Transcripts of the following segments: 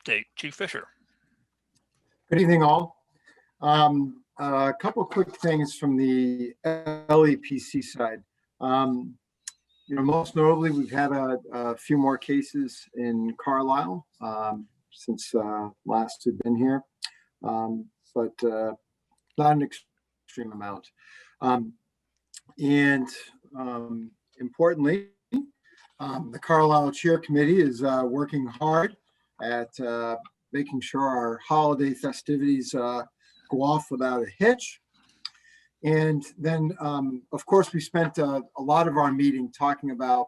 update. Chief Fisher. Good evening, all. A couple of quick things from the LEPC side. Most notably, we've had a few more cases in Carlisle since last we've been here, but not an extreme amount. Importantly, the Carlisle Chair Committee is working hard at making sure our holiday festivities go off without a hitch. And then, of course, we spent a lot of our meeting talking about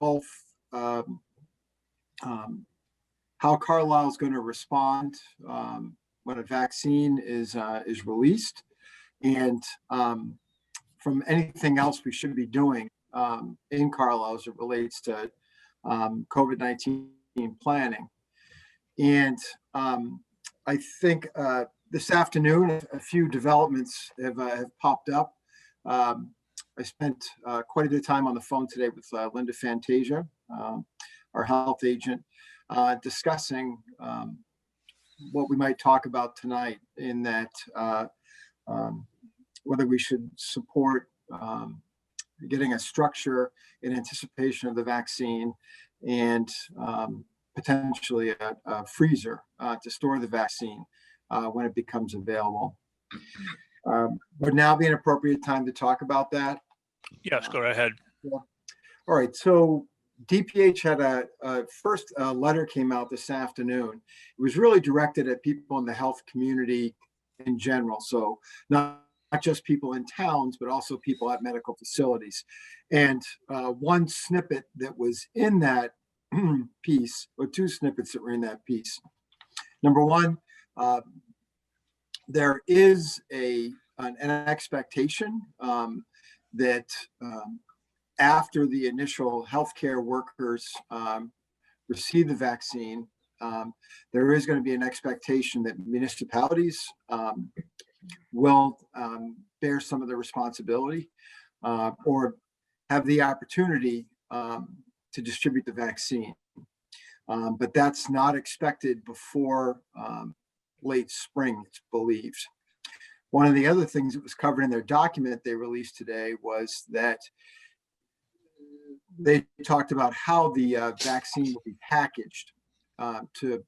both how Carlisle is going to respond when a vaccine is released, and from anything else we should be doing in Carlisle as it relates to COVID-19 planning. And I think this afternoon, a few developments have popped up. I spent quite a bit of time on the phone today with Linda Fantasia, our health agent, discussing what we might talk about tonight, in that whether we should support getting a structure in anticipation of the vaccine, and potentially a freezer to store the vaccine when it becomes available. Would now be an appropriate time to talk about that? Yes, go ahead. Yeah. All right, so DPH had a first letter came out this afternoon. It was really directed at people in the health community in general. So not just people in towns, but also people at medical facilities. And one snippet that was in that piece, or two snippets that were in that piece. Number one, there is an expectation that after the initial healthcare workers receive the vaccine, there is going to be an expectation that municipalities will bear some of the responsibility or have the opportunity to distribute the vaccine. But that's not expected before late spring, it's believed. One of the other things that was covered in their document they released today was that they talked about how the vaccine will be packaged to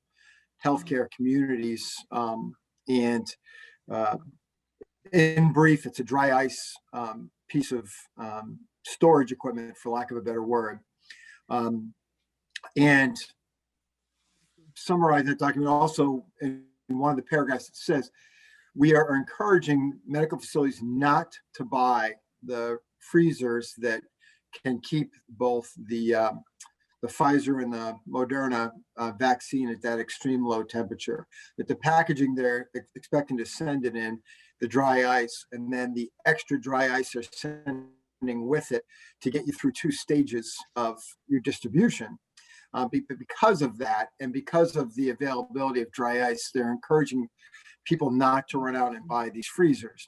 healthcare communities. And in brief, it's a dry ice piece of storage equipment, for lack of a better word. And summarize that document also in one of the paragraphs. It says, we are encouraging medical facilities not to buy the freezers that can keep both the Pfizer and the Moderna vaccine at that extreme low temperature. That the packaging they're expecting to send it in, the dry ice, and then the extra dry ice they're sending with it to get you through 2 stages of your distribution. Because of that, and because of the availability of dry ice, they're encouraging people not to run out and buy these freezers,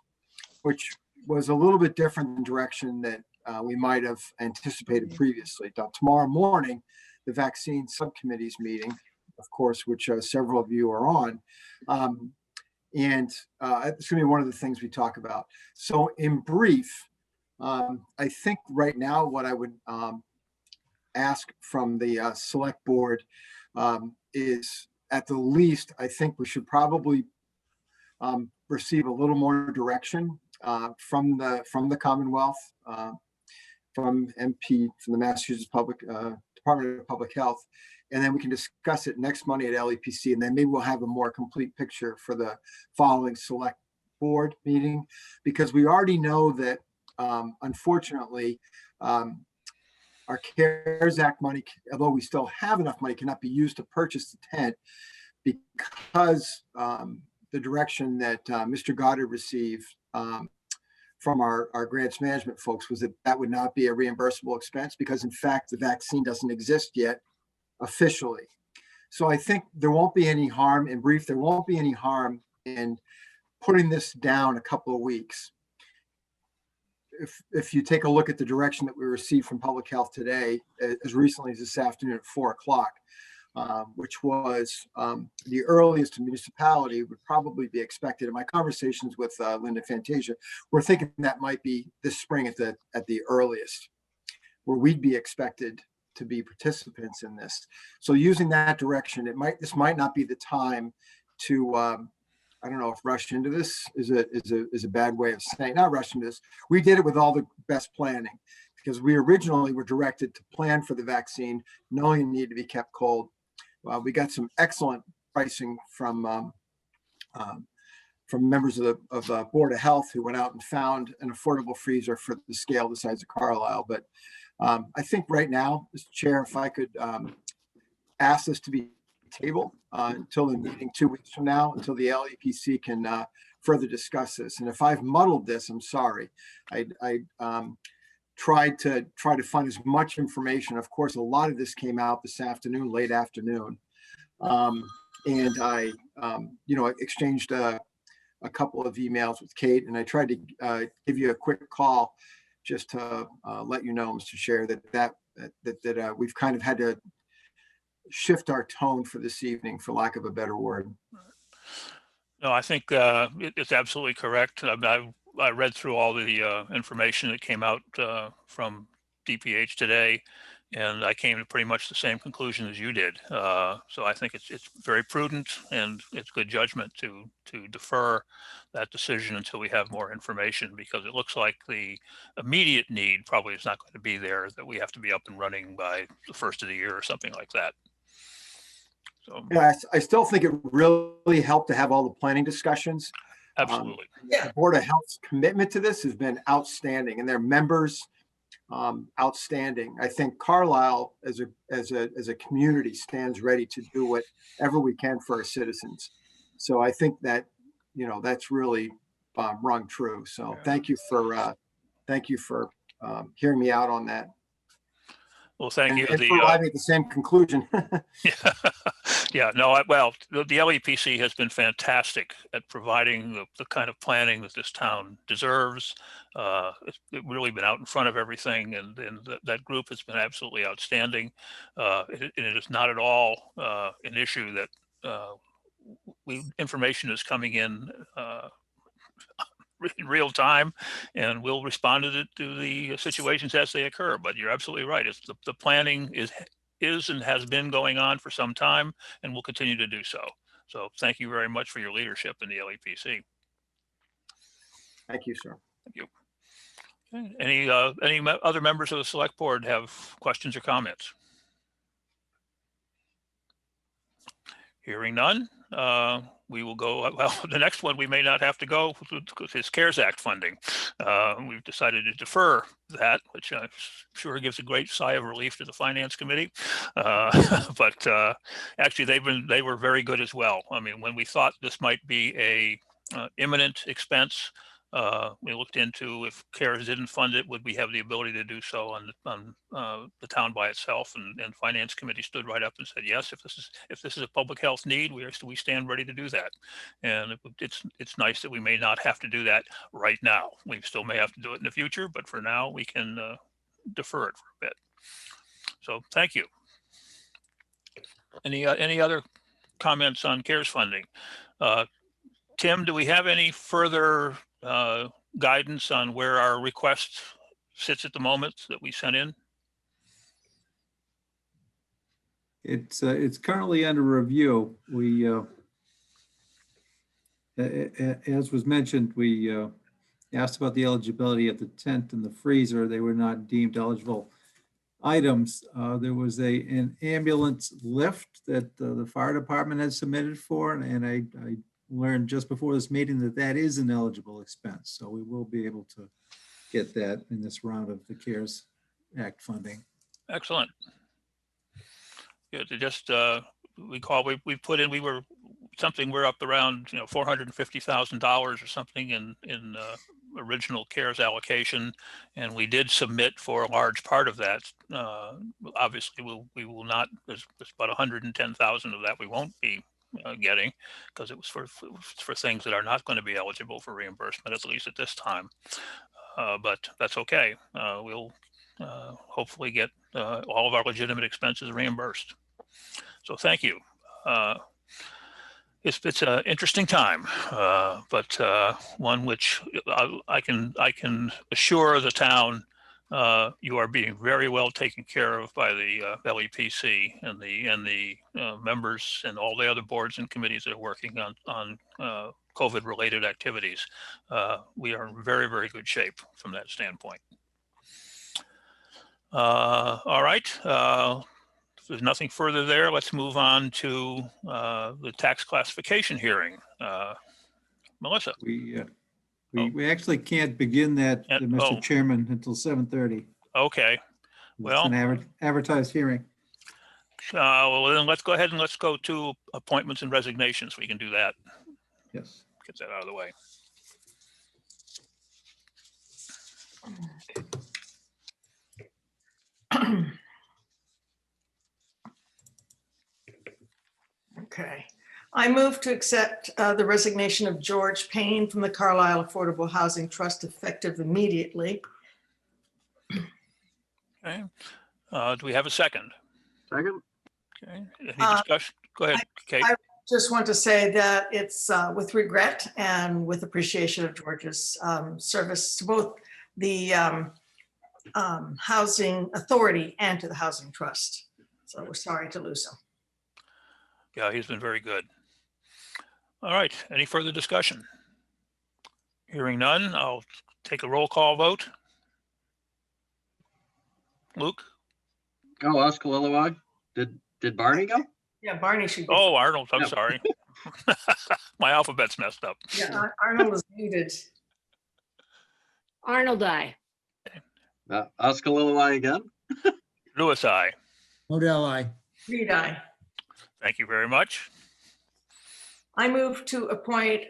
which was a little bit different than direction that we might have anticipated previously. Now, tomorrow morning, the vaccine subcommittee's meeting, of course, which several of you are on, and it's going to be one of the things we talk about. So in brief, I think right now what I would ask from the select board is, at the least, I think we should probably receive a little more direction from the Commonwealth, from MP, from the Massachusetts Department of Public Health, and then we can discuss it next Monday at LEPC, and then maybe we'll have a more complete picture for the following select board meeting, because we already know that unfortunately our CARES Act money, although we still have enough money, cannot be used to purchase the tent, because the direction that Mr. Goddard received from our grants management folks was that would not be a reimbursable expense, because in fact the vaccine doesn't exist yet officially. So I think there won't be any harm, in brief, there won't be any harm in putting this down a couple of weeks. If you take a look at the direction that we received from public health today, as recently as this afternoon at 4 o'clock, which was the earliest a municipality would probably be expected. In my conversations with Linda Fantasia, we're thinking that might be this spring at the earliest, where we'd be expected to be participants in this. So using that direction, this might not be the time to I don't know if rush into this is a bad way of saying, not rush into this. We did it with all the best planning, because we originally were directed to plan for the vaccine, knowing it needed to be kept cold. We got some excellent pricing from members of the Board of Health, who went out and found an affordable freezer for the scale the size of Carlisle. But I think right now, Mr. Chair, if I could ask this to be tabled until the meeting 2 weeks from now, until the LEPC can further discuss this. And if I've muddled this, I'm sorry. I tried to find as much information. Of course, a lot of this came out this afternoon, late afternoon. And I, exchanged a couple of emails with Kate, and I tried to give you a quick call just to let you know, Mr. Chair, that we've kind of had to shift our tone for this evening, for lack of a better word. No, I think it's absolutely correct. I read through all the information that came out from DPH today, and I came to pretty much the same conclusion as you did. So I think it's very prudent, and it's good judgment to defer that decision until we have more information, because it looks like the immediate need probably is not going to be there, that we have to be up and running by the first of the year or something like that. So Yeah, I still think it really helped to have all the planning discussions. absolutely. The Board of Health's commitment to this has been outstanding, and their members outstanding. I think Carlisle as a community stands ready to do whatever we can for our citizens. So I think that that's really rung true. So thank you for hearing me out on that. Well, thank you. And for arriving at the same conclusion. Yeah, no, well, the LEPC has been fantastic at providing the kind of planning that this town deserves. It's really been out in front of everything, and that group has been absolutely outstanding. It is not at all an issue that information is coming in real time, and we'll respond to the situations as they occur. But you're absolutely right. It's the planning is and has been going on for some time, and will continue to do so. So thank you very much for your leadership in the LEPC. Thank you, sir. Thank you. Okay. Any other members of the select board have questions or comments? Hearing none, we will go. Well, the next one we may not have to go because it's CARES Act funding. We've decided to defer that, which I'm sure gives a great sigh of relief to the Finance Committee. But actually, they were very good as well. I mean, when we thought this might be a imminent expense, we looked into, if CARES didn't fund it, would we have the ability to do so on the town by itself? And Finance Committee stood right up and said, yes, if this is a public health need, we stand ready to do that. And it's nice that we may not have to do that right now. We still may have to do it in the future, but for now we can defer it for a bit. So thank you. Any other comments on CARES funding? Tim, do we have any further guidance on where our request sits at the moment that we sent in? It's currently under review. We, as was mentioned, we asked about the eligibility of the tent and the freezer. They were not deemed eligible items. There was an ambulance lift that the fire department had submitted for, and I learned just before this meeting that is an eligible expense. So we will be able to get that in this round of the CARES Act funding. Excellent. Good. Just we put in, we're up around $450,000 or something in original CARES allocation, and we did submit for a large part of that. Obviously, we will not. There's about 110,000 of that we won't be getting, because it was for things that are not going to be eligible for reimbursement, at least at this time. But that's okay. We'll hopefully get all of our legitimate expenses reimbursed. So thank you. It's an interesting time, but one which I can assure the town you are being very well taken care of by the LEPC and the members and all the other boards and committees that are working on COVID-related activities. We are in very, very good shape from that standpoint. All right. If there's nothing further there, let's move on to the tax classification hearing. Melissa. We actually can't begin that, Mr. Chairman, until 7:30. Okay. Well, it's an advertised hearing. Well, then let's go ahead and let's go to appointments and resignations. We can do that. Yes. Get that out of the way. Okay. I move to accept the resignation of George Payne from the Carlisle Affordable Housing Trust effective immediately. Okay. Do we have a second? Second. Okay. Any discussion? Go ahead, Kate. I just want to say that it's with regret and with appreciation of George's service to both the Housing Authority and to the Housing Trust. So we're sorry to lose him. Yeah, he's been very good. All right. Any further discussion? Hearing none, I'll take a roll call vote. Luke? Oh, Oscar Lillywog. Did Barney go? Yeah, Barney should be. Oh, Arnold, I'm No. sorry. My alphabet's messed up. Yeah, Arnold is muted. Arnold, I. Oscar Lillywog again? Lewis, I. Modell, I. Reed, aye. Thank you very much. I move to appoint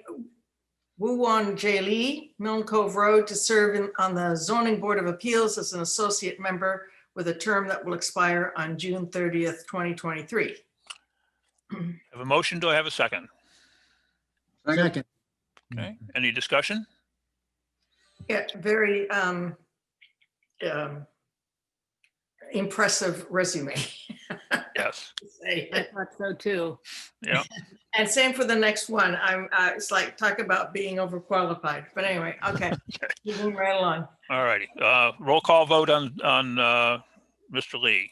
Woo-Won J. Lee, Milne Cove Road, to serve on the Zoning Board of Appeals as an associate member with a term that will expire on June 30th, 2023. Have a motion. Do I have a second? Second. Okay. Any discussion? Yeah, very impressive resume. Yes. I thought so too. Yeah. And same for the next one. It's like, talk about being overqualified. But anyway, okay, moving right along. All righty. Roll call vote on Mr. Lee.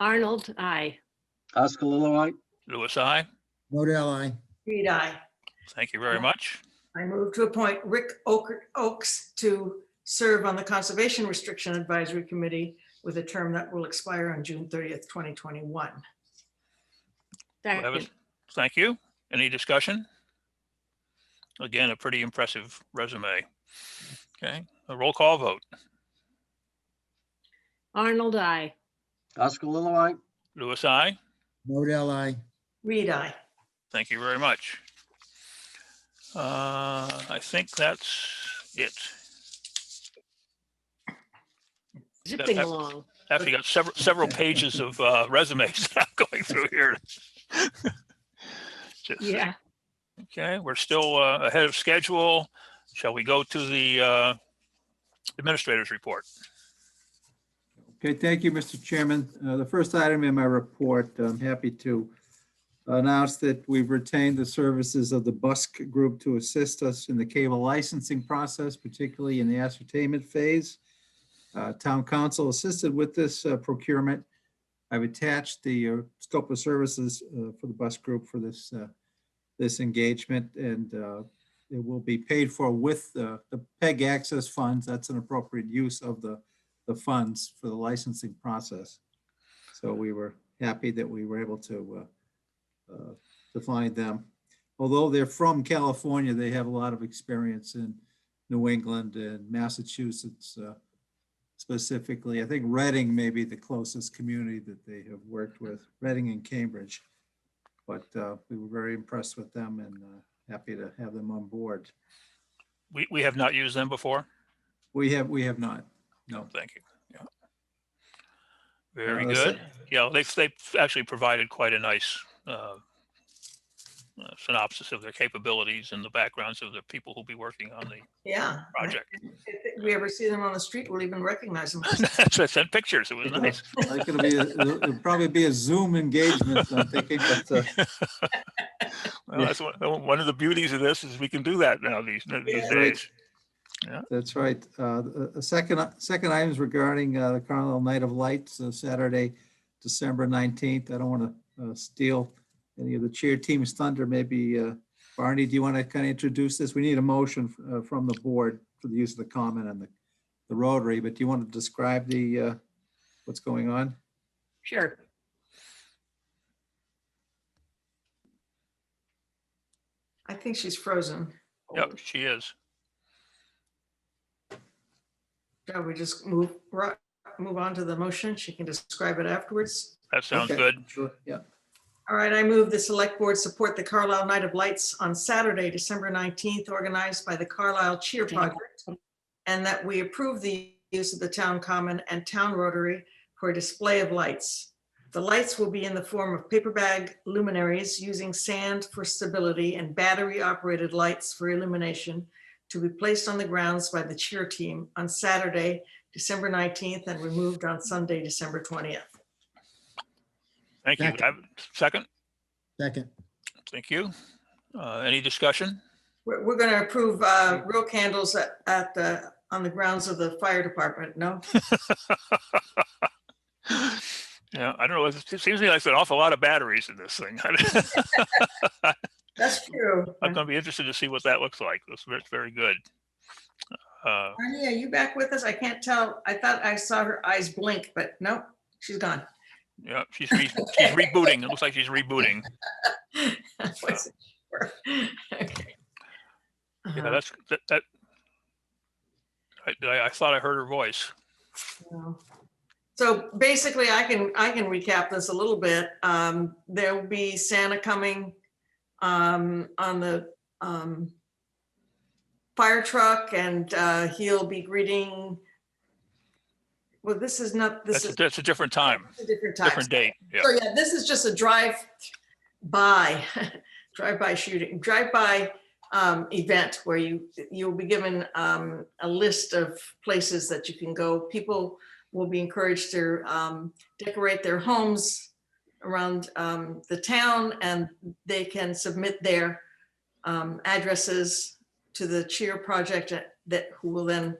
Arnold, I. Oscar Lillywog? Lewis, I. Modell, I. Reed, aye. Thank you very much. I move to appoint Rick Oakes to serve on the Conservation Restriction Advisory Committee with a term that will expire on June 30th, 2021. Second. Thank you. Any discussion? Again, a pretty impressive resume. Okay, a roll call vote. Arnold, I. Oscar Lillywog? Lewis, I. Modell, I. Reed, aye. Thank you very much. I think that's it. Zipping that- along. After you got several pages of resumes I'm going through here. Just- Yeah. Okay, we're still ahead of schedule. Shall we go to the administrator's report? Okay, thank you, Mr. Chairman. The first item in my report, I'm happy to announce that we've retained the services of the Busk Group to assist us in the cable licensing process, particularly in the ascertainment phase. Town Council assisted with this procurement. I've attached the scope of services for the Busk Group for this engagement, and it will be paid for with the PEG access funds. That's an appropriate use of the funds for the licensing process. So we were happy that we were able to find them. Although they're from California, they have a lot of experience in New England and Massachusetts. Specifically, I think Reading may be the closest community that they have worked with, Reading and Cambridge. But we were very impressed with them and happy to have them on board. We have not used them before? We have not, no. Thank you. Yeah. Very So- good. Yeah, they've actually provided quite a nice synopsis of their capabilities and the backgrounds of the people who'll be working on the Yeah. project. If we ever see them on the street, we'll even recognize them. So I sent pictures. It was nice. Like it'll probably be a Zoom engagement, I'm thinking, but Well, that's one of the beauties of this is we can do that now these Yeah. days. that's right. The second item is regarding the Carlisle Night of Lights, Saturday, December 19th. I don't want to steal any of the cheer team's thunder. Maybe Barney, do you want to kind of introduce this? We need a motion from the board for the use of the common and the Rotary, but do you want to describe the what's going on? Sure. I think she's frozen. Yep, she is. Shall we just move on to the motion? She can describe it afterwards. That sounds Okay, good. Sure, yeah. All right, I move the select board support the Carlisle Night of Lights on Saturday, December 19th, organized by the Carlisle Cheer Project, and that we approve the use of the town common and town rotary for a display of lights. The lights will be in the form of paper bag luminaries using sand for stability and battery-operated lights for illumination to be placed on the grounds by the cheer team on Saturday, December 19th, and removed on Sunday, December 20th. Thank you. Second. Second. Second. Thank you. Any discussion? We're going to approve real candles on the grounds of the fire department, no? Yeah, I don't know. It seems to me like there's an awful lot of batteries in this thing. That's true. I'm going to be interested to see what that looks like. It's very good. Arnie, are you back with us? I can't tell. I thought I saw her eyes blink, but nope, she's gone. Yeah, she's rebooting. It looks like she's rebooting. I wasn't sure. Okay. Yeah, that's that. I thought I heard her voice. So basically, I can recap this a little bit. There will be Santa coming on the fire truck, and he'll be greeting. Well, this is not. That's a different time, a different time. different date. Yeah. So yeah, this is just a drive-by shooting, drive-by event where you'll be given a list of places that you can go. People will be encouraged to decorate their homes around the town, and they can submit their addresses to the cheer project who will then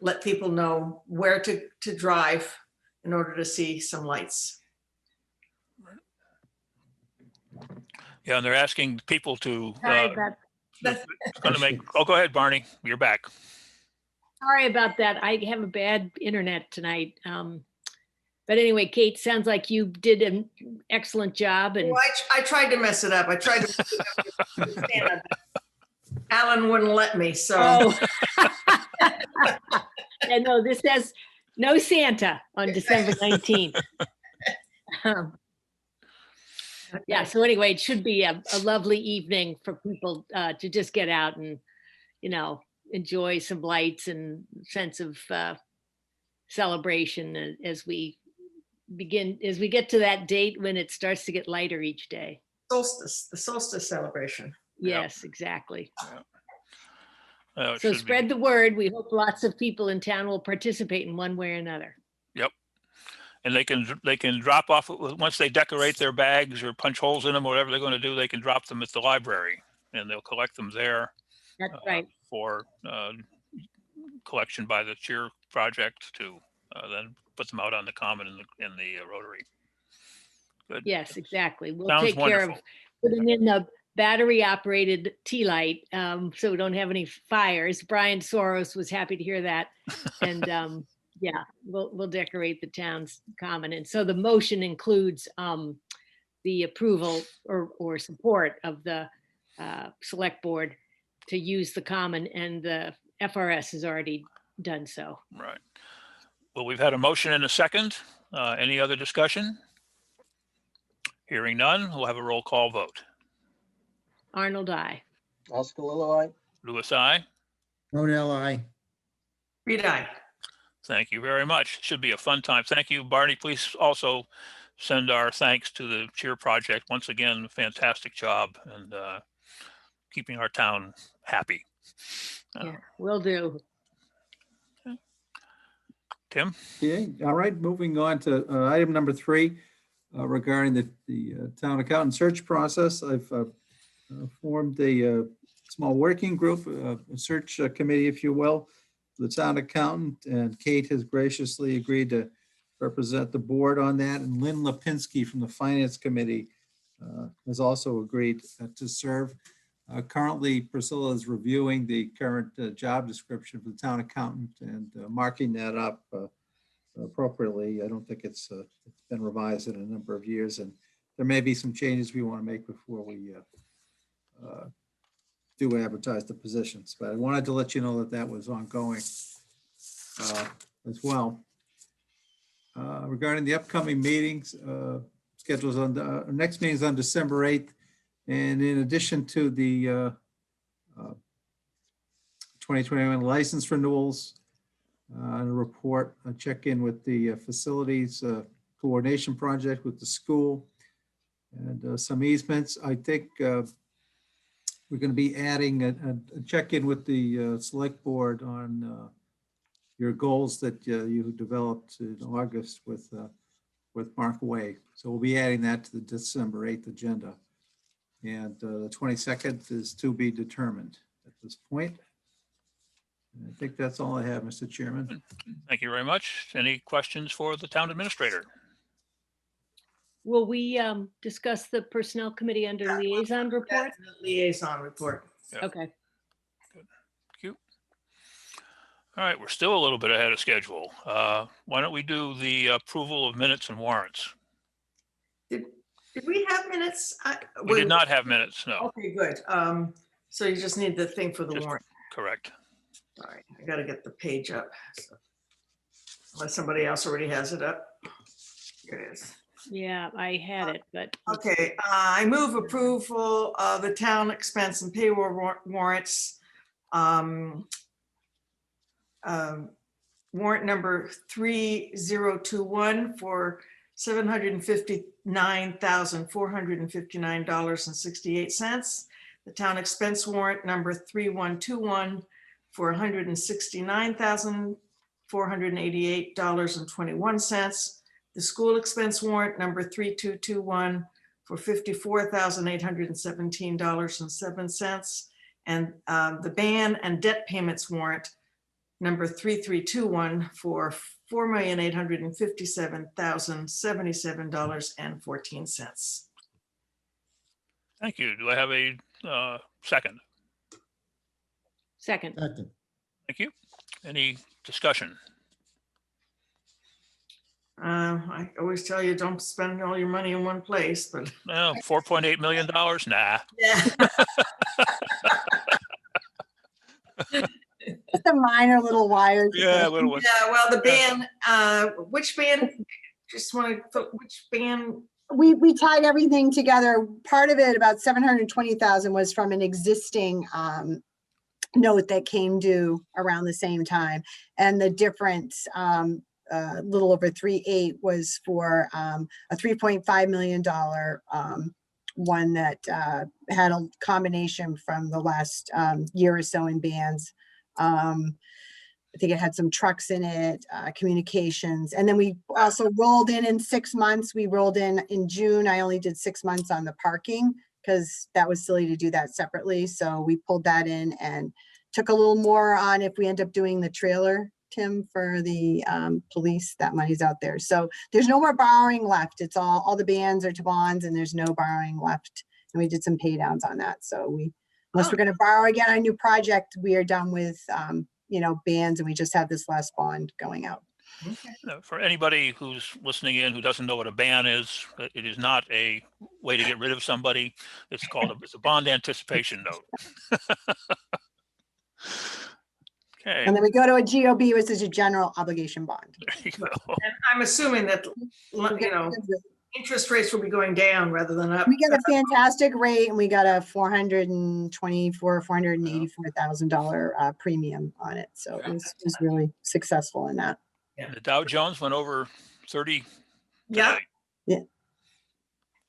let people know where to drive in order to see some lights. Yeah, and they're asking people to. Sorry about, Going to make. Oh, go ahead, Barney. You're back. sorry about that. I have a bad internet tonight. But anyway, Kate, sounds like you did an excellent job. And Well, I tried to mess it up. I tried to mess it up with Santa. Alan wouldn't let me, so. oh. Yeah, no, this says no Santa on December 19th. Yeah, so anyway, it should be a lovely evening for people to just get out and, enjoy some lights and sense of celebration as we get to that date when it starts to get lighter each day. The solstice celebration. Yeah. Yes, exactly. It So should spread be. the word. We hope lots of people in town will participate in one way or another. And they can drop off once they decorate their bags or punch holes in them, whatever they're going to do. They can drop them at the library, and they'll collect them there. That's right. For collection by the cheer project to then put them out on the common in the Rotary. Good. Yes, exactly. We'll Sounds take care of wonderful. putting in the battery operated tea light, so we don't have any fires. Brian Soros was happy to hear that. And yeah, we'll decorate the town's common. And so the motion includes the approval or support of the select board to use the common, and the FRS has already done so. Right. Well, we've had a motion and a second. Any other discussion? Hearing none, we'll have a roll call vote. Arnold, I. Oscar, Louis, I. Modell, I. Reed, aye. Thank you very much. Should be a fun time. Thank you, Barney. Please also send our thanks to the Cheer Project. Once again, fantastic job and keeping our town happy. Yeah, will do. Tim? Okay, all right, moving on to item number 3 regarding the town accountant search process. I've formed a small working group, a search committee, if you will, for the town accountant, and Kate has graciously agreed to represent the board on that, and Lynn Lipinski from the Finance Committee has also agreed to serve. Currently, Priscilla is reviewing the current job description for the town accountant and marking that up appropriately. I don't think it's been revised in a number of years, and there may be some changes we want to make before we do advertise the positions. But I wanted to let you know that that was ongoing as well. Regarding the upcoming meetings, schedules on our next meeting is on December 8th. And in addition to the 2021 license renewals, and a report, a check-in with the facilities coordination project with the school, and some easements. I think we're going to be adding a check-in with the select board on your goals that you developed in August with Mark Way. So we'll be adding that to the December 8th agenda. And the 22nd is to be determined at this point. And I think that's all I have, Mr. Chairman. Thank you very much. Any questions for the town administrator? Will we discuss the personnel committee under liaison report? Liaison report. Yeah. Okay. All right, we're still a little bit ahead of schedule. Why don't we do the approval of minutes and warrants? Did we have minutes? We did not have minutes, no. Okay, good. So you just need the thing for the Just- warrant. Correct. All right, I gotta get the page up. So, unless somebody else already has it up. Here it is. Yeah, I had it, but Okay, I move approval of the town expense and payroll warrants. Warrant number 3021 for $759,459.68. The town expense warrant number 3121 for $169,488.21. The school expense warrant number 3221 for $54,817.07. And the ban and debt payments warrant number 3321 for $4,857,077.14. Thank you. Do I have a second? second. Second. Thank you. Any discussion? I always tell you, don't spend all your money in one place, but. No, $4.8 million? Nah. Yeah. Just a minor little wire. Yeah, a little one. Yeah, well, the band, which band, just want to, which band? We tied everything together. Part of it, about 720,000, was from an existing note that came due around the same time. And the difference, little over 3.8, was for a $3.5 million one that had a combination from the last year or so in bands. I think it had some trucks in it, communications. And then we also rolled in 6 months. We rolled in June. I only did 6 months on the parking because that was silly to do that separately. So we pulled that in and took a little more on if we end up doing the trailer, Tim, for the police. That money's out there. So there's no more borrowing left. It's all the bands are to bonds and there's no borrowing left. And we did some pay downs on that. So unless we're going to borrow again on a new project, we are done with, bands, and we just have this last bond going out. For anybody who's listening in who doesn't know what a ban is, it is not a way to get rid of somebody. It's a bond anticipation note. Okay. And then we go to a GOB, which is a general obligation bond. There you go. And I'm assuming that, interest rates will be going down rather than up. We get a fantastic rate, and we got a $484,000 premium on it. So it was really successful in that. The Dow Jones went over 30 Yeah, today. Yep.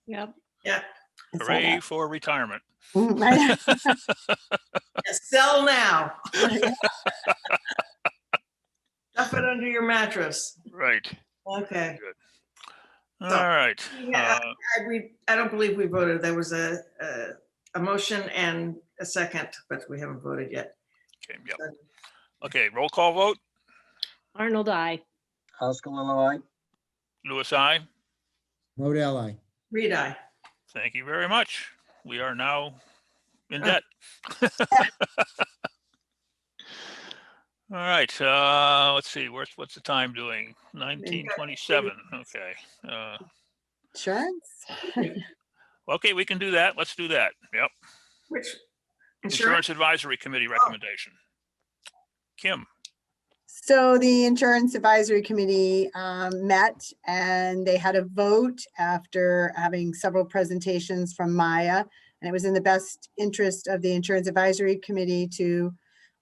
Yeah, I saw Hooray that. for retirement. Mhm, sell now. I- Stuff it under your mattress. Right. Okay. All So, right. yeah, I don't believe we voted. There was a motion and a second, but we haven't voted yet. Okay, yep. Okay, roll call vote. Arnold, I. Oskalilo, aye. Louis, I. Modell, I. Reed, aye. Thank you very much. We are now in debt. All right, let's see, what's the time doing? 19:27, okay. Insurance? Okay, we can do that. Let's do that. Yep. Which Insurance Advisory Committee recommendation. Kim, So the Insurance Advisory Committee met and they had a vote after having several presentations from Maya. And it was in the best interest of the Insurance Advisory Committee to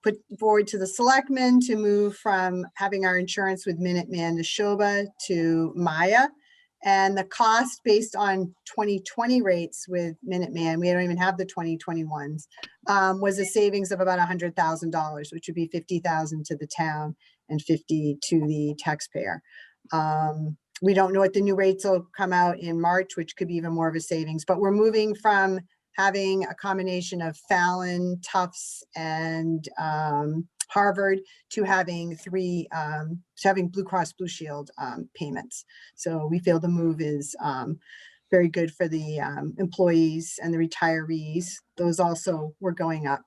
put forward to the selectmen to move from having our insurance with Minuteman to Shoba to Maya. And the cost based on 2020 rates with Minuteman, we don't even have the 2021s, was a savings of about $100,000, which would be $50,000 to the town and 50 to the taxpayer. We don't know what the new rates will come out in March, which could be even more of a savings, but we're moving from having a combination of Fallon, Tufts, and Harvard to having having Blue Cross Blue Shield payments. So we feel the move is very good for the employees and the retirees. Those also were going up.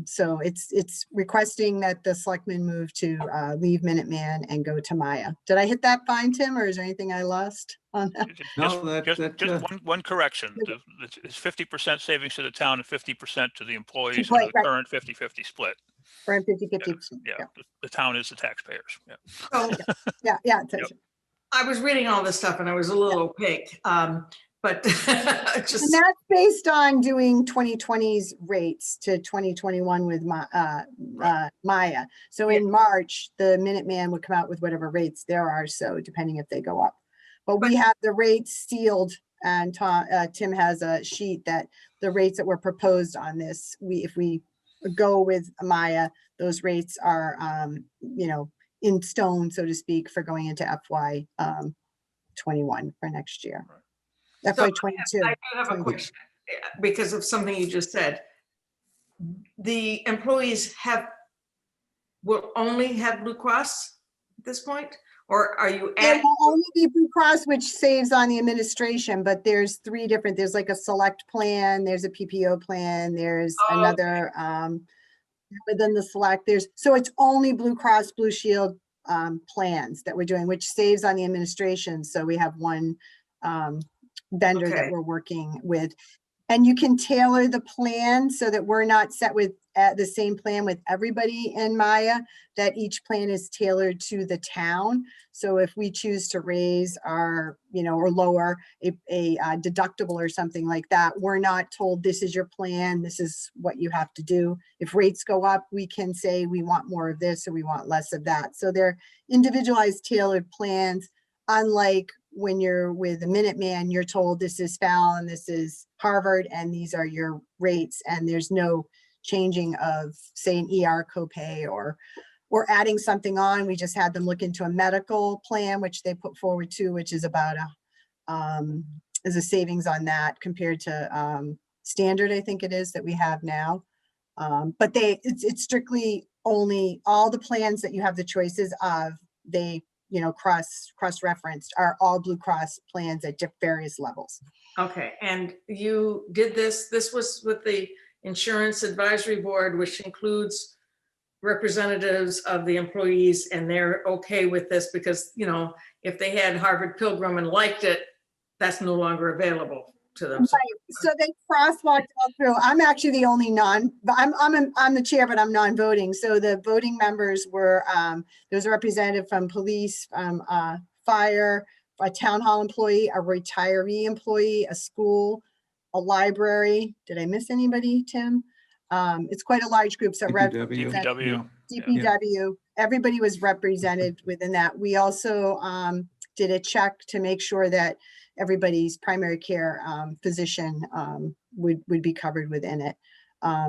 So it's requesting that the selectmen move to leave Minuteman and go to Maya. Did I hit that fine, Tim, or is there anything I lost on that? No, just one correction. It's 50% savings to the town and 50% to the employees, and Right, the right. current 50-50 split. For 50-50%. Yeah, the town is the taxpayers. Yeah. So Yeah. Yep. I was reading all this stuff and I was a little opaque, but And just, that's based on doing 2020's rates to 2021 with Maya. So in March, the Minuteman would come out with whatever rates there are, so depending if they go up. But we have the rates sealed, and Tim has a sheet that the rates that were proposed on this, if we go with Maya, those rates are, in stone, so to speak, for going into FY 21 for next year. FY 22. I do have a question because of something you just said. The employees will only have Blue Cross at this point? Or are you It will only be Blue Cross, which saves on the administration, but there's three different, there's like a select plan, there's a PPO plan, there's Oh, another, within the select, so it's only Blue Cross Blue Shield plans that we're doing, which saves on the administration. So we have one vendor that Okay. we're working with. And you can tailor the plan so that we're not set with the same plan with everybody in Maya, that each plan is tailored to the town. So if we choose to raise our, or lower a deductible or something like that, we're not told this is your plan, this is what you have to do. If rates go up, we can say we want more of this or we want less of that. So they're individualized, tailored plans, unlike when you're with a Minuteman, you're told this is Fallon, this is Harvard, and these are your rates, and there's no changing of, say, an ER copay or adding something on. We just had them look into a medical plan, which they put forward too, which is about is a savings on that compared to standard, I think it is, that we have now. But it's strictly only all the plans that you have the choices of, they cross-referenced are all Blue Cross plans at various levels. Okay, and you did this was with the Insurance Advisory Board, which includes representatives of the employees, and they're okay with this because, if they had Harvard Pilgrim and liked it, that's no longer available to them. So So they crosswalked all through. I'm actually the only I'm the chair, but I'm non-voting. So the voting members were, there's a representative from police, fire, a town hall employee, a retiree employee, a school, a library. Did I miss anybody, Tim? It's quite a large group. So DPW. DPW, everybody was represented within that. We also did a check to make sure that everybody's primary care physician would be covered within it.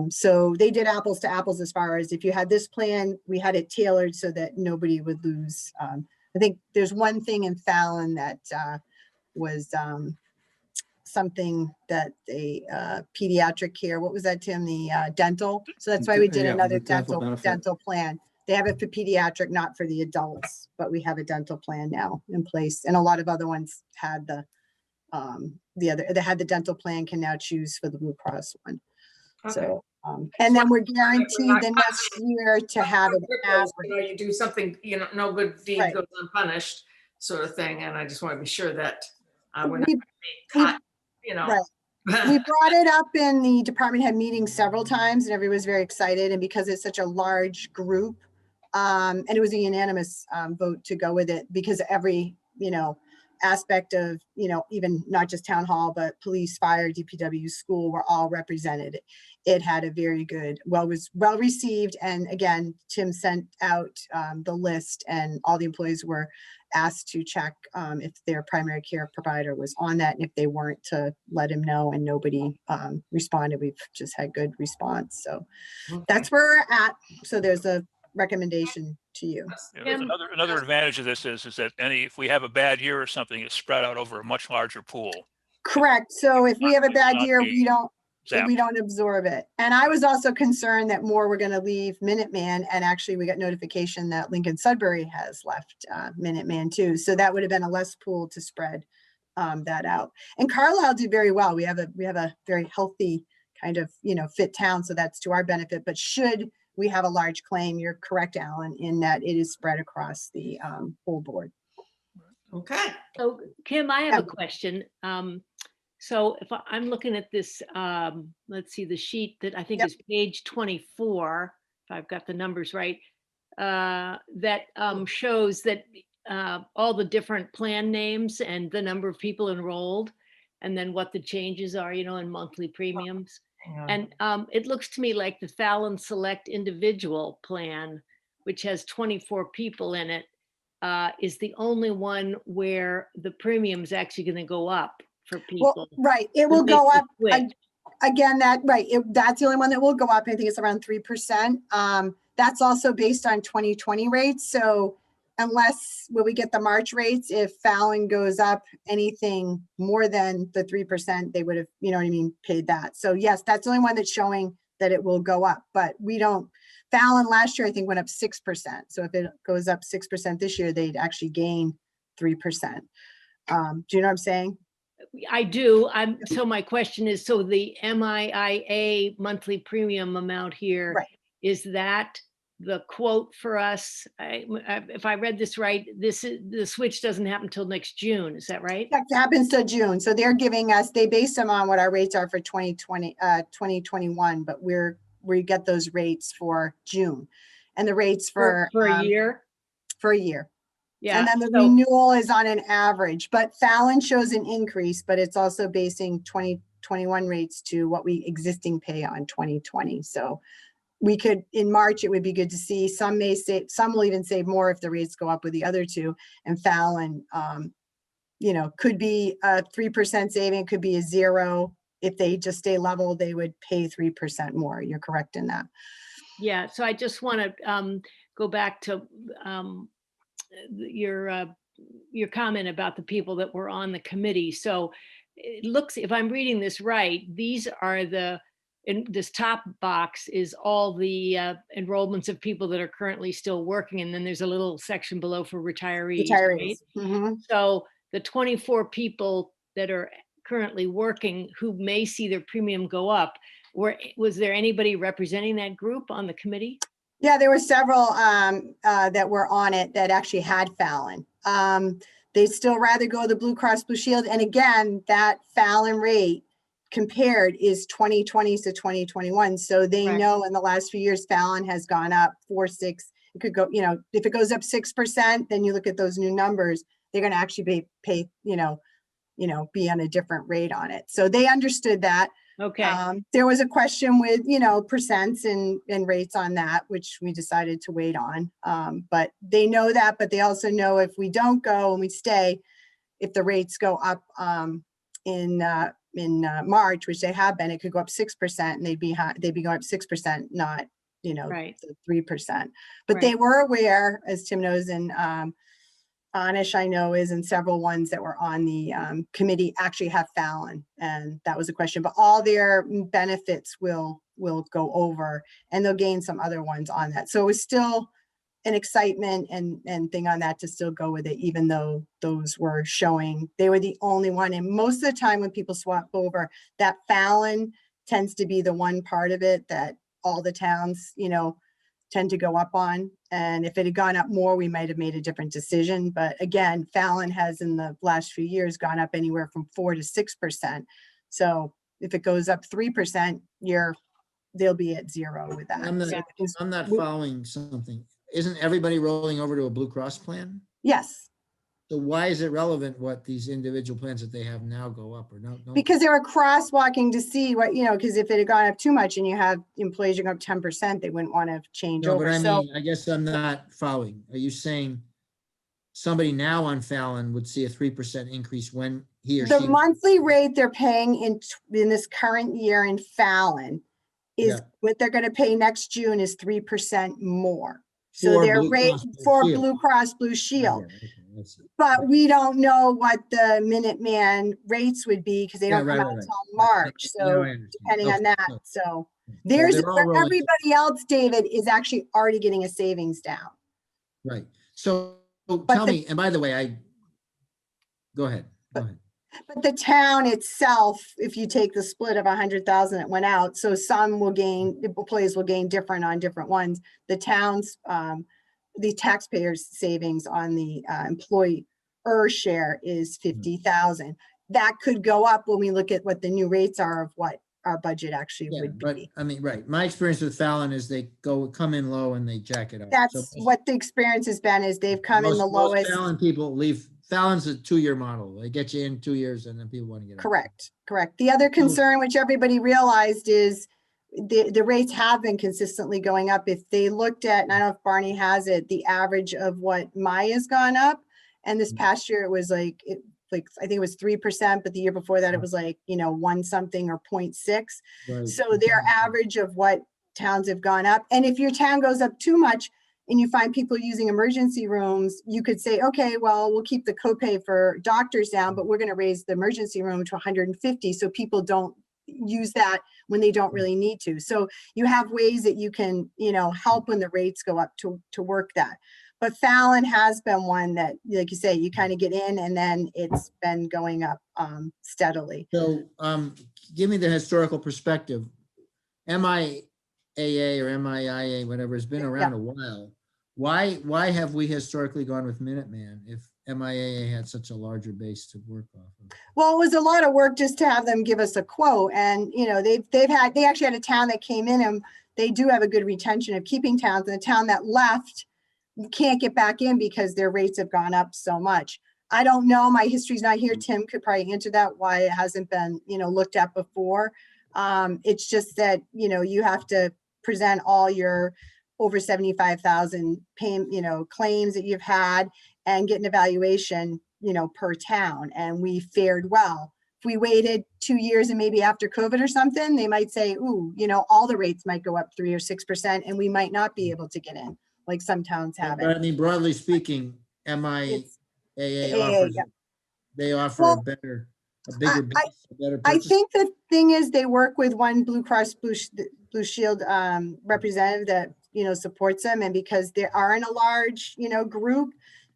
So they did apples to apples as far as if you had this plan, we had it tailored so that nobody would lose. I think there's one thing in Fallon that was something that the pediatric care, what was that, Tim? The dental. So that's why we did Yeah, another the dental benefit. dental plan. They have it for pediatric, not for the adults, but we have a dental plan now in place. And a lot of other ones had the other, they had the dental plan, can now choose for the Blue Cross one. Okay. So, and then we're guaranteed not the next year to have it Cripples, average. you know, you do something, you know, no good deed Right. goes unpunished, sort of thing, and I just want to be sure that we're not We- gonna be caught, you know. Right. We brought it up in the department head meeting several times and everyone was very excited. And because it's such a large group, and it was a unanimous vote to go with it because every, you know, aspect of, you know, even not just town hall, but police, fire, DPW, school were all represented. It had a very good, was well received. And again, Tim sent out the list and all the employees were asked to check if their primary care provider was on that. And if they weren't, to let him know, and nobody responded. We've just had good response. So that's where we're at. So there's a recommendation to you. Yeah, there's another advantage of this is that if we have a bad year or something, it's spread out over a much larger pool. Correct. So if we have a bad year, we don't Zapped. absorb it. And I was also concerned that more were going to leave Minuteman, and actually we got notification that Lincoln Sudbury has left Minuteman too. So that would have been a less pool to spread that out. And Carlisle did very well. We have a very healthy kind of, you know, fit town. So that's to our benefit. But should we have a large claim, you're correct, Alan, in that it is spread across the whole board. Okay. So Kim, I have Yeah. a question. So if I'm looking at this, let's see, the sheet that I think Yep. is page 24, if I've got the numbers right, that shows that all the different plan names and the number of people enrolled, and then what the changes are, you know, in monthly premiums. Hang on. And it looks to me like the Fallon Select Individual Plan, which has 24 people in it, is the only one where the premium is actually going to go up for people. Well, right. It will who make go the up. switch. Again, that's the only one that will go up. I think it's around 3%. That's also based on 2020 rates. So unless when we get the March rates, if Fallon goes up anything more than the 3%, they would have, you know what I mean, paid that. So yes, that's the only one that's showing that it will go up, but we don't. Fallon last year, I think, went up 6%. So if it goes up 6% this year, they'd actually gain 3%. Do you know what I'm saying? I do. So my question is, so the MIIA monthly premium amount here, Right. is that the quote for us? If I read this right, the switch doesn't happen until next June. Is that right? That happens till June. So they're giving us, they base them on what our rates are for 2020, 2021, but we get those rates for June. And the rates For a year? for a year. Yeah. And then the so- renewal is on an average, but Fallon shows an increase, but it's also basing 2021 rates to what we existing pay on 2020. So we could, in March, it would be good to see. Some may say, some will even save more if the rates go up with the other two. And Fallon, you know, could be a 3% saving, could be a 0. If they just stay level, they would pay 3% more. You're correct in that. Yeah, so I just want to go back to your comment about the people that were on the committee. So it looks, if I'm reading this right, these are in this top box is all the enrollments of people that are currently still working. And then there's a little section below for retirees. Retirees. Right? Mhm. So the 24 people that are currently working who may see their premium go up, was there anybody representing that group on the committee? Yeah, there were several that were on it that actually had Fallon. They'd still rather go the Blue Cross Blue Shield. And again, that Fallon rate compared is 2020 to 2021. So they Correct. know in the last few years, Fallon has gone up 4, 6. It could go, you know, if it goes up 6%, then you look at those new numbers, they're going to actually pay, be on a different rate on it. So they understood that. Okay, There was a question with, percents and rates on that, which we decided to wait on. But they know that, but they also know if we don't go and we stay, if the rates go up in March, which they have been, it could go up 6% and they'd be going up 6%, not, right, the 3%. But they right. were aware, as Tim knows, and Anish, I know, is, and several ones that were on the committee actually have Fallon, and that was a question. But all their benefits will go over, and they'll gain some other ones on that. So it was still an excitement and thing on that to still go with it, even though those were showing they were the only one. And most of the time when people swap over, that Fallon tends to be the one part of it that all the towns, tend to go up on. And if it had gone up more, we might have made a different decision. But again, Fallon has in the last few years gone up anywhere from 4 to 6%. So if it goes up 3%, they'll be at 0 with that. I'm not following something. Isn't everybody rolling over to a Blue Cross plan? Yes, So why is it relevant what these individual plans that they have now go up or no? because they were crosswalking to see what, because if it had gone up too much and you have employees going up 10%, they wouldn't want to change No, but over. I So mean, I guess I'm not following. Are you saying somebody now on Fallon would see a 3% increase when he or the she? monthly rate they're paying in this current year in Fallon is Yeah. what they're going to pay next June is 3% more. So For their Blue rate Cross Blue for Shield. Blue Cross Blue I Shield. get it. Okay, I see. But we don't know what the Minuteman rates would be because they Yeah, don't right, come right, out right. until Right. March. Now So I understand. depending on Okay, that. so- So so there's they're all where rolling- everybody else, David, is actually already getting a savings down. Right. So But tell the- me, and by the way, go ahead. But the town itself, if you take the split of 100,000 that went out, so some will gain, employees will gain different on different ones. The town's, the taxpayers' savings on the employee share is 50,000. That could go up when we look at what the new rates are of what our budget actually Yeah, would but be. I mean, right. My experience with Fallon is they come in low and they jack it up. That's what the experience has been, is they've come in the most lowest. Fallon people leave. Fallon's a 2-year model. They get you in 2 years and then people want to get out. Correct. The other concern, which everybody realized, is the rates have been consistently going up. If they looked at, and I don't know if Barney has it, the average of what Maya's gone up. And this past year, it was like, I think it was 3%, but the year before that, it was like, 1 something or 0.6. Right. So their average of what towns have gone up. And if your town goes up too much, and you find people using emergency rooms, you could say, okay, well, we'll keep the copay for doctors down, but we're going to raise the emergency room to 150 so people don't use that when they don't really need to. So you have ways that you can, help when the rates go up to work that. But Fallon has been one that, like you say, you kind of get in and then it's been going up steadily. So give me the historical perspective. MIAA or MIIA, whatever, has been around a while. Why have we historically gone with Minuteman if MIAA had such a larger base to work off of? Well, it was a lot of work just to have them give us a quote, and they actually had a town that came in, and they do have a good retention of keeping towns. And the town that left can't get back in because their rates have gone up so much. I don't know. My history's not here. Tim could probably answer that, why it hasn't been looked at before. It's just that you have to present all your over 75,000 claims that you've had and get an evaluation, per town. And we fared well. If we waited 2 years and maybe after COVID or something, they might say, ooh, all the rates might go up 3 or 6% and we might not be able to get in like some towns have But I it. mean, broadly speaking, MIAA Yeah. they offer Well, a bigger base, a better I purchase. think the thing is they work with one Blue Cross Blue Shield representative that, supports them. And because they are in a large, group,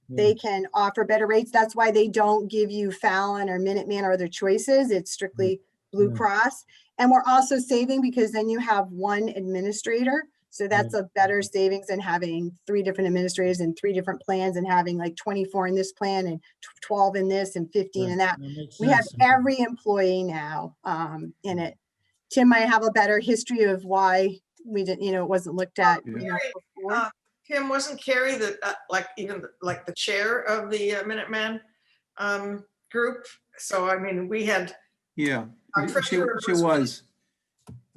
they can offer better rates. That's why they don't give you Fallon or Minuteman or other choices. It's strictly Blue Yeah. Cross. And we're also saving because then you have one administrator. So that's a better savings than having 3 different administrators and 3 different plans and having like 24 in this plan and 12 in this and 15 in that. makes We have sense. every employee now in it. Tim might have a better history of why we didn't, it wasn't looked at before. Tim, wasn't Carrie like the chair of the Minuteman group? So, I mean, we had. Yeah, our she treasurer was.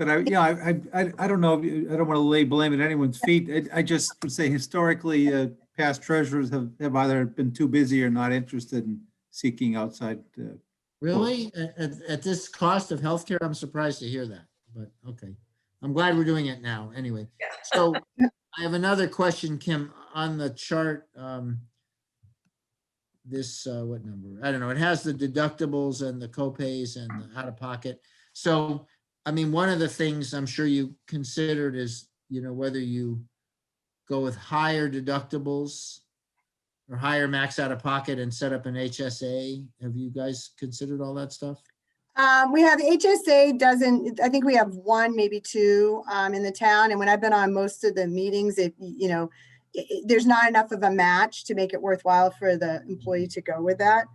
But I don't know, I don't want to lay blame at anyone's feet. I just would say historically, past treasurers have either been too busy or not interested in seeking outside. Really? At this cost of healthcare, I'm surprised to hear that, but okay. I'm glad we're doing it now, anyway. So I have another question, Kim, on the chart. This, what number? I don't know. It has the deductibles and the copays and the out-of-pocket. So, I mean, one of the things I'm sure you considered is, whether you go with higher deductibles or higher max out-of-pocket and set up an HSA. Have you guys considered all that stuff? We have HSA doesn't, I think we have one, maybe two in the town. And when I've been on most of the meetings, there's not enough of a match to make it worthwhile for the employee to go with that.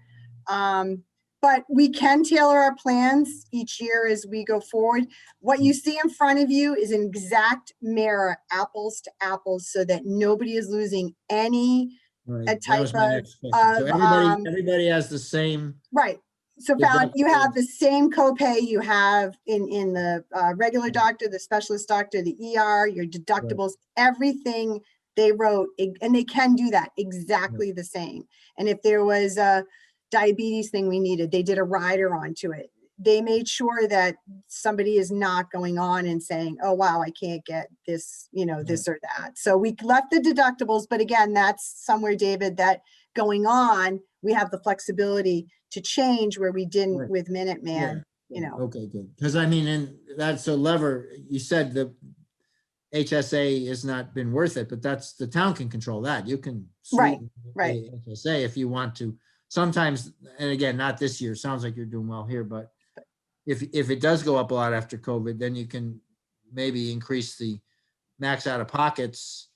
But we can tailor our plans each year as we go forward. What you see in front of you is an exact mirror, apples to apples, so that nobody is losing any Right. a That was type my next question. So of, everybody has the same. right. So you have the same copay you have in the regular doctor, the specialist doctor, the ER, your deductibles, everything they wrote, and they can do that exactly the same. And if there was a diabetes thing we needed, they did a rider onto it. They made sure that somebody is not going on and saying, oh, wow, I can't get this, this or that. So we left the deductibles, but again, that's somewhere, David, that going on, we have the flexibility to change where we didn't with Minuteman, Okay, good. Because I mean, and that's a lever. You said the HSA has not been worth it, but the town can control that. You can sweeten the HSA if you want to. Sometimes, and again, not this year, sounds like you're doing well here, but if it does go up a lot after COVID, then you can maybe increase the max out of pockets,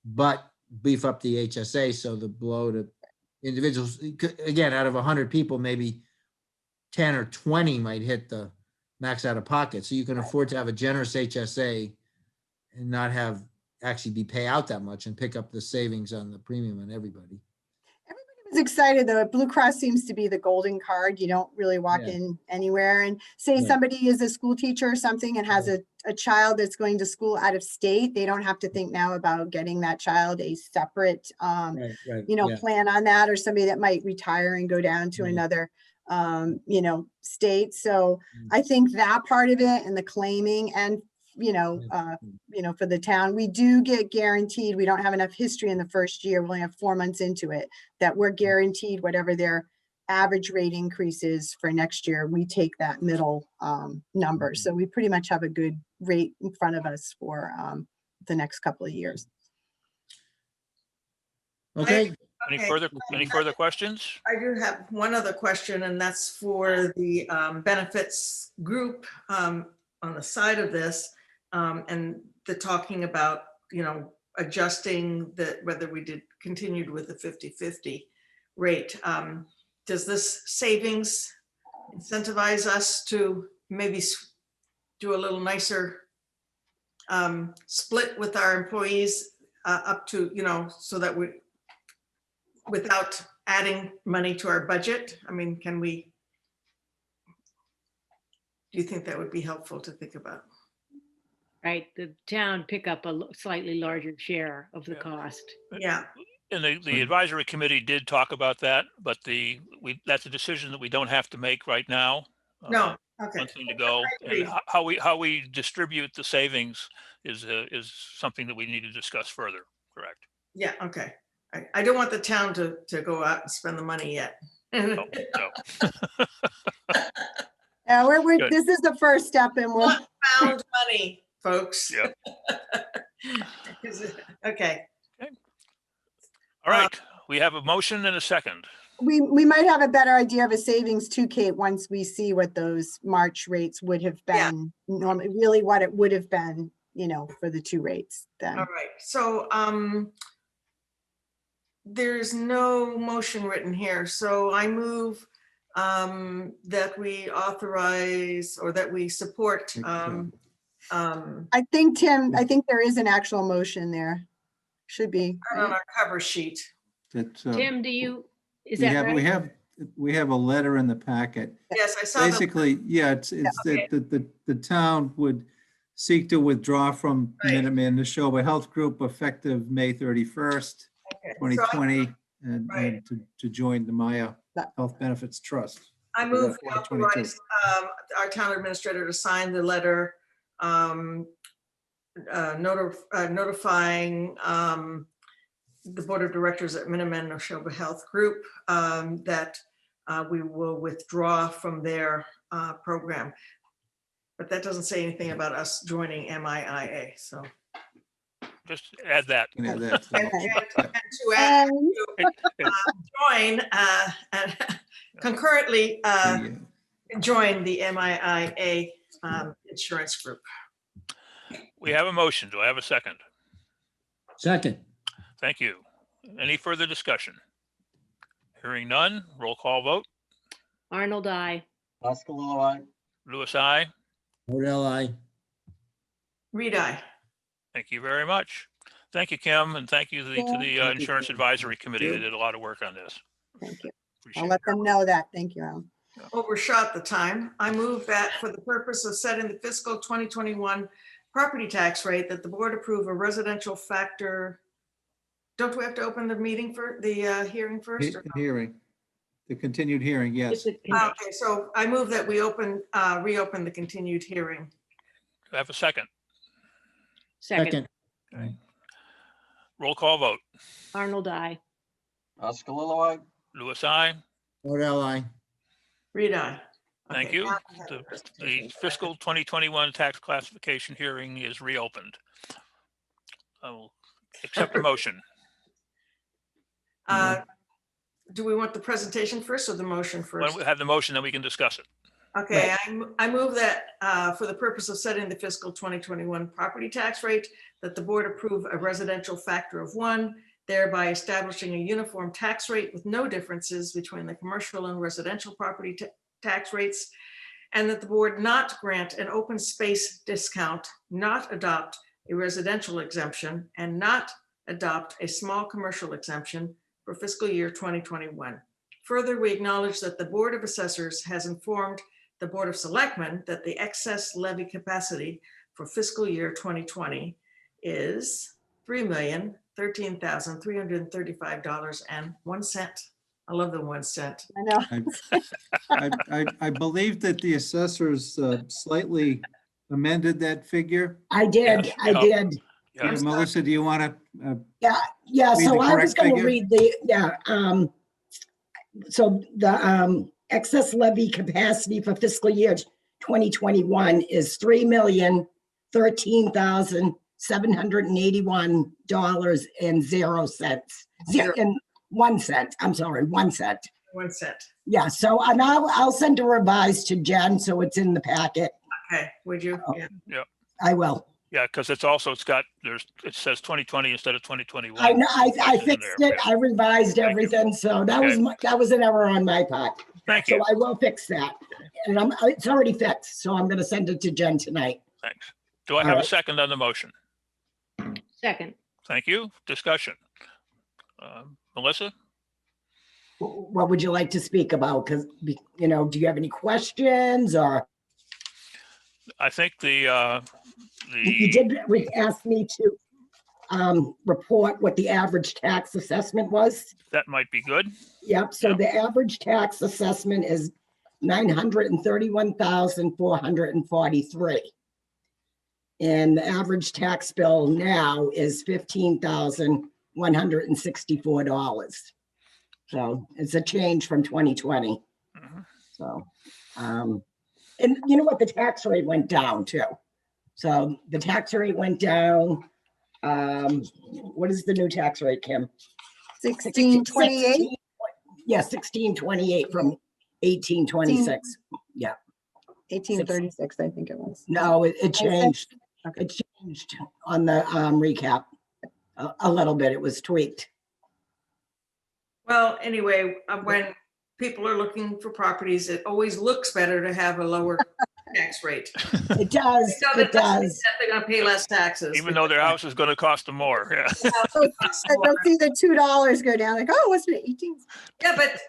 but beef up the HSA. So the blow to individuals, again, out of 100 people, maybe 10 or 20 might hit the max out of pocket. So you can afford to have a generous HSA and not have actually be pay out that much and pick up the savings on the premium on everybody. Everybody was excited though. Blue Cross seems to be the golden card. You don't really walk in anywhere and say somebody is a school teacher or something and has a child that's going to school out of state. They don't have to think now about getting that child a separate, plan on that, or somebody that might retire and go down to another, state. So I think that part of it and the claiming and for the town, we do get guaranteed. We don't have enough history in the first year. We only have 4 months into it that we're guaranteed whatever their average rate increases for next year. We take that middle number. So we pretty much have a good rate in front of us for the next couple of years. Okay. Any further questions? I do have one other question, and that's for the benefits group on the side of this. And the talking about, adjusting whether we continued with the 50-50 rate. Does this savings incentivize us to maybe do a little nicer split with our employees up to, so that we, without adding money to our budget? I mean, do you think that would be helpful to think about? Right, the town pick up a slightly larger share of the cost. Yeah. And the advisory committee did talk about that, but that's a decision that we don't have to make right now. No, okay. One thing to go, and how we distribute the savings is something that we need to discuss further. Correct. Yeah. Okay. I don't want the town to go out and spend the money yet. No. This is the first step, and we'll found money, folks. Yep. Okay. All right. We have a motion and a second. we might have a better idea of a savings too, Kate, once we see what those March rates would have been, normally, really what it would have been, for the two rates then. All right. So there's no motion written here. So I move that we authorize or that we support. I think, Tim, there is an actual motion there. Should be. On our cover sheet. Tim, is that right? We have a letter in the packet. Yes, I saw. Basically, it's that the town would seek to withdraw from Right. Minuteman Neshoba Health Group effective May 31st, Okay, so 2020, and Right. to join the Maya That- Health Benefits Trust. I for move FY to 22. authorize our town administrator to sign the letter notifying the Board of Directors at Minuteman Neshoba Health Group that we will withdraw from their program. But that doesn't say anything about us joining MIIA, so. Just add that. You know, that's the And motion. to add, And join, and concurrently The, join the MIIA insurance group. We have a motion. Do I have a second? Second, Thank you. Any further discussion? Hearing none, roll call vote. Arnold, I. Oskalilowai, aye. Louis, I. Modell, I. Reed, I. Thank you very much. Thank you, Kim, and thank you to Yeah. the Insurance Advisory Committee. They did a lot of work on this. thank you. Appreciate I'll it. let them know that. Thank you, Alan. Overshot the time. I move that for the purpose of setting the fiscal 2021 property tax rate, that the board approve a residential factor. Don't we have to open the meeting for the hearing first? or no? hearing, the continued hearing, yes. It's a- Okay, so I move that we reopen the continued hearing. Do I have a second? Second, Second, Roll call vote. Arnold, I. Oskalilowai, aye. Louis, I. Modell, I. Reed, I. Thank Okay, you. now we have The the presentation. the fiscal 2021 tax classification hearing is reopened. I will accept the motion. Do we want the presentation first or the motion When first? we have the motion, then we can discuss it. Okay, I move that for the purpose of setting the fiscal 2021 property tax rate, that the board approve a residential factor of 1, thereby establishing a uniform tax rate with no differences between the commercial and residential property tax rates, and that the board not grant an open space discount, not adopt a residential exemption, and not adopt a small commercial exemption for fiscal year 2021. Further, we acknowledge that the Board of Assessors has informed the Board of Selectmen that the excess levy capacity for fiscal year 2020 is $3,013,335.01. I love the 1 cent. I know. I believe that the assessors slightly amended that figure. I did, Yes, I yeah. did. Yeah. Melissa, do you want to, Yeah, Read so the I was correct gonna figure? read so the excess levy capacity for fiscal year 2021 is $3,013,781.00 and 1 cent. I'm sorry, 1 cent. 1 cent. Yeah, so and I'll send a revise to Jen, so it's in the packet. Okay, would you? Oh. Yeah. I will. Yeah, because it says 2020 instead of 2021. I know, I Inflation in fixed there, it. yeah. I revised Thank you. everything, so that Okay. was an error on my part. Thank So you. I will fix that. And it's already fixed, so I'm gonna send it to Jen tonight. Thanks. Do I All have a right. second on the motion? Second, Thank you. Discussion. Melissa? What would you like to speak about? Because, do you have any questions or I think you the, did ask me to report what the average tax assessment was? that might be good. Yep, so Yeah. the average tax assessment is 931,443. And the average tax bill now is $15,164. So it's a change from 2020. Mhm. So, and you know what? The tax rate went down too. So the tax rate went down. What is the new tax rate, Kim? 1628. Yeah, 1628 from 1826. 1836, I think it was. No, it changed. Okay. It changed on the recap a little bit. It was tweaked. Well, anyway, when people are looking for properties, it always looks better to have a lower tax rate. It does. So It that doesn't mean does. that they're gonna pay less taxes. Even though their house is going to cost them more. Yeah. They'll see the $2 go down, like, oh, wasn't it 18? Yeah, but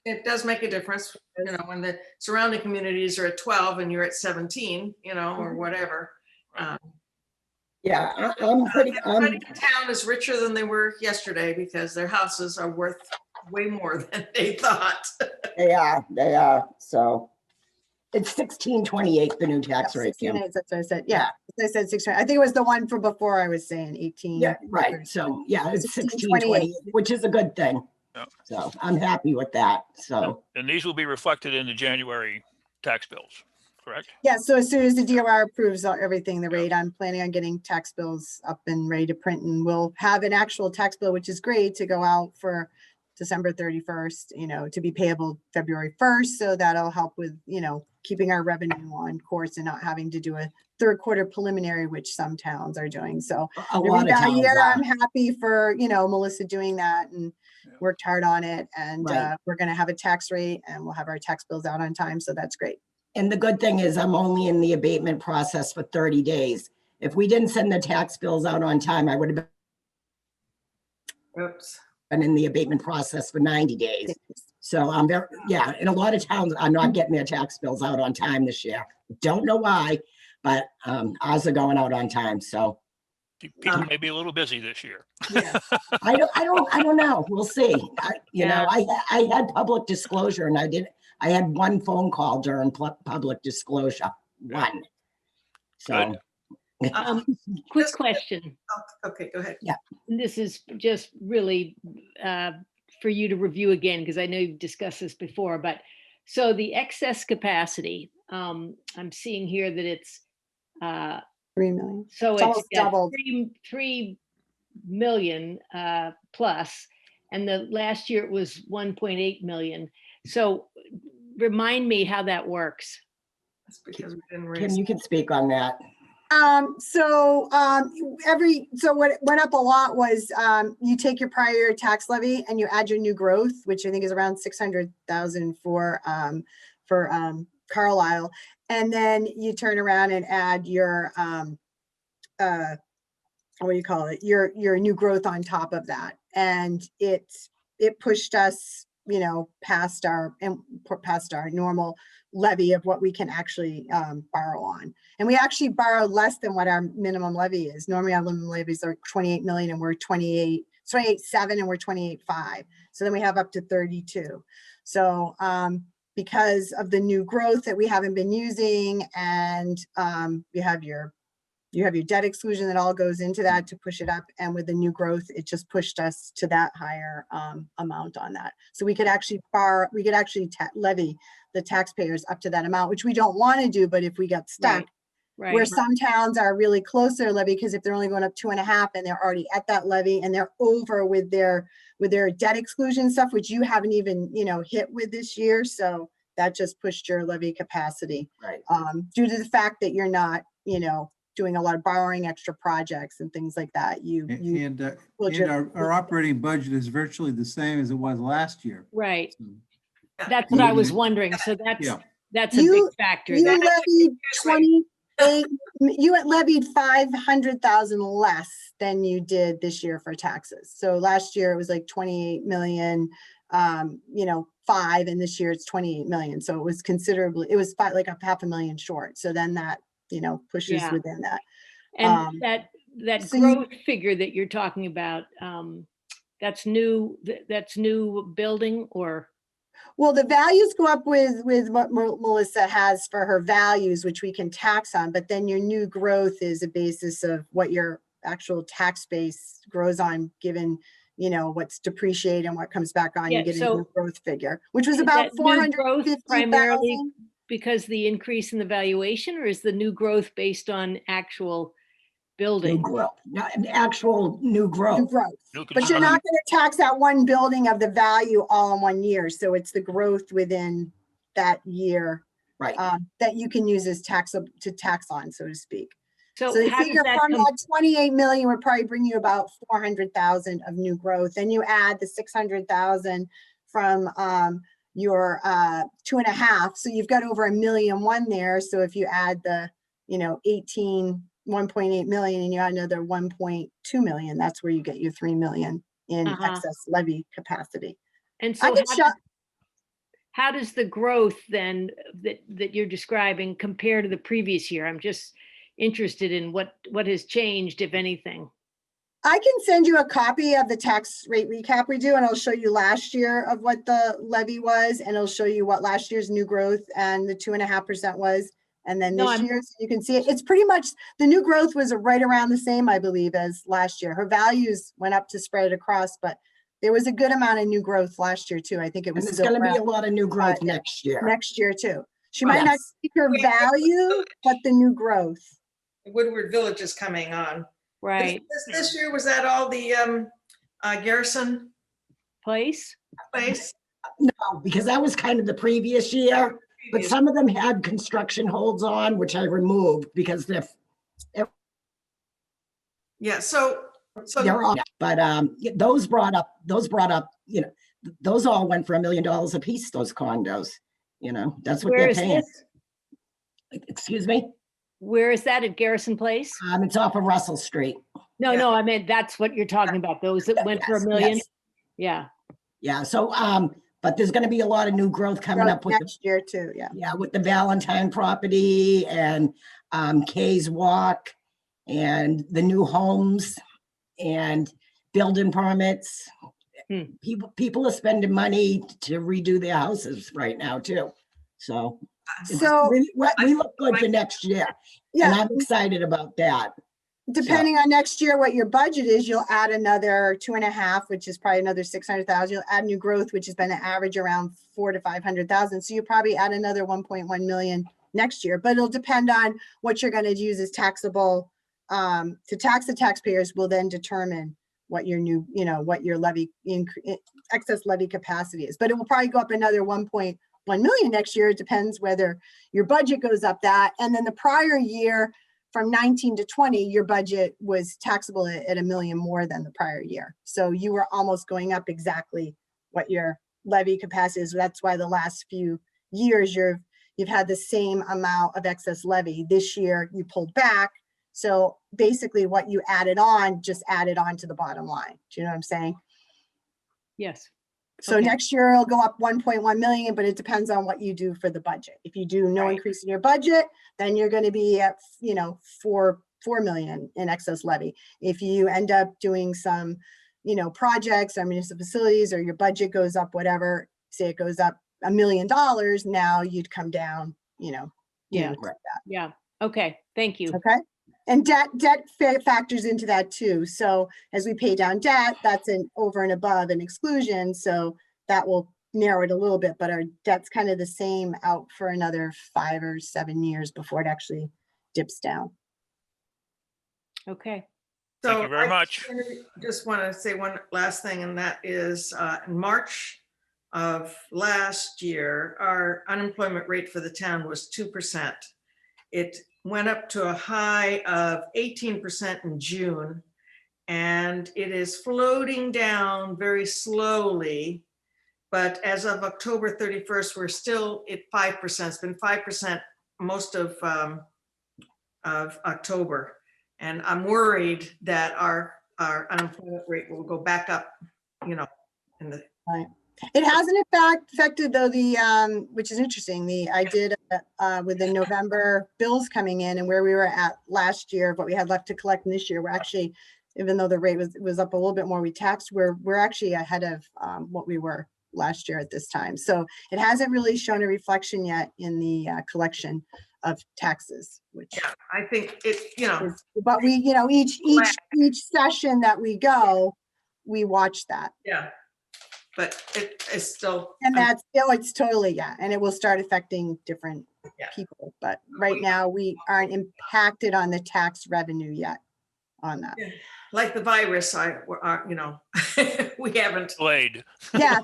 It does make a difference, you know, when the surrounding communities are at 12 and you're at 17, you know, or whatever. Yeah, I'm pretty, Everybody in town is richer than they were yesterday because their houses are worth way more than they thought. they are, so. It's 1628, the new tax rate, Kim. 16, that's what I said, yeah. I said 16. I think it was the one from before I was saying 18. Yeah, right, so, yeah, it's 1628. 1628, which is a good thing. Yeah. So I'm happy with that, so. And these will be reflected in the January tax bills, correct? Yeah, so as soon as the DOR approves everything, the rate, I'm planning on getting tax bills up and ready to print, and we'll have an actual tax bill, which is great, to go out for December 31st, you know, to be payable February 1st. So that'll help with, you know, keeping our revenue on course and not having to do a third quarter preliminary, which some towns are doing. So A lot of that towns year, are. I'm happy for, you know, Melissa doing that and worked hard on it. And Right. we're going to have a tax rate and we'll have our tax bills out on time. So that's great. And the good thing is I'm only in the abatement process for 30 days. If we didn't send the tax bills out on time, I would have Oops. been in the abatement process for 90 days. So I'm very, yeah, and a lot of towns are not getting their tax bills out on time this year. Don't know why, but ours are going out on time. So People may be a little busy this year. Yeah. I don't know. We'll see. I had public disclosure and I had one phone call during public disclosure, one. So. Quick question. Okay, go ahead. And this is just really for you to review again, because I know you've discussed this before, but so the excess capacity, I'm seeing here that it's 3 million. so It's it's almost doubled. 3 million plus, and the last year it was 1.8 million. So remind me how that works. That's because we didn't Kim, raise. you can speak on that. So what went up a lot was you take your prior year tax levy and you add your new growth, which I think is around 600,000 for Carlisle, and then you turn around and add your what do you call it, your new growth on top of that, and it pushed us, you know, past our normal levy of what we can actually borrow on. And we actually borrow less than what our minimum levy is. Normally our minimum levies are 28 million and we're 28.7 and we're 28.5. So then we have up to 32. So because of the new growth that we haven't been using, and you have your debt exclusion that all goes into that to push it up. And with the new growth, it just pushed us to that higher amount on that. So we could actually levy the taxpayers up to that amount, which we don't want to do, but if we get stuck, Right. where some towns are really close to their levy, because if they're only going up 2.5 and they're already at that levy and they're over with their debt exclusion stuff, which you haven't even, you know, hit with this year. So that just pushed your levy capacity, Right. Due to the fact that you're not, you know, doing a lot of borrowing extra projects and things like that. And our operating budget is virtually the same as it was last year. Right. So, That's what I was wondering. So Yeah. that's a big factor. You That- levied 28, you had levied 500,000 less than you did this year for taxes. So last year it was like 28 million, you know, 5, and this year it's 28 million. So it was considerably, it was like a $500,000 short. So then that, you know, pushes Yeah. within that. And that so you- growth figure that you're talking about, that's new building or? Well, the values go up with what Melissa has for her values, which we can tax on, but then your new growth is a basis of what your actual tax base grows on, given, you know, what's depreciated and what comes back on, Yeah, you get a so new growth figure, which was Is about that new growth primarily 450,000. because the increase in the valuation, or is the new growth based on actual New building? growth, not an actual new New growth. growth. New But you're construction. not going to tax that one building of the value all in 1 year. So it's the growth within that year Right. that you can use as tax on, so to speak. So So they how does figure that from come? that 28 million would probably bring you about 400,000 of new growth. Then you add the 600,000 from your 2.5. So you've got over 1,000,001 there. So if you add the, you know, 1.8 million and you add another 1.2 million, that's where you get your 3 million in Uh-huh. excess levy capacity. And I so can how shut, how does the growth then that you're describing compare to the previous year? I'm just interested in what has changed, if anything. I can send you a copy of the tax rate recap we do, and I'll show you last year of what the levy was, and it'll show you what last year's new growth and the 2.5% was. And then No, this I'm- year's, you can see it. It's pretty much, the new growth was right around the same, I believe, as last year. Her values went up to spread it across, but there was a good amount of new growth last year too. I think it And was there's still gonna be a around lot of new growth next year. next year too. She might not Yes. see her value, but the new growth. Woodward Village is coming on. Right, This year, was that all the Garrison place? place? No, because that was kind of the previous year, but some of them had construction holds on, which I removed because they're Yeah, so all, but those brought up, you know, those all went for $1 million a piece, those condos, you know, that's what Where they're is paying. this? Excuse me? Where is that, at Garrison Place? It's off of Russell Street. No, Yeah. no, I meant that's what you're talking about, those that went for Yes, $1 million? yes. Yeah, Yeah, so, but there's gonna be a lot of new growth coming up with, Next year too, yeah. with the Valentine property and Kay's Walk and the new homes and building permits. Hmm. People are spending money to redo their houses right now too. So So, we look good for next year. And yeah, I'm excited about that. depending on next year, what your budget is, you'll add another 2.5, which is probably another 600,000. You'll add new growth, which has been an average around 400,000 to 500,000. So you probably add another 1.1 million next year, but it'll depend on what you're going to use as taxable. To tax the taxpayers will then determine what your new, what your levy excess levy capacity is. But it will probably go up another 1.1 million next year. It depends whether your budget goes up that. And then the prior year, from 19 to 20, your budget was taxable at $1 million more than the prior year. So you were almost going up exactly what your levy capacity is. That's why the last few years you've had the same amount of excess levy. This year you pulled back. So basically what you added on, just added on to the bottom line. Do you know what I'm saying? yes. So Okay. next year it'll go up 1.1 million, but it depends on what you do for the budget. If you do no Right. increase in your budget, then you're going to be at, 4 million in excess levy. If you end up doing some, projects or municipal facilities, or your budget goes up, whatever, say it goes up $1 million, now you'd come down, Yeah. like that. Yeah, okay, thank you. Okay. And debt factors into that too. So as we pay down debt, that's an over and above an exclusion. So that will narrow it a little bit, but our debt's kind of the same out for another 5 or 7 years before it actually dips down. Okay, Thank you very much. Just want to say one last thing, and that is in March of last year, our unemployment rate for the town was 2%. It went up to a high of 18% in June, and it is floating down very slowly. But as of October 31st, we're still at 5%. It's been 5% most of October. And I'm worried that our unemployment rate will go back up, in the, It hasn't in fact affected though which is interesting. I did with the November bills coming in and where we were at last year, what we had left to collect in this year, we're actually, even though the rate was up a little bit more, we taxed, we're actually ahead of what we were last year at this time. So it hasn't really shown a reflection yet in the collection of taxes, which yeah, I think it, but we, each session that we go, we watch that. yeah. But it's still. And that's, it's totally, yeah, and it will start affecting different Yeah. people, but right now we aren't impacted on the tax revenue yet on that. Like the virus, we haven't. Delayed. Yeah,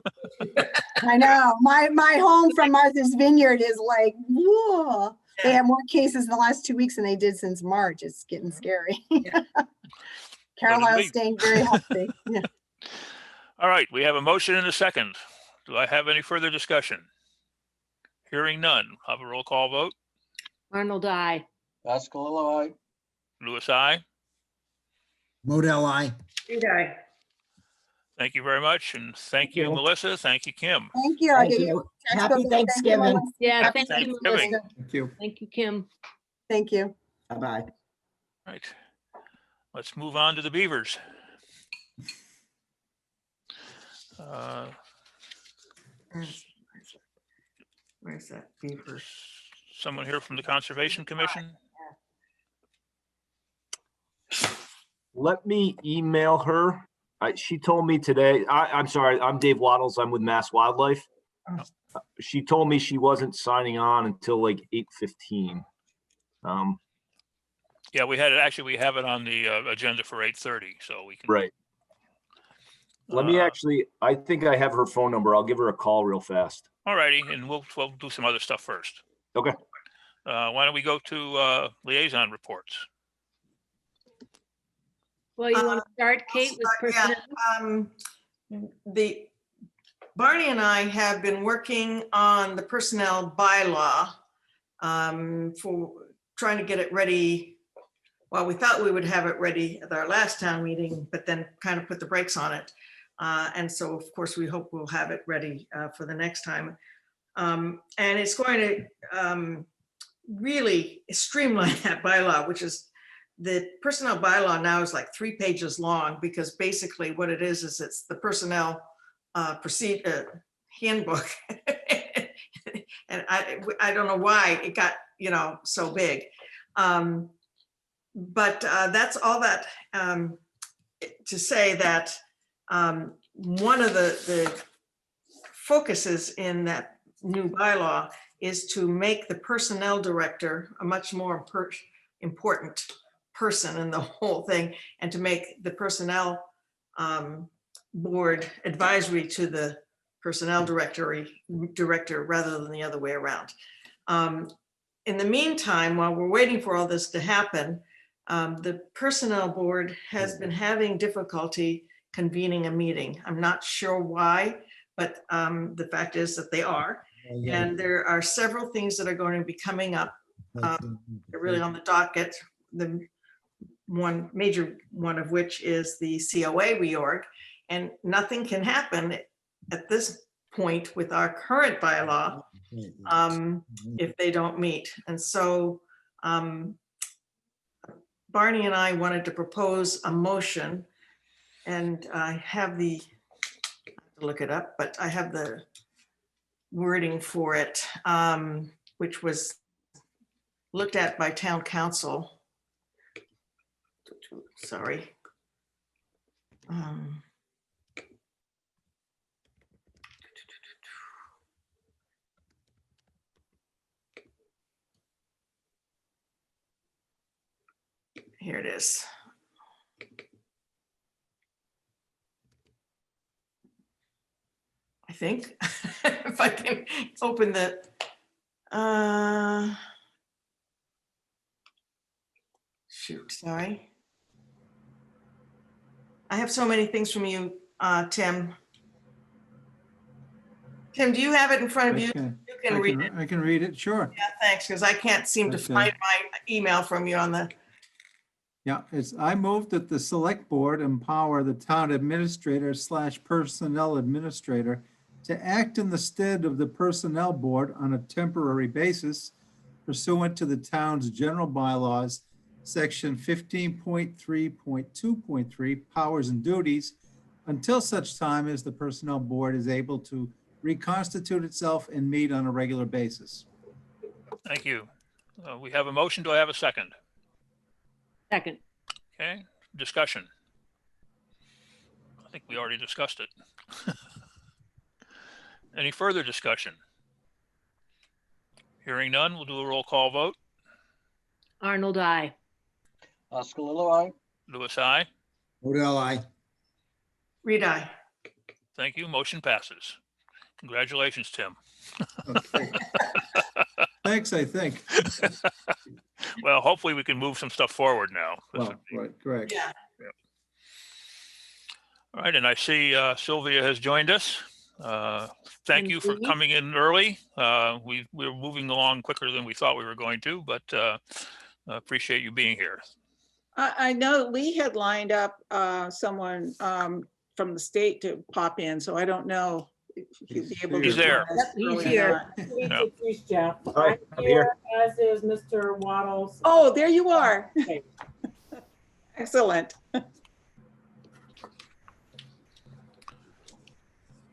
I know. My home from Martha's Vineyard is like, whoa. They have more cases in the last 2 weeks than they did since March. It's getting scary. Yeah. Carlisle we. staying very healthy. Yeah. All right, we have a motion and a second. Do I have any further discussion? Hearing none. Have a roll call vote. Arnold, I. Oskalilowai, aye. Louis, I. Modell, I. Okay. Thank you very much. And thank you, you. Melissa. Thank you, Kim. Thank you. I'll Thank get you. tax Happy bills. Thank you, Thanksgiving. Melissa. Yeah, Happy thank you, Thanksgiving. Melissa. Thank you. Thank you, Kim. Thank you. Bye-bye. Right. Let's move on to the Beavers. Where's that beaver? Someone here from the Conservation Commission? Let me email her. She told me today, I'm sorry, I'm Dave Waddles. I'm with Mass Wildlife. She told me she wasn't signing on until like 8:15. Yeah, we had it, actually, we have it on the agenda for 8:30, so we can. Right. Let me I think I have her phone number. I'll give her a call real fast. All righty, and we'll do some other stuff first. Okay. Why don't we go to liaison reports? Well, you want to start, Kate, with Yeah, personnel? the Barney and I have been working on the personnel bylaw for trying to get it ready. Well, we thought we would have it ready at our last town meeting, but then kind of put the brakes on it. And so, of course, we hope we'll have it ready for the next time. And it's going to really streamline that bylaw, which is the personnel bylaw now is like 3 pages long, because basically what it is it's the personnel handbook. And I don't know why it got, so big. But that's all that to say that one of the focuses in that new bylaw is to make the personnel director a much more important person in the whole thing, and to make the personnel board advisory to the personnel director rather than the other way around. In the meantime, while we're waiting for all this to happen, the personnel board has been having difficulty convening a meeting. I'm not sure why, but the fact is that they are. And there are several things that are going to be coming up. They're really on the docket. The one major one of which is the COA reorg, and nothing can happen at this point with our current bylaw if they don't meet. And so Barney and I wanted to propose a motion, and I have I have to look it up, but I have the wording for it, which was looked at by town council. Sorry. Here it is. I think if I can open the shoot, sorry. I have so many things from you, Tim. Tim, do you have it in front of you? You can read it. I can read it, sure. Yeah, thanks, because I can't seem to Okay. find my email from you on the. Yeah, I move that the select board empower the town administrator / personnel administrator to act in the stead of the personnel board on a temporary basis pursuant to the town's general bylaws, section 15.3.2.3, powers and duties, until such time as the personnel board is able to reconstitute itself and meet on a regular basis. Thank you. We have a motion. Do I have a second? Second. Okay, discussion. I think we already discussed it. Any further discussion? Hearing none, we'll do a roll call vote. Arnold, I. Oskalilowai, aye. Louis, I. Odell, I. Reed, I. Thank you. Motion passes. Congratulations, Tim. Okay. Thanks, I think. Well, hopefully we can move some stuff forward now. Well, right, correct. Yeah. All right, and I see Sylvia has joined us. Thank you for Indeed. coming in early. We're moving along quicker than we thought we were going to, but appreciate you being here. I know that we had lined up someone from the state to pop in, so I don't know if he'd be able to. He's there. join us Yep, he's early or here. not. Yeah. Please, Jeff. Hi, I'm I'm here. here, as is Mr. Waddles. Oh, there you are. Okay. Excellent.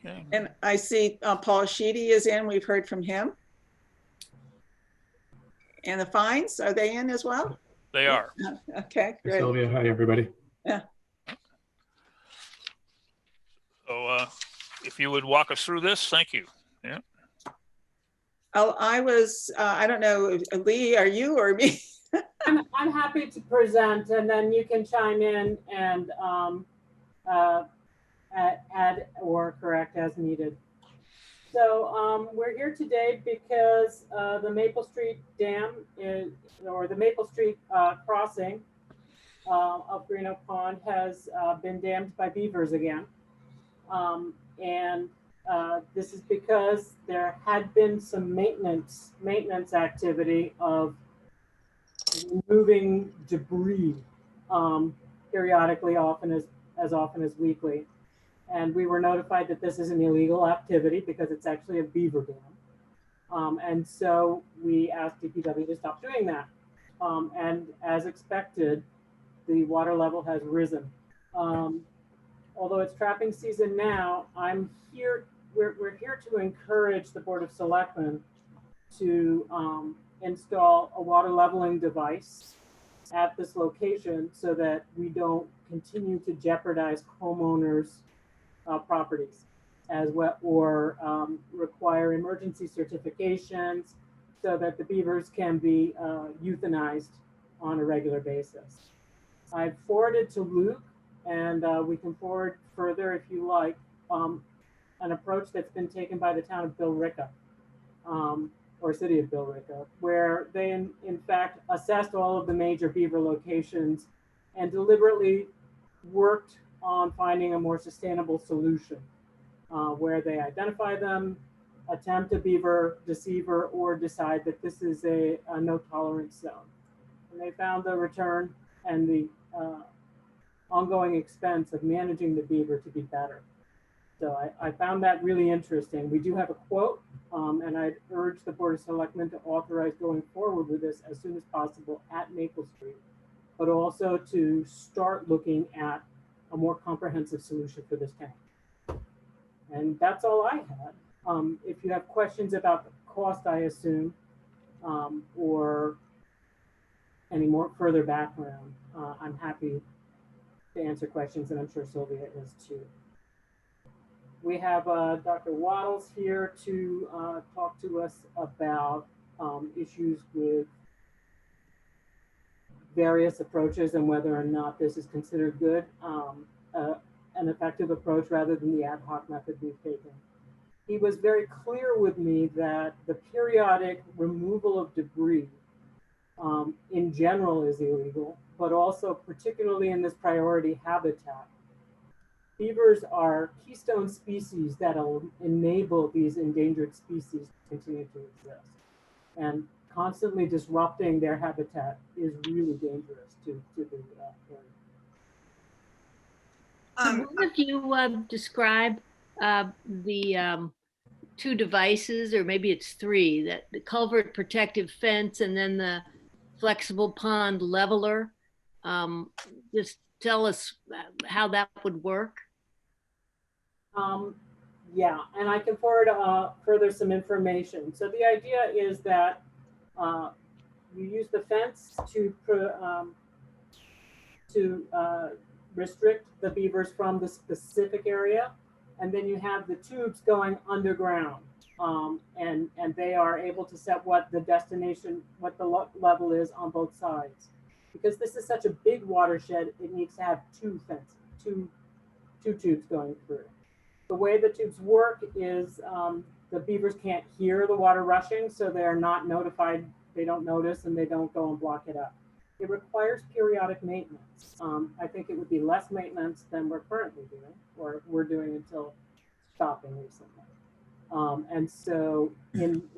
Okay. And I see Paul Sheedy is in. We've heard from him. And the Fines, are they in as well? They are. Okay, great. Sylvia, hi, everybody. So if you would walk us through this, thank you. Yeah. Oh, I don't know, Lee, are you or me? I'm happy to present, and then you can chime in and add or correct as needed. So we're here today because the Maple Street Dam or the Maple Street crossing of Greeno Pond has been dammed by beavers again. And this is because there had been some maintenance activity of removing debris periodically, as often as weekly. And we were notified that this is an illegal activity because it's actually a beaver dam. And so we asked DPW to stop doing that. And as expected, the water level has risen. Although it's trapping season now, we're here to encourage the Board of Selectmen to install a water leveling device at this location so that we don't continue to jeopardize homeowners' properties as well, or require emergency certifications so that the beavers can be euthanized on a regular basis. I've forwarded to Luke, and we can forward further if you like, an approach that's been taken by the town of Billerica, or city of Billerica, where they in fact assessed all of the major beaver locations and deliberately worked on finding a more sustainable solution, where they identify them, attempt a beaver deceiver, or decide that this is a no tolerance zone. And they found the return and the ongoing expense of managing the beaver to be better. So I found that really interesting. We do have a quote, and I'd urge the Board of Selectmen to authorize going forward with this as soon as possible at Maple Street, but also to start looking at a more comprehensive solution for this town. And that's all I had. If you have questions about the cost, I assume, or any more further background, I'm happy to answer questions, and I'm sure Sylvia is too. We have Dr. Waddles here to talk to us about issues with various approaches and whether or not this is considered good, an effective approach rather than the ad hoc method we've taken. He was very clear with me that the periodic removal of debris in general is illegal, but also particularly in this priority habitat. Beavers are keystone species that will enable these endangered species to continue to exist. And constantly disrupting their habitat is really dangerous to the area. One of you describe the two devices, or maybe it's three, that the culvert protective fence and then the flexible pond leveler. Just tell us how that would work. Yeah, and I can forward further some information. So the idea is that you use the fence to restrict the beavers from the specific area, and then you have the tubes going underground, and they are able to set what the destination, what the level is on both sides. Because this is such a big watershed, it needs to have two fences, two tubes going through. The way the tubes work is the beavers can't hear the water rushing, so they're not notified, they don't notice, and they don't go and block it up. It requires periodic maintenance. I think it would be less maintenance than we're currently doing, or we're doing until stopping recently. And so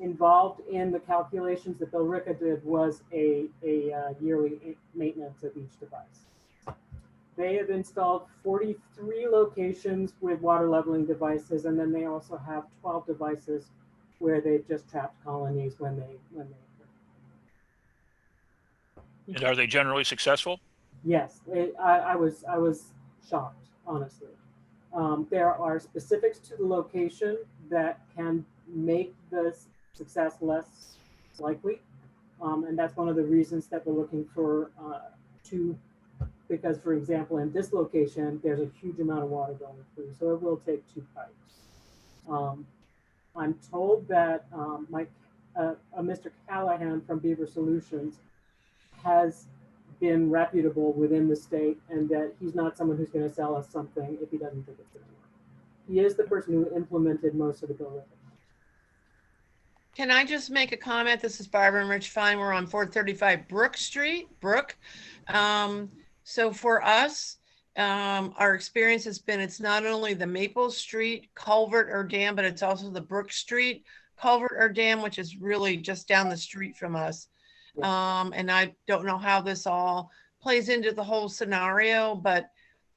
involved in the calculations that Billerica did was a yearly maintenance of each device. They have installed 43 locations with water leveling devices, and then they also have 12 devices where they've just trapped colonies when they occur. And are they generally successful? Yes, I was shocked, honestly. There are specifics to the location that can make the success less likely. And that's one of the reasons that we're looking for two, because for example, in this location, there's a huge amount of water going through, so it will take 2 pipes. I'm told that Mr. Callahan from Beaver Solutions has been reputable within the state, and that he's not someone who's going to sell us something if he doesn't think it's going to work. He is the person who implemented most of the bill. Can I just make a comment? This is Barbara and Rich Fine. We're on 435 Brook Street, Brook. So for us, our experience has been, it's not only the Maple Street culvert or dam, but it's also the Brook Street culvert or dam, which is really just down the street from us. And I don't know how this all plays into the whole scenario, but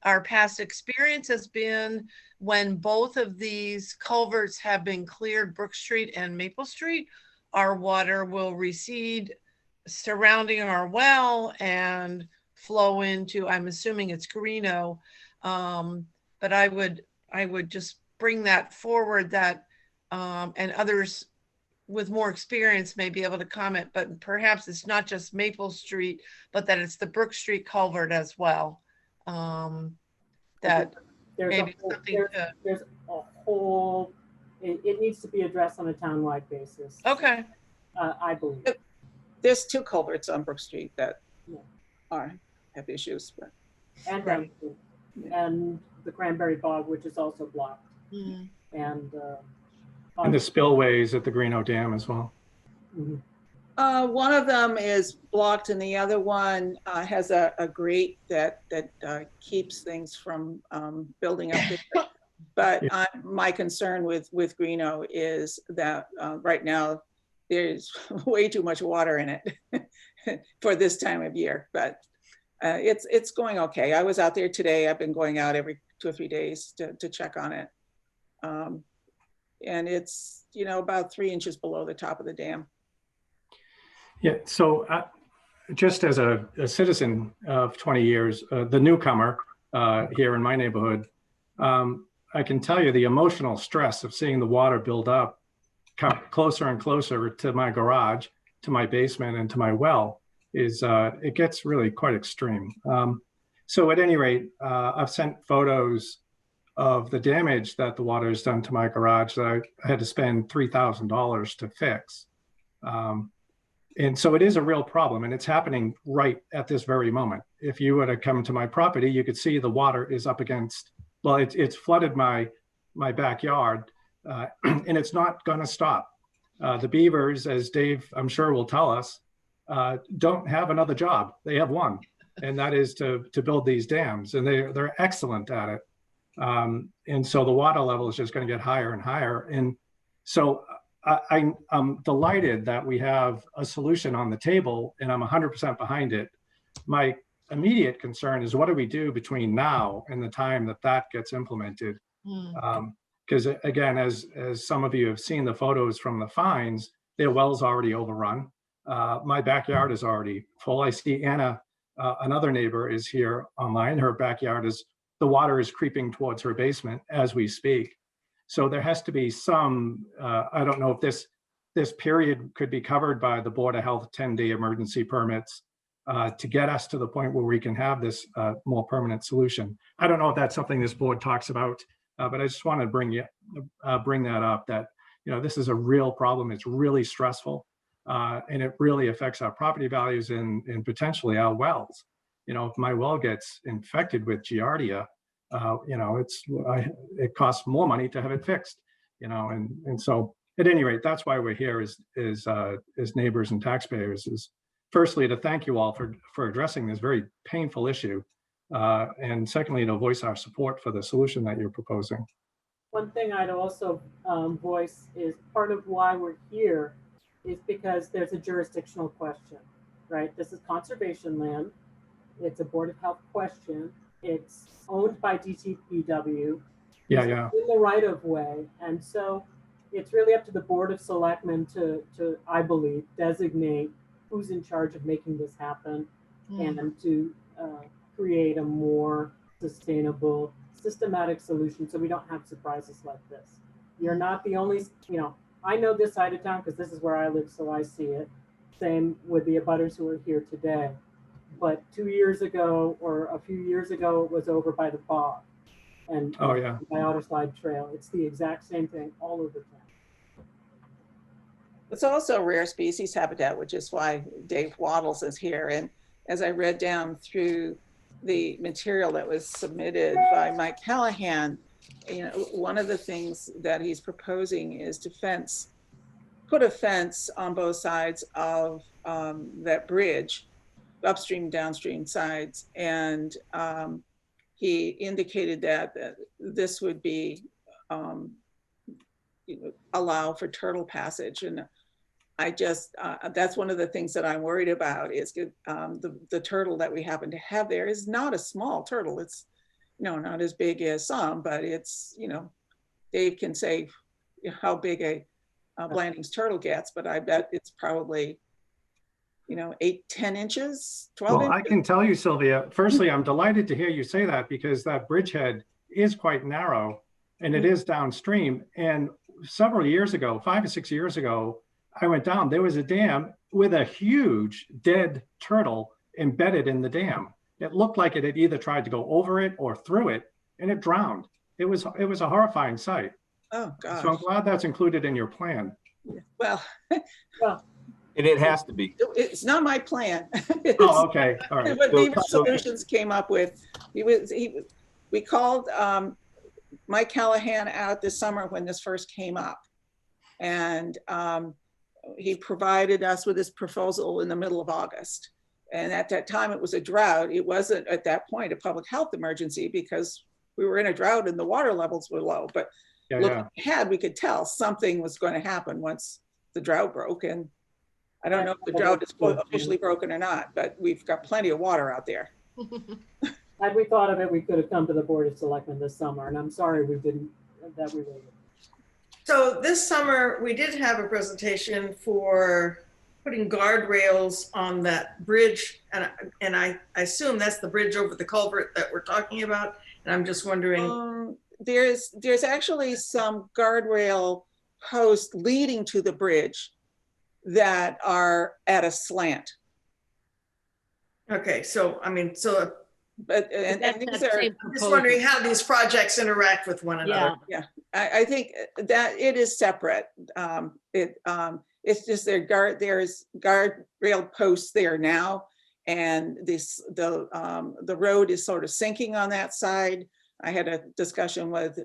our past experience has been when both of these culverts have been cleared, Brook Street and Maple Street, our water will recede surrounding our well and flow into, I'm assuming it's Greeno. But I would just bring that forward, that and others with more experience may be able to comment, but perhaps it's not just Maple Street, but that it's the Brook Street culvert as well. That there's maybe a whole, something there's a whole, it needs to be addressed on a town-wide basis. Okay. I believe. There's 2 culverts on Brook Street that have issues. But, and and the Cranberry Bog, which is also blocked. Mm-hmm. And the spillways at the Greeno Dam as well. Mm-hmm. One of them is blocked, and the other one has a grate that keeps things from building up there. But my concern with Greeno is that right now there's way too much water in it for this time of year. But it's going okay. I was out there today. I've been going out every 2 or 3 days to check on it. And it's, about 3 inches below the top of the dam. Yeah, so just as a citizen of 20 years, the newcomer here in my neighborhood, I can tell you the emotional stress of seeing the water build up, come closer and closer to my garage, to my basement, and to my well is, it gets really quite extreme. So at any rate, I've sent photos of the damage that the water has done to my garage that I had to spend $3,000 to fix. And so it is a real problem, and it's happening right at this very moment. If you were to come to my property, you could see the water is up against, well, it's flooded my backyard, and it's not going to stop. The beavers, as Dave, I'm sure, will tell us, don't have another job. They have one, and that is to build these dams, and they're excellent at it. And so the water level is just going to get higher and higher. And so I'm delighted that we have a solution on the table, and I'm 100% behind it. My immediate concern is, what do we do between now and the time that gets implemented? Because again, as some of you have seen the photos from the fines, their well's already overrun. My backyard is already full. I see Anna, another neighbor, is here online. Her backyard is, the water is creeping towards her basement as we speak. So there has to be some, I don't know if this period could be covered by the Board of Health 10-day emergency permits to get us to the point where we can have this more permanent solution. I don't know if that's something this board talks about, but I just want to bring that up, that this is a real problem. It's really stressful, and it really affects our property values and potentially our wells. If my well gets infected with Giardia, it costs more money to have it fixed, and so at any rate, that's why we're here as neighbors and taxpayers, is firstly to thank you all for addressing this very painful issue, and secondly to voice our support for the solution that you're proposing. One thing I'd also voice is part of why we're here is because there's a jurisdictional question, right? This is conservation land. It's a Board of Health question. It's owned by DTPW. Yeah, It's yeah. in the right of way. And so it's really up to the Board of Selectmen to I believe, designate who's in charge of making this happen and to create a more sustainable, systematic solution so we don't have surprises like this. You're not the only, I know this side of town because this is where I live, so I see it. Same with the abutters who are here today. But 2 years ago or a few years ago, it was over by the bog and Oh, yeah. by Otter Slide Trail. It's the exact same thing all over town. It's also rare species habitat, which is why Dave Waddles is here. And as I read down through the material that was submitted by Mike Callahan, one of the things that he's proposing is to put a fence on both sides of that bridge, upstream, downstream sides. And he indicated that this would be, allow for turtle passage. And I just, that's one of the things that I'm worried about is the turtle that we happen to have there is not a small turtle. It's, not as big as some, but it's, Dave can say how big a Blanding's turtle gets, but I bet it's probably, 8, 10 inches, 12 Well, inches. I can tell you, Sylvia, firstly, I'm delighted to hear you say that because that bridgehead is quite narrow and it is downstream. And several years ago, 5 or 6 years ago, I went down, there was a dam with a huge dead turtle embedded in the dam. It looked like it had either tried to go over it or through it, and it drowned. It was a horrifying sight. Oh, gosh. So I'm glad that's included in your plan. Well, And it has to be. it's not my plan. Oh, okay, all right. What Beaver Solutions came up with, we called Mike Callahan out this summer when this first came up. And he provided us with this proposal in the middle of August. And at that time, it was a drought. It wasn't at that point a public health emergency because we were in a drought and the water levels were low. But looking ahead, we could tell something was going to happen once the drought broke. And I don't know if the drought is officially broken or not, but we've got plenty of water out there. Had we thought of it, we could have come to the Board of Selectmen this summer, and I'm sorry we didn't, that we waited. So this summer, we did have a presentation for putting guardrails on that bridge. And I assume that's the bridge over the culvert that we're talking about. And I'm just wondering. There's actually some guardrail posts leading to the bridge that are at a slant. Okay, so, I mean, but and these are, I'm just wondering how these projects interact with one another. Yeah, I think that it is separate. It's just there's guardrail posts there now, and the road is sort of sinking on that side. I had a discussion with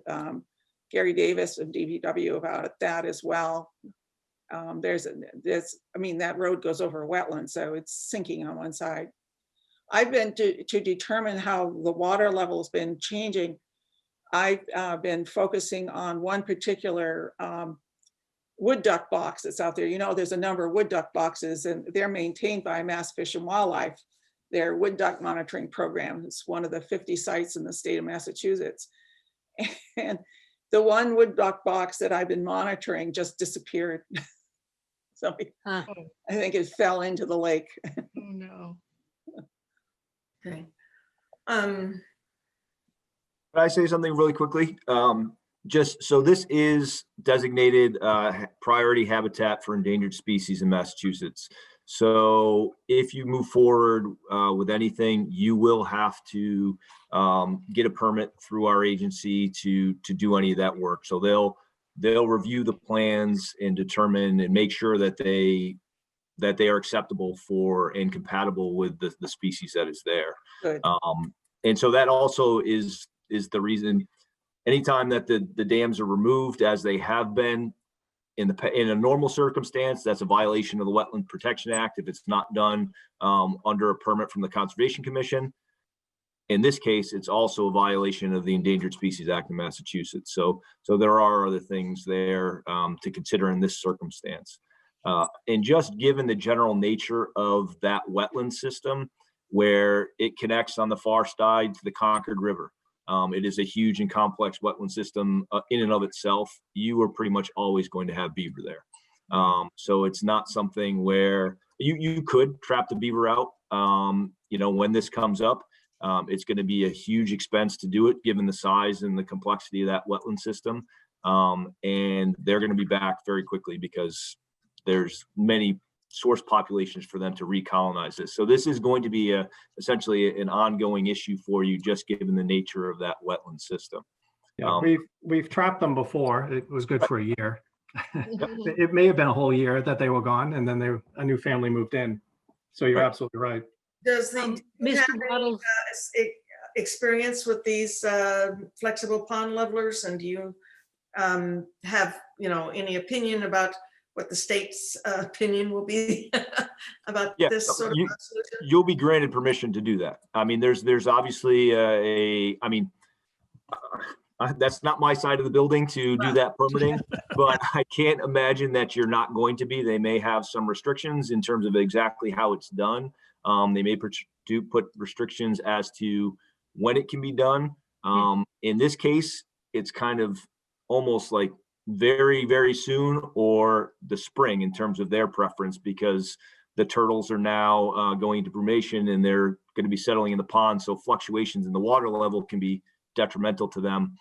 Gary Davis of DPW about that as well. I mean, that road goes over a wetland, so it's sinking on one side. I've been to determine how the water level has been changing. I've been focusing on one particular wood duck box that's out there. There's a number of wood duck boxes and they're maintained by Mass Fish and Wildlife. Their wood duck monitoring program is one of the 50 sites in the state of Massachusetts. And the one wood duck box that I've been monitoring just disappeared. So I think it fell into the lake. Oh, no. Okay. Can I say something really quickly? Just so this is designated priority habitat for endangered species in Massachusetts. So if you move forward with anything, you will have to get a permit through our agency to do any of that work. So they'll review the plans and determine and make sure that they are acceptable for and compatible with the species that is there. Good. And so that also is the reason anytime that the dams are removed as they have been in a normal circumstance, that's a violation of the Wetland Protection Act if it's not done under a permit from the Conservation Commission. In this case, it's also a violation of the Endangered Species Act in Massachusetts. So there are other things there to consider in this circumstance. And just given the general nature of that wetland system, where it connects on the far side to the Concord River. It is a huge and complex wetland system in and of itself. You are pretty much always going to have beaver there. So it's not something where you could trap the beaver out. When this comes up, it's going to be a huge expense to do it, given the size and the complexity of that wetland system. And they're going to be back very quickly because there's many source populations for them to recolonize this. So this is going to be essentially an ongoing issue for you, just given the nature of that wetland system. Yeah, we've trapped them before. It was good for a year. It may have been a whole year that they were gone, and then a new family moved in. So you're absolutely right. Does the Mr. have any, Waddles. experience with these flexible pond levelers, and do you have any opinion about what the state's opinion will be about this sort of solution? You'll be granted permission to do that. I mean, there's obviously that's not my side of the building to do that permitting, but I can't imagine that you're not going to be. They may have some restrictions in terms of exactly how it's done. They may put restrictions as to when it can be done. In this case, it's kind of almost like very, very soon or the spring in terms of their preference, because the turtles are now going into brumation and they're going to be settling in the pond. So fluctuations in the water level can be detrimental to them.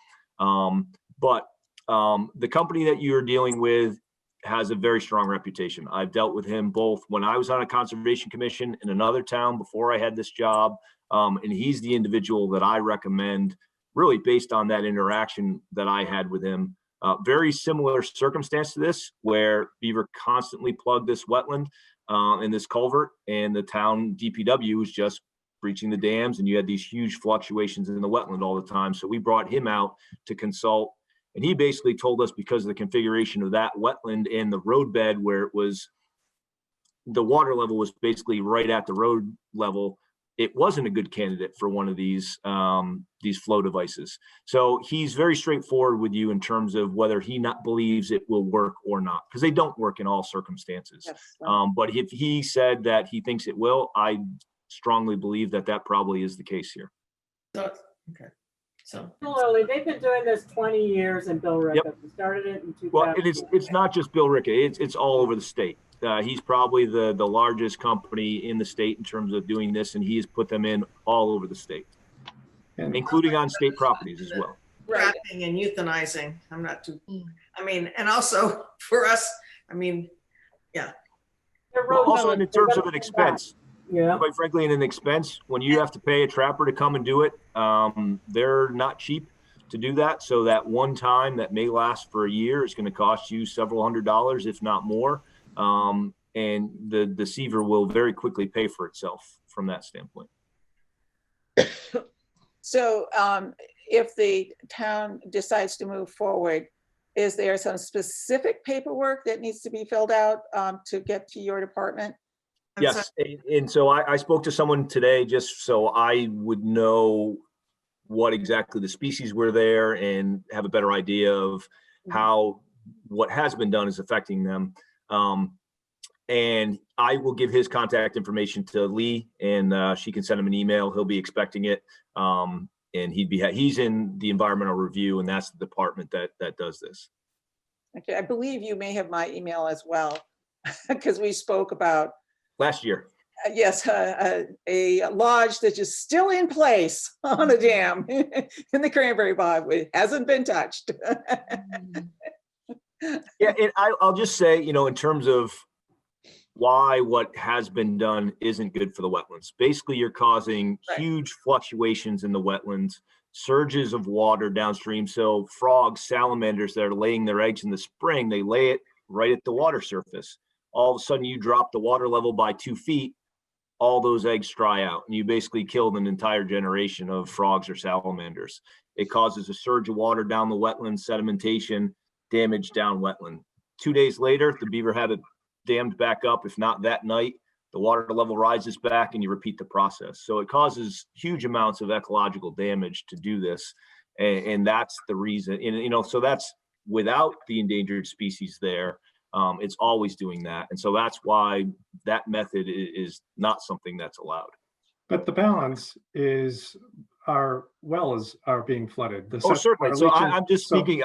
But the company that you're dealing with has a very strong reputation. I've dealt with him both when I was on a conservation commission in another town before I had this job. And he's the individual that I recommend, really based on that interaction that I had with him. Very similar circumstance to this, where beaver constantly plugged this wetland in this culvert, and the town DPW was just breaching the dams, and you had these huge fluctuations in the wetland all the time. So we brought him out to consult, and he basically told us, because of the configuration of that wetland and the roadbed, where it was, the water level was basically right at the road level, it wasn't a good candidate for one of these flow devices. So he's very straightforward with you in terms of whether he not believes it will work or not, because they don't work in all circumstances. Yes. But if he said that he thinks it will, I strongly believe that that probably is the case here. Okay. So Similarly, they've been doing this 20 years in Bill Ricca. We started it in 2000. Well, it's not just Bill Ricca, it's all over the state. He's probably the largest company in the state in terms of doing this, and he has put them in all over the state, including on state properties as well. trapping and euthanizing. I'm not too, and also for us, yeah. Well, also in terms of an expense, Yeah. quite frankly, in an expense, when you have to pay a trapper to come and do it, they're not cheap to do that. So that one time that may last for a year is going to cost you several $100s, if not more. And the deceiver will very quickly pay for itself from that standpoint. So if the town decides to move forward, is there some specific paperwork that needs to be filled out to get to your department? Yes, and so I spoke to someone today just so I would know what exactly the species were there and have a better idea of how what has been done is affecting them. And I will give his contact information to Lee, and she can send him an email. He'll be expecting it. And he's in the environmental review, and that's the department that does this. Okay, I believe you may have my email as well, because we spoke about Last year. yes, a lodge that is still in place on a dam in the cranberry bog. It hasn't been touched. Yeah, and I'll just say, in terms of why what has been done isn't good for the wetlands. Basically, you're causing huge fluctuations in the wetlands, surges of water downstream. So frogs, salamanders that are laying their eggs in the spring, they lay it right at the water surface. All of a sudden, you drop the water level by 2 feet, all those eggs dry out, and you basically killed an entire generation of frogs or salamanders. It causes a surge of water down the wetland, sedimentation, damage down wetland. 2 days later, the beaver have it dammed back up. If not that night, the water level rises back and you repeat the process. So it causes huge amounts of ecological damage to do this. And that's the reason, so that's without the endangered species there. It's always doing that. And so that's why that method is not something that's allowed. But the balance is our wells are being flooded. Oh, certainly. So I'm just so- speaking,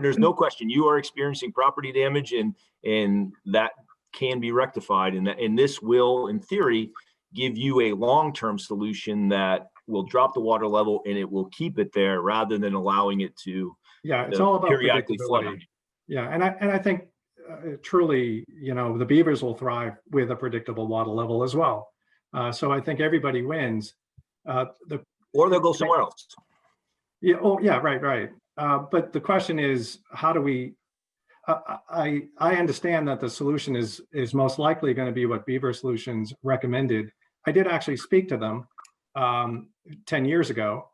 there's no question, you are experiencing property damage and that can be rectified. And this will, in theory, give you a long-term solution that will drop the water level and it will keep it there rather than allowing it to Yeah, it's all about periodically flood. predictability. Yeah, and I think truly, the beavers will thrive with a predictable water level as well. So I think everybody wins. Or they'll go somewhere else. Yeah. Oh, yeah. Right. But the question is, how do we? I understand that the solution is most likely going to be what Beaver Solutions recommended. I did actually speak to them 10 years ago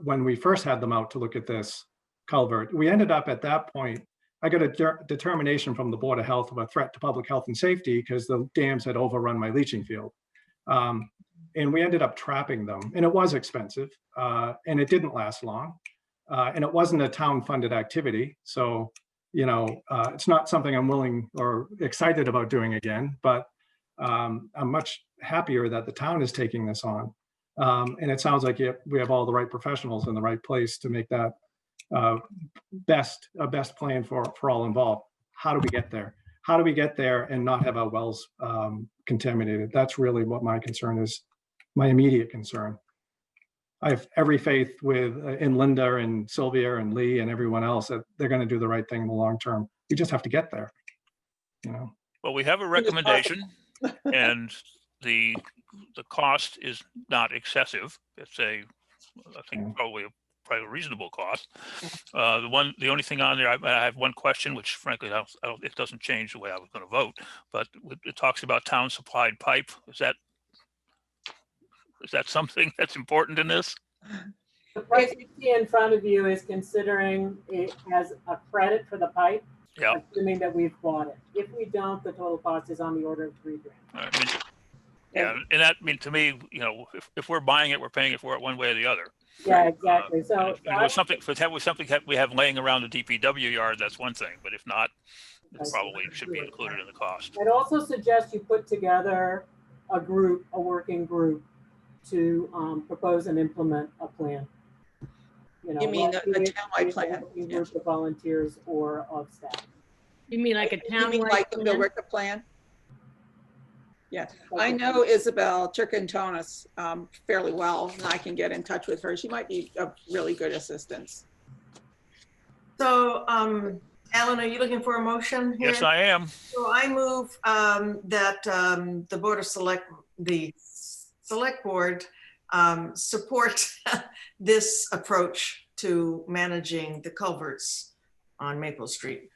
when we first had them out to look at this culvert. We ended up at that point. I got a determination from the Board of Health of a threat to public health and safety because the dams had overrun my leaching field. And we ended up trapping them, and it was expensive, and it didn't last long, and it wasn't a town-funded activity. So, it's not something I'm willing or excited about doing again. But I'm much happier that the town is taking this on, and it sounds like we have all the right professionals in the right place to make that best plan for all involved. How do we get there? How do we get there and not have our wells contaminated? That's really what my concern is. My immediate concern. I have every faith in Linda and Sylvia and Lee and everyone else that they're going to do the right thing in the long term. We just have to get there. Well, we have a recommendation and the cost is not excessive. It's I think probably a reasonable cost. The only thing on there, I have one question, which frankly, it doesn't change the way I was going to vote, but it talks about town supplied pipe. Is that something that's important in this? The price you see in front of you is considering it has a credit for the pipe, assuming that we've bought it. If we don't, the total cost is on the order of $3,000. I mean, yeah, and that to me, if we're buying it, we're paying it for it one way or the other. Yeah, exactly. So if it was something we have laying around the DPW yard, that's one thing. But if not, it probably should be included in the cost. I'd also suggest you put together a working group to propose and implement a plan. You mean a townwide plan? A group of volunteers or of staff. You mean like a townwide? You mean like the Billerica plan? Yeah, I know Isabel Turcantonis fairly well, and I can get in touch with her. She might be a really good assistance. So, Alan, are you looking for a motion here? Yes, I am. So I move that the select board support this approach to managing the culverts on Maple Street.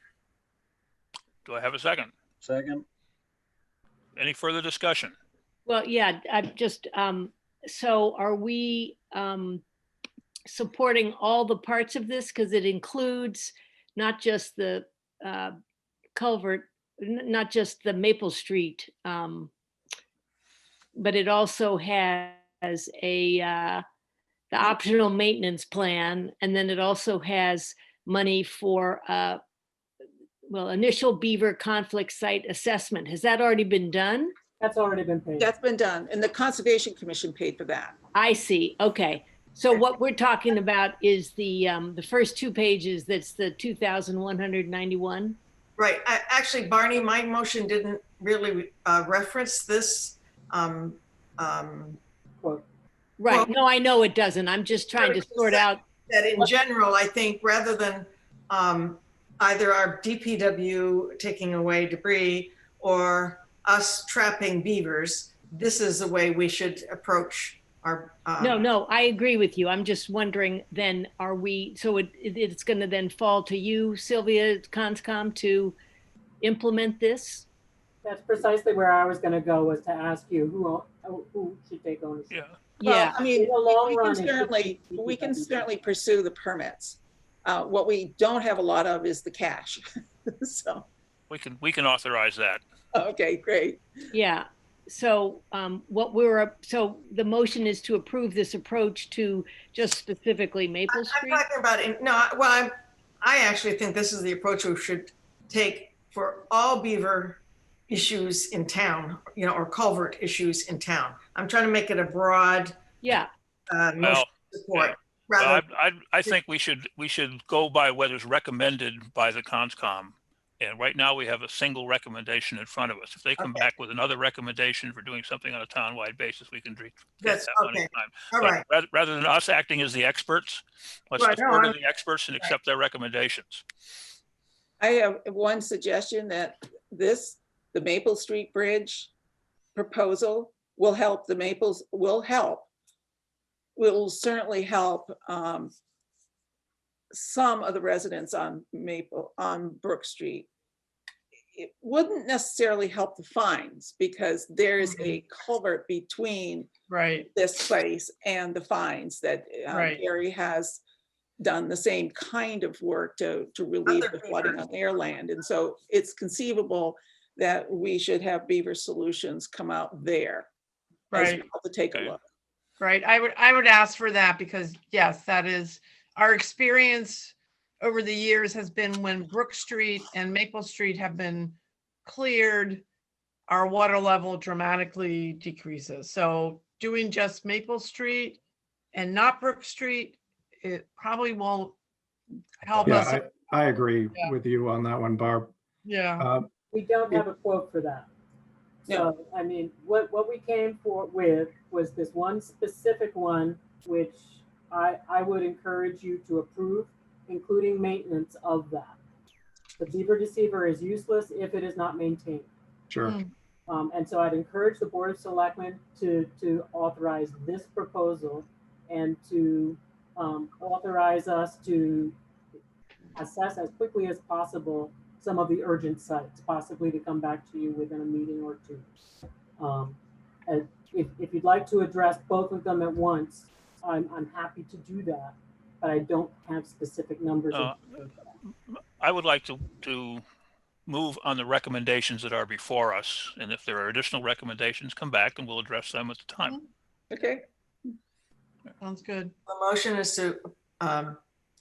Do I have a second? Second. Any further discussion? Well, yeah, I just, so are we supporting all the parts of this? Because it includes not just the culvert, not just the Maple Street, but it also has the optional maintenance plan. And then it also has money for initial beaver conflict site assessment. Has that already been done? That's already been paid. That's been done, and the Conservation Commission paid for that. I see. Okay. So what we're talking about is the first 2 pages. That's the 2,191. Right. Actually, Barney, my motion didn't really reference this. Right. No, I know it doesn't. I'm just trying to sort out that in general. I think rather than either our DPW taking away debris or us trapping beavers, this is the way we should approach our. No, I agree with you. I'm just wondering then, are we, so it's going to then fall to you, Sylvia Conscom, to implement this? That's precisely where I was going to go, was to ask you who should take ownership. Yeah. Yeah. Well, I mean, in the long we run, can certainly pursue the permits. What we don't have a lot of is the cash. So We can authorize that. okay, great. Yeah. So so the motion is to approve this approach to just specifically Maple Street? I'm talking about it. No, well, I actually think this is the approach we should take for all beaver issues in town, or culvert issues in town. I'm trying to make it a broad Yeah, motion Well, of support. Well, Rather, I think we should go by what is recommended by the conscom. And right now we have a single recommendation in front of us. If they come back with another recommendation for doing something on a townwide basis, we can get That's that one okay. anytime. All But right. rather than us acting as the experts, let's Right, no, defer to I'm- the experts and accept their recommendations. I have one suggestion that the Maple Street Bridge proposal will help will certainly help some of the residents on Brook Street. It wouldn't necessarily help the fines because there's a culvert between Right, this place and the fines that Right. Gary has done the same kind of work to relieve Other the flooding on their land. And so it's conceivable that we should have Beaver Solutions come out there as right, well to take a look. right. I would ask for that because yes, that is our experience over the years has been when Brook Street and Maple Street have been cleared, our water level dramatically decreases. So doing just Maple Street and not Brook Street, it probably won't help us. Yeah, I agree Yeah. with you on that one, Barb. Yeah, We don't have a quote for that. So, I mean, what we came with was this one specific one, which I would encourage you to approve, including maintenance of that. The beaver deceiver is useless if it is not maintained. Sure. Mm. And so I'd encourage the Board of Selectmen to authorize this proposal and to authorize us to assess as quickly as possible some of the urgent sites, possibly to come back to you within a meeting or two. And if you'd like to address both of them at once, I'm happy to do that, but I don't have specific numbers. I would like to move on the recommendations that are before us. And if there are additional recommendations, come back and we'll address them at the time. Okay. sounds good. The motion is to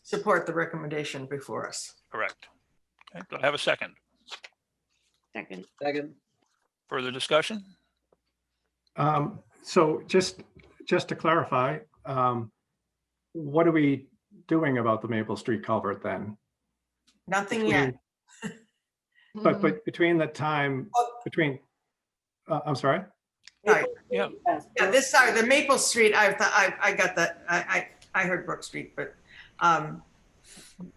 support the recommendation before us. Correct. Okay, do I have a second? second. Further discussion? So just to clarify, what are we doing about the Maple Street culvert then? Nothing yet. But between the time, I'm sorry? Right. Yeah. Yeah, the Maple Street, I got that. I heard Brook Street, but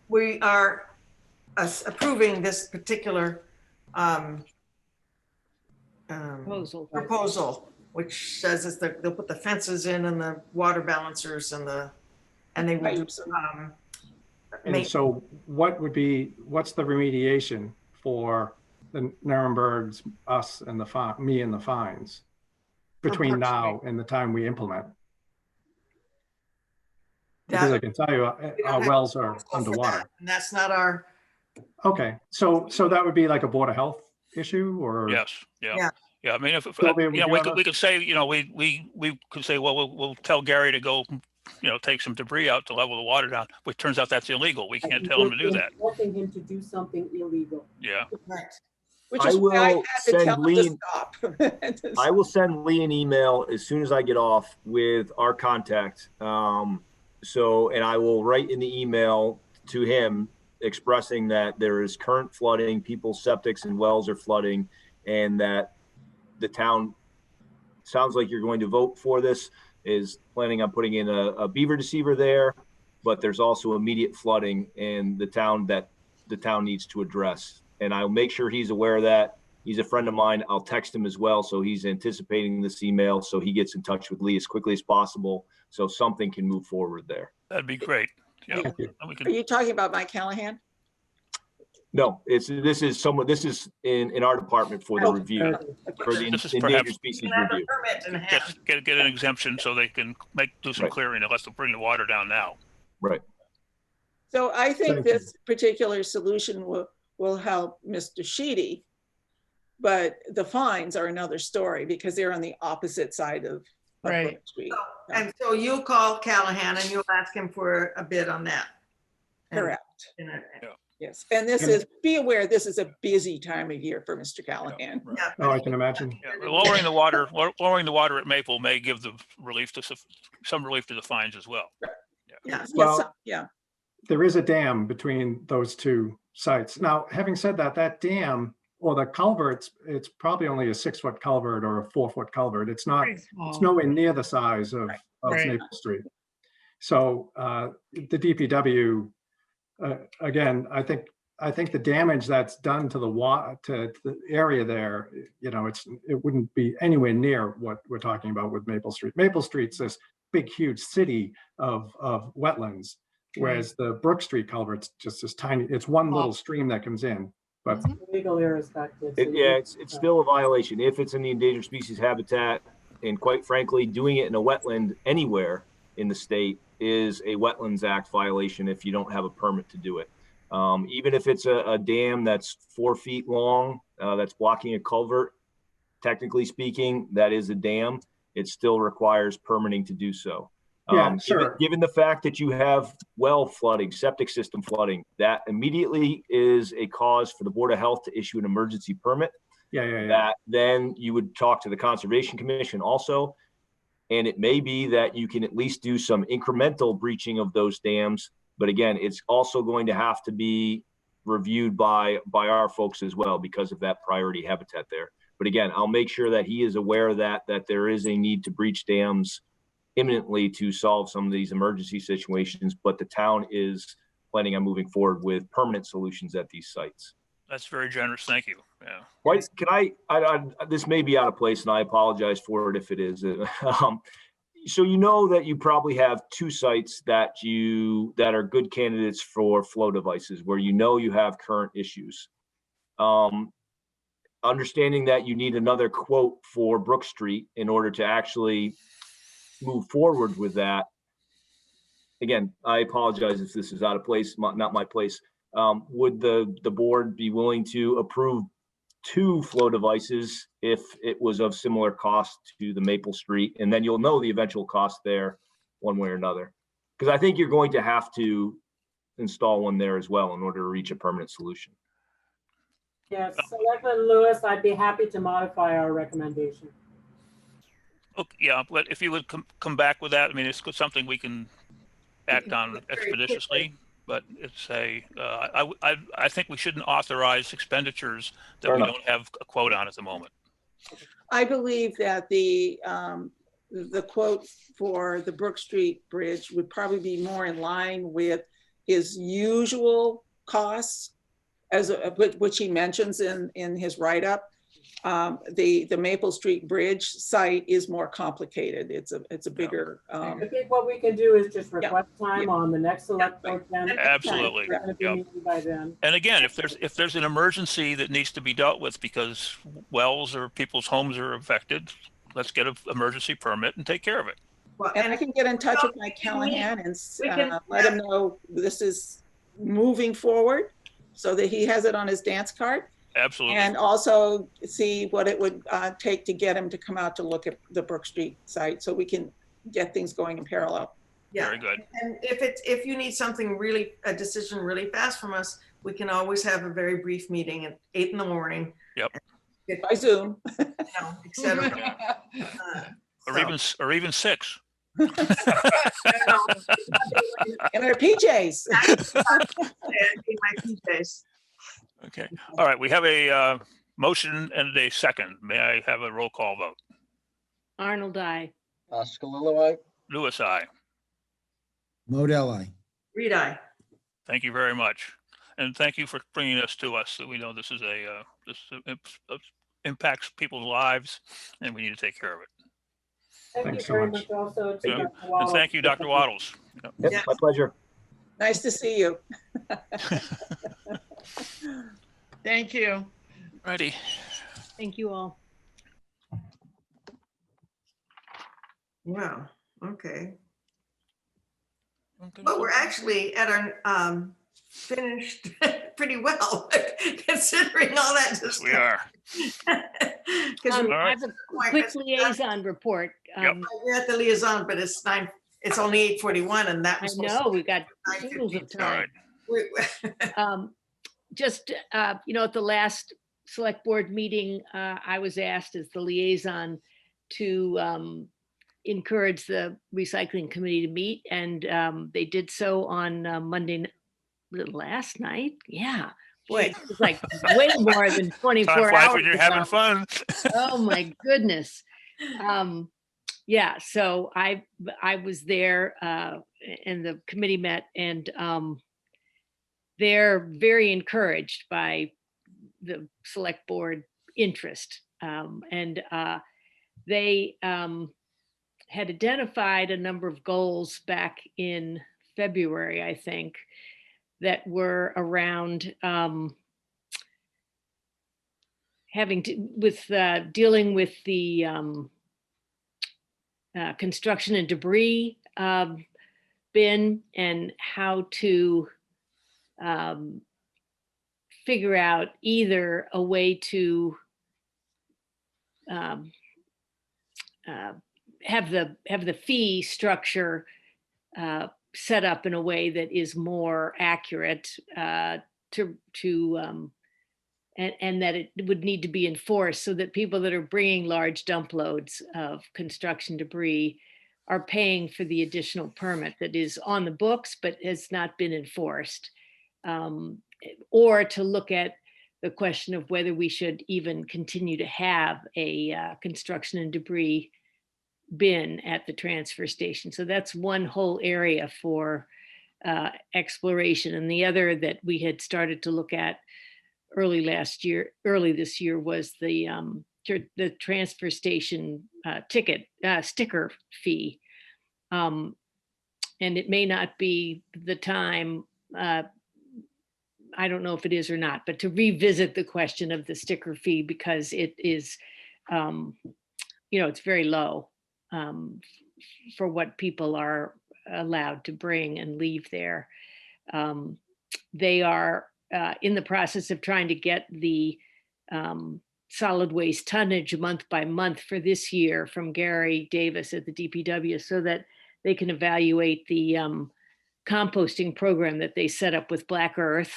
we are approving this particular proposal, which says is that they'll put the fences in and the water balancers and they will do some. And so what's the remediation for the Nurembergs, us and me and the fines between now and the time we implement? Because I can tell you our wells are underwater. And that's not our. Okay, so that would be like a Board of Health issue or? Yes, yeah. I mean, if Sylvia, would you we wanna- could say, we could say, well, we'll tell Gary to go, take some debris out to level the water down, which turns out that's illegal. We can't tell him to do that. Forcing him to do something illegal. Yeah. Right. Which I is why I will had to send tell him Lee- to stop. I will send Lee an email as soon as I get off with our contact. And I will write in the email to him expressing that there is current flooding, people's septics and wells are flooding, and that the town sounds like you're going to vote for this, is planning on putting in a beaver deceiver there, but there's also immediate flooding in the town that the town needs to address. And I'll make sure he's aware of that. He's a friend of mine. I'll text him as well. So he's anticipating this email. So he gets in touch with Lee as quickly as possible. So something can move forward there. That'd be great. Yeah. Are you talking about Mike Callahan? No, this is in our department for the review, for the This is endangered perhaps- species Have the review. permit in hand. Get an exemption so they can do some Right. clearing unless they bring the water down now. Right. So I think Thank you. this particular solution will help Mr. Sheedy, but the fines are another story because they're on the opposite side of Right. Brook Street. And so you'll call Callahan and you'll ask him for a bid on that. And- Correct. Yes, and this is, be aware, this is a busy time of year for Mr. Callahan. Yeah. Oh, I can imagine. Yeah, lowering the water at Maple may give the relief to some relief to the fines as well. Yes, Well, yeah. There is a dam between those two sites. Now, having said that, that dam or the culvert, it's probably only a 6-foot culvert or a 4-foot culvert. It's not, Pretty small. it's nowhere near the size of Right. Maple Street. So the DPW, again, I think the damage that's done to the to the area there, you know, it wouldn't be anywhere near what we're talking about with Maple Street. Maple Street's this big, huge city of wetlands, whereas the Brook Street culvert's just this tiny. It's one little stream that comes in, but Legal irrespective. so you Yeah, do- it's still a violation if it's in the endangered species habitat. And quite frankly, doing it in a wetland anywhere in the state is a Wetlands Act violation if you don't have a permit to do it. Even if it's a dam that's 4 feet long, that's blocking a culvert, technically speaking, that is a dam. It still requires permitting to do so. Yeah, sure. Given the fact that you have well flooding, septic system flooding, that immediately is a cause for the Board of Health to issue an emergency permit. yeah. That then you would talk to the Conservation Commission also. And it may be that you can at least do some incremental breaching of those dams. But again, it's also going to have to be reviewed by our folks as well because of that priority habitat there. But again, I'll make sure that he is aware that there is a need to breach dams imminently to solve some of these emergency situations, but the town is planning on moving forward with permanent solutions at these sites. That's very generous. Thank you. Yeah. Right? Can I this may be out of place and I apologize for it if it is. So you know that you probably have 2 sites that are good candidates for flow devices where you know you have current issues. Understanding that you need another quote for Brook Street in order to actually move forward with that. Again, I apologize if this is out of place, not my place. Would the board be willing to approve 2 flow devices if it was of similar cost to the Maple Street? And then you'll know the eventual cost there one way or another. Because I think you're going to have to install one there as well in order to reach a permanent solution. Yes, Selectman Lewis, I'd be happy to modify our recommendation. Okay, yeah, but if you would come back with that, I mean, it's something we can act on expeditiously, but it's I think we shouldn't authorize expenditures that we don't have a quote on at the moment. I believe that the quote for the Brook Street Bridge would probably be more in line with his usual costs, which he mentions in his write-up. The Maple Street Bridge site is more complicated. It's a bigger. I think what we can do is just request time on the next select board. Absolutely. Yep. By then. And again, if there's an emergency that needs to be dealt with because wells or people's homes are affected, let's get an emergency permit and take care of it. Well, and I can get in touch with Mike Callahan and let him know this is moving forward so that he has it on his dance card. Absolutely. And also see what it would take to get him to come out to look at the Brook Street site so we can get things going in parallel. Yeah. Very good. And if you need something a decision really fast from us, we can always have a very brief meeting at 8 in the morning. Yep. By Zoom. Et cetera. Or even 6. In our PJs. In my PJs. Okay. All right. We have a motion and a second. May I have a roll call vote? Arnold, I. Oskalilowite? Lewis, I. Modell, I. Reed, I. Thank you very much. And thank you for bringing this to us. So we know this is this impacts people's lives and we need to take care of it. Thank Thanks you so very much. much also to Yeah. Dr. And Waddles. thank you, Dr. Waddles. Yep. Yep, Yes. my pleasure. Nice to see you. Thank you. Righty. Thank you all. Wow. Okay. Okay. Well, we're actually at our finished pretty well, considering all that. Yes, we are. Because I have a quick liaison report. we're at the liaison, but it's only 8:41, and that I was know, we got 9:15. oodles of All time. right. just, you know, at the last select board meeting, I was asked as the liaison to encourage the recycling committee to meet, and they did so on Monday, last night. Yeah, boy, it was like way more than Time 24 flies hours when you're ago. having fun. Oh my goodness. Yeah, so I was there and the committee met, and they're very encouraged by the select board interest. And they had identified a number of goals back in February, I think, that were around having to, with dealing with the construction and debris bin, and how to figure out either a way to have the fee structure set up in a way that is more accurate and that it would need to be enforced, so that people that are bringing large dump loads of construction debris are paying for the additional permit that is on the books but has not been enforced. Or to look at the question of whether we should even continue to have a construction and debris bin at the transfer station. So that's one whole area for exploration. And the other that we had started to look at early this year was the transfer station sticker fee. And it may not be the time, I don't know if it is or not, but to revisit the question of the sticker fee, because it is, you know, it's very low for what people are allowed to bring and leave there. They are in the process of trying to get the solid waste tonnage month by month for this year from Gary Davis at the DPW, so that they can evaluate the composting program that they set up with Black Earth,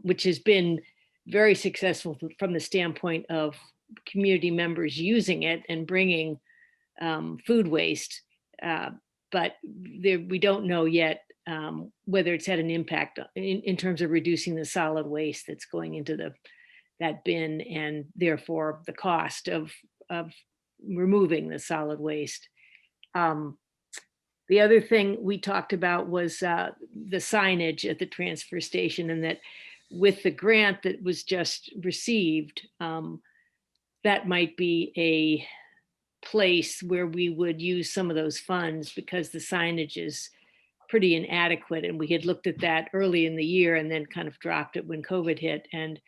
which has been very successful from the standpoint of community members using it and bringing food waste. But we don't know yet whether it's had an impact in terms of reducing the solid waste that's going into that bin, and therefore the cost of removing the solid waste. The other thing we talked about was the signage at the transfer station, and that with the grant that was just received, that might be a place where we would use some of those funds, because the signage is pretty inadequate. And we had looked at that early in the year and then kind of dropped it when COVID hit. And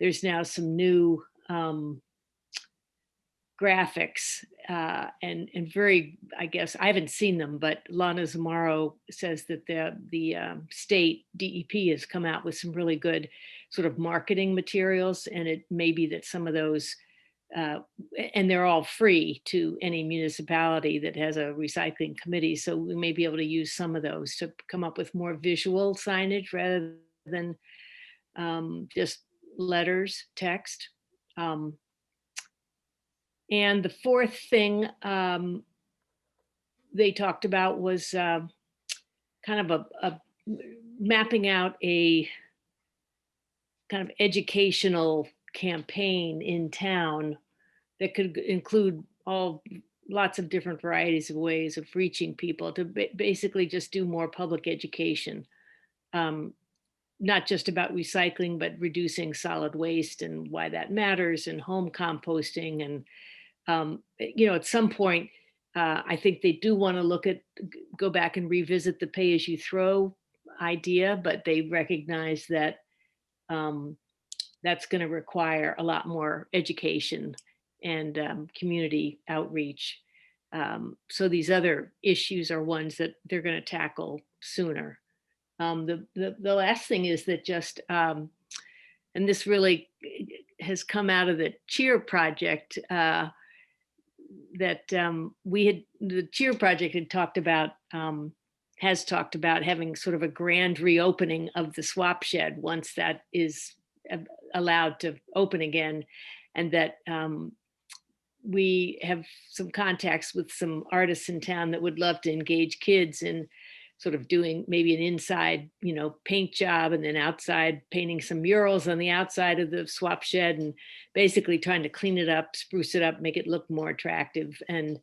there's now some new graphics and very, I guess, I haven't seen them, but Lana Zamaro says that the state DEP has come out with some really good sort of marketing materials. And it may be that some of those, and they're all free to any municipality that has a recycling committee. So we may be able to use some of those to come up with more visual signage rather than just letters, text. And the fourth thing they talked about was kind of a mapping out a kind of educational campaign in town that could include lots of different varieties of ways of reaching people, to basically just do more public education, not just about recycling, but reducing solid waste and why that matters, and home composting. And you know, at some point, I think they do want to go back and revisit the pay as you throw idea, but they recognize that that's going to require a lot more education and community outreach. So these other issues are ones that they're going to tackle sooner. The last thing is that just, and this really has come out of the Cheer project, that the Cheer project had talked about has talked about having sort of a grand reopening of the swap shed once that is allowed to open again. And that we have some contacts with some artists in town that would love to engage kids in sort of doing maybe an inside, paint job, and then outside painting some murals on the outside of the swap shed, and basically trying to clean it up, spruce it up, make it look more attractive. And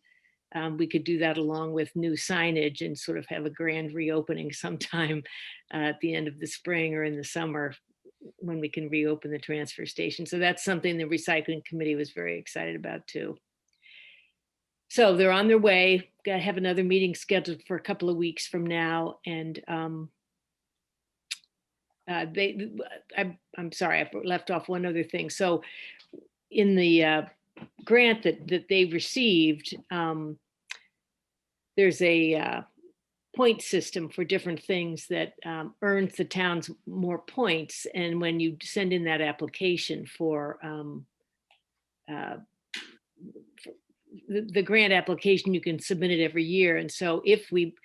we could do that along with new signage and sort of have a grand reopening sometime at the end of the spring or in the summer when we can reopen the transfer station. So that's something the recycling committee was very excited about too. So they're on their way. Got to have another meeting scheduled for a couple of weeks from now. And I'm sorry, I left off one other thing. So in the grant that they received, there's a point system for different things that earns the towns more points. And when you send in that application for the grant application, you can submit it every year. And so if we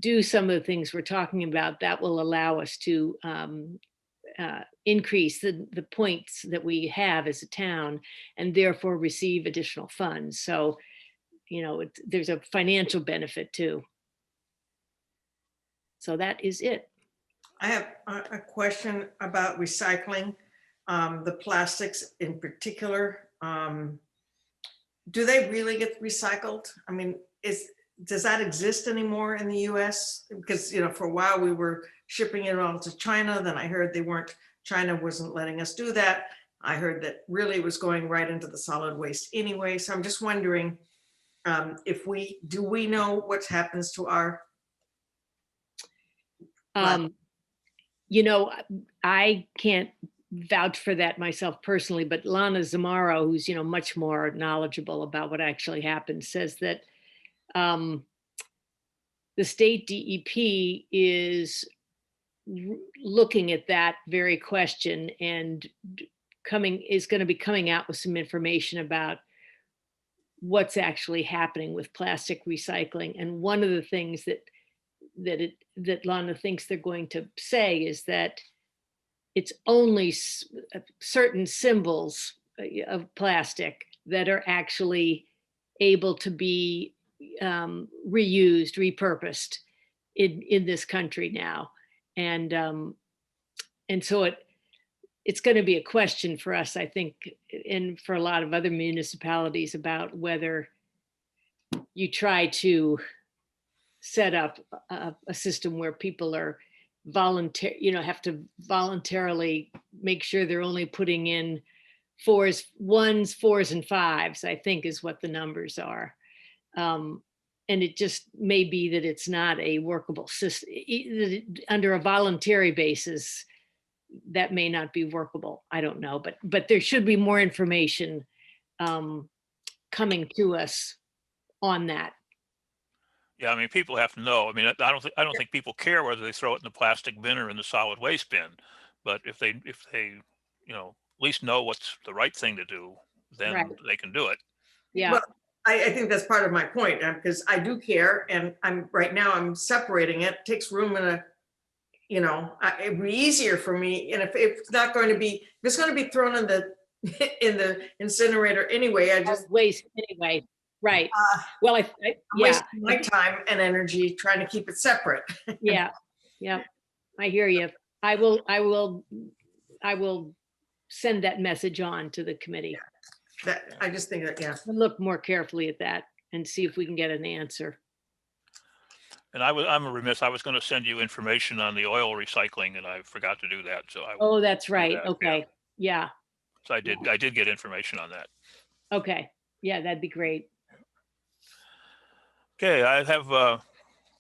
do some of the things we're talking about, that will allow us to increase the points that we have as a town and therefore receive additional funds. So, there's a financial benefit too. So that is it. I have a question about recycling, the plastics in particular. Do they really get recycled? I mean, does that exist anymore in the US? Because, for a while we were shipping it all to China. Then I heard China wasn't letting us do that. I heard that really it was going right into the solid waste anyway. So I'm just wondering do we know what happens to our I can't vouch for that myself personally, but Lana Zamaro, who's, much more knowledgeable about what actually happened, says that the state DEP is looking at that very question and is going to be coming out with some information about what's actually happening with plastic recycling. And one of the things that Lana thinks they're going to say is that it's only certain symbols of plastic that are actually able to be reused, repurposed in this country now. And so it's going to be a question for us, I think, and for a lot of other municipalities about whether you try to set up a system where people are have to voluntarily make sure they're only putting in ones, fours, and fives, I think is what the numbers are. And it just may be that it's not a workable system. Under a voluntary basis, that may not be workable. I don't know, but there should be more information coming to us on that. Yeah, I mean, people have to know. I mean, I don't think people care whether they throw it in the plastic bin or in the solid waste bin. But if they at least know what's the right thing to do, then Right. they can do it. Yeah. Well, I think that's part of my point, because I do care, and right now I'm separating it. It takes room in a, it'd be easier for me. And if it's going to be thrown in the incinerator anyway, I just waste anyway. Right. Well, I'm wasting my time and energy trying to keep it separate. Yeah. I hear you. I will send that message on to the committee. I just think that, yeah. We'll look more carefully at that and see if we can get an answer. And I'm remiss. I was going to send you information on the oil recycling, and I forgot to do that. So that's right. Okay. Yeah. So I did get information on that. Okay. Yeah, that'd be great. Okay, I have a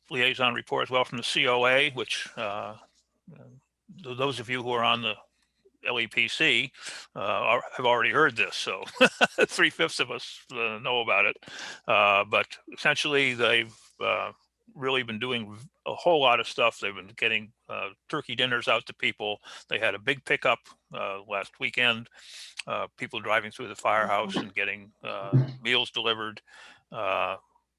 liaison report as well from the COA, which those of you who are on the LEPC have already heard this, so 3/5 of us know about it. But essentially, they've really been doing a whole lot of stuff. They've been getting turkey dinners out to people. They had a big pickup last weekend. People driving through the firehouse and getting meals delivered.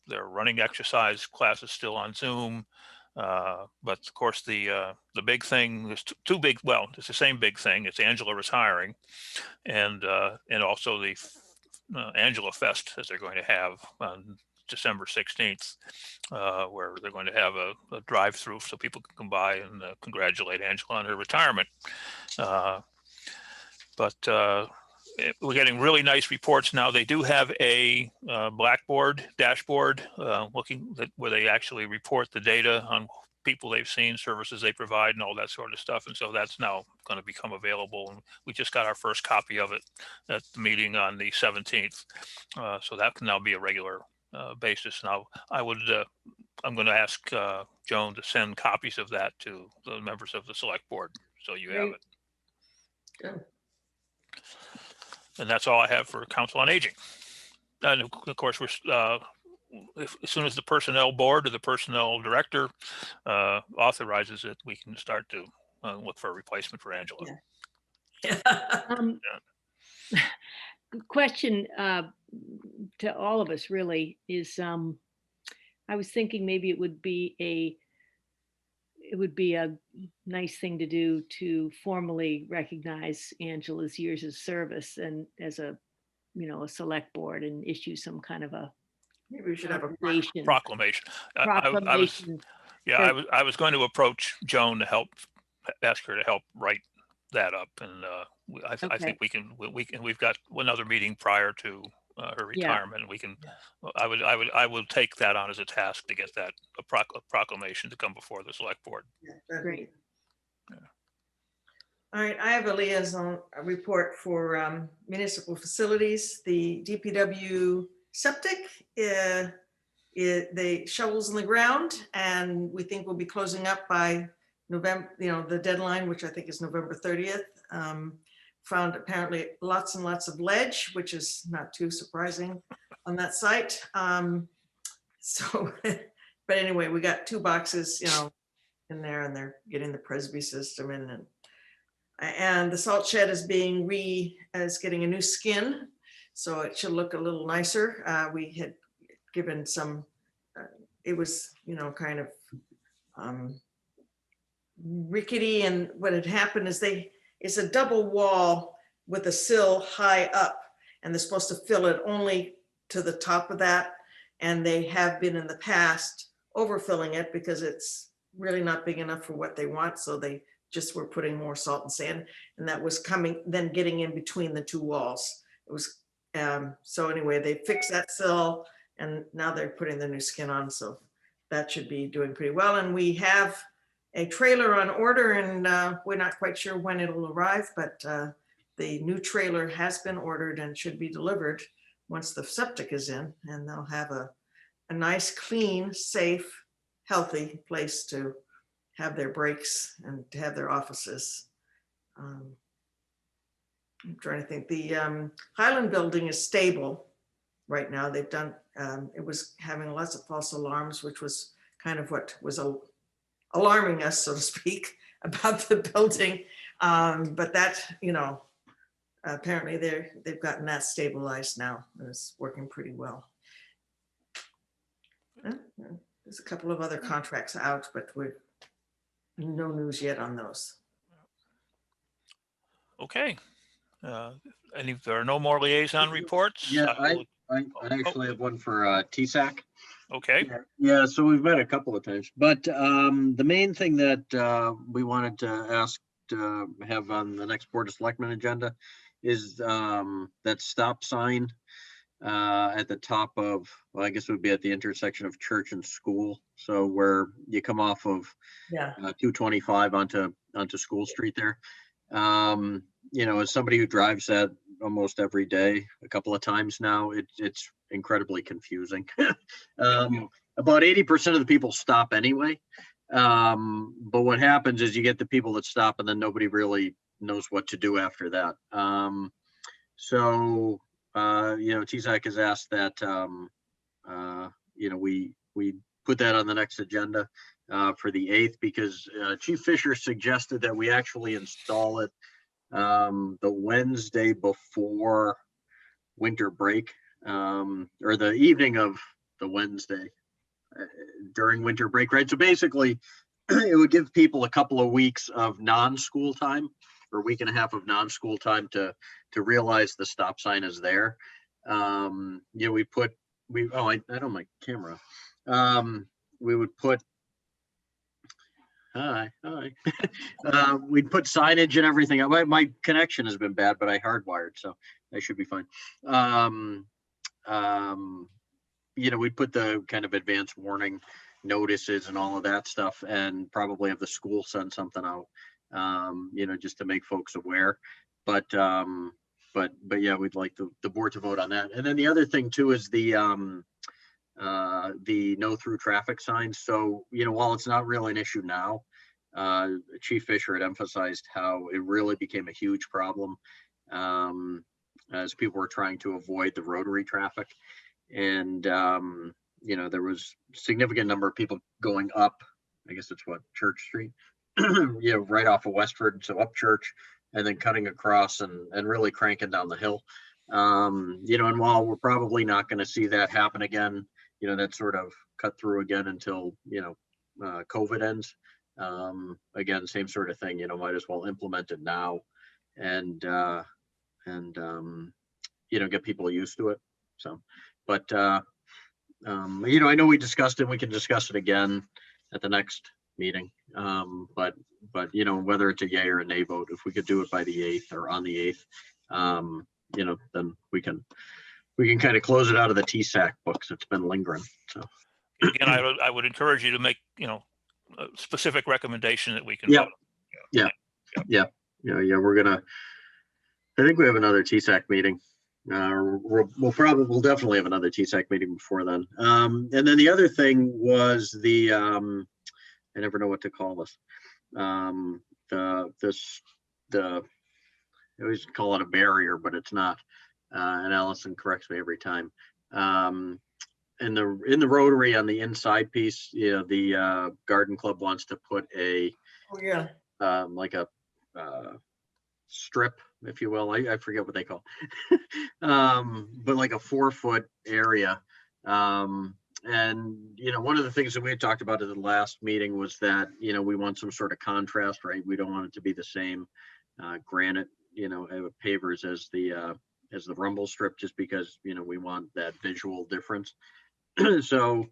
They're running exercise classes still on Zoom. But of course, the big thing, there's two big, well, it's the same big thing. It's Angela retiring, and also the Angela Fest, as they're going to have on December 16th, where they're going to have a drive-through so people can come by and congratulate Angela on her retirement. We're getting really nice reports now. They do have a Blackboard dashboard where they actually report the data on people they've seen, services they provide, and all that sort of stuff. And so that's now going to become available. And we just got our first copy of it at the meeting on the 17th. So that can now be a regular basis. Now, I'm going to ask Joan to send copies of that to the members of the select board, so you have it. Good. And that's all I have for Council on Aging. And of course, we're as soon as the personnel board or the personnel director authorizes it, we can start to look for a replacement for Angela. Question to all of us really is, I was thinking maybe it would be a nice thing to do to formally recognize Angela's years of service and as a select board, and issue some kind of a Maybe we should have a proclamation. proclamation. I was going to approach Joan to ask her to help write that up, and I think we can. We've got another meeting prior to her retirement. We can. I will take that on as a task to get that a proclamation to come before the select board. Great. All right, I have a liaison report for municipal facilities. The DPW septic, the shovels in the ground, and we think we'll be closing up by November, the deadline, which I think is November 30th. Found apparently lots and lots of ledge, which is not too surprising on that site. But anyway, we got 2 boxes, in there, and they're getting the Presby system in, and the salt shed is getting a new skin, so it should look a little nicer. We had given some, it was, kind of rickety, and what had happened is it's a double wall with a sill high up, and they're supposed to fill it only to the top of that, and they have been in the past overfilling it because it's really not big enough for what they want, so they just were putting more salt and sand, and that was getting in between the 2 walls. It was so anyway, they fixed that sill, and now they're putting the new skin on, so that should be doing pretty well. And we have a trailer on order, and we're not quite sure when it'll arrive, but the new trailer has been ordered and should be delivered once the septic is in, and they'll have a nice, clean, safe, healthy place to have their breaks and to have their offices. I'm trying to think. The Highland building is stable right now. They've done, it was having lots of false alarms, which was kind of what was alarming us, so to speak, about the building. But that, apparently they've gotten that stabilized now, and it's working pretty well. There's a couple of other contracts out, but we're no news yet on those. Okay. There are no more liaison reports? Yeah, I actually have one for TSAC. Okay. Yeah, so we've met a couple of times, but the main thing that we wanted to ask to have on the next Board of Selectmen agenda is that stop sign at the top of, well, I guess it would be at the intersection of Church and School. So where you come off of 225 onto School Street there. As somebody who drives that almost every day, a couple of times now, it's incredibly confusing. About 80% of the people stop anyway. But what happens is you get the people that stop and then nobody really knows what to do after that. TSAC has asked that, we put that on the next agenda for the 8th, because Chief Fisher suggested that we actually install it the Wednesday before winter break, or the evening of the Wednesday during winter break, right? So basically, it would give people a couple of weeks of non-school time, or a week and a half of non-school time to realize the stop sign is there. You know, I don't have my camera. We would put hi. We'd put signage and everything. My connection has been bad, but I hardwired, so I should be fine. You know, we'd put the kind of advanced warning notices and all of that stuff, and probably have the school send something out, you know, just to make folks aware. But yeah, we'd like the board to vote on that. And then the other thing too is the no through traffic signs. So, you know, while it's not really an issue now, Chief Fisher had emphasized how it really became a huge problem as people were trying to avoid the rotary traffic. And, you know, there was a significant number of people going up, I guess it's what, Church Street, you know, right off of Westford, so up Church, and then cutting across and really cranking down the hill. You know, and while we're probably not going to see that happen again, you know, that sort of cut through again until, you know, COVID ends. Again, same sort of thing, you know, might as well implement it now and you know, get people used to it. So, but, you know, I know we discussed it, we can discuss it again at the next meeting. But, you know, whether it's a yay or a nay vote, if we could do it by the 8th or on the 8th, you know, then we can kind of close it out of the TSAC books. It's been lingering. So Again, I would encourage you to make, you know, a specific recommendation that we can Yeah. vote. Yeah. I think we have another TSAC meeting. We'll definitely have another TSAC meeting before then. And then the other thing was I never know what to call this. I always call it a barrier, but it's not. And Allison corrects me every time. In the Rotary on the inside piece, you know, the Garden Club wants to put a like a strip, if you will. I forget what they call but like a 4-foot area. And you know, one of the things that we had talked about at the last meeting was that, you know, we want some sort of contrast, right? We don't want it to be the same granite, you know, pavers as the rumble strip, just because, you know, we want that visual difference. So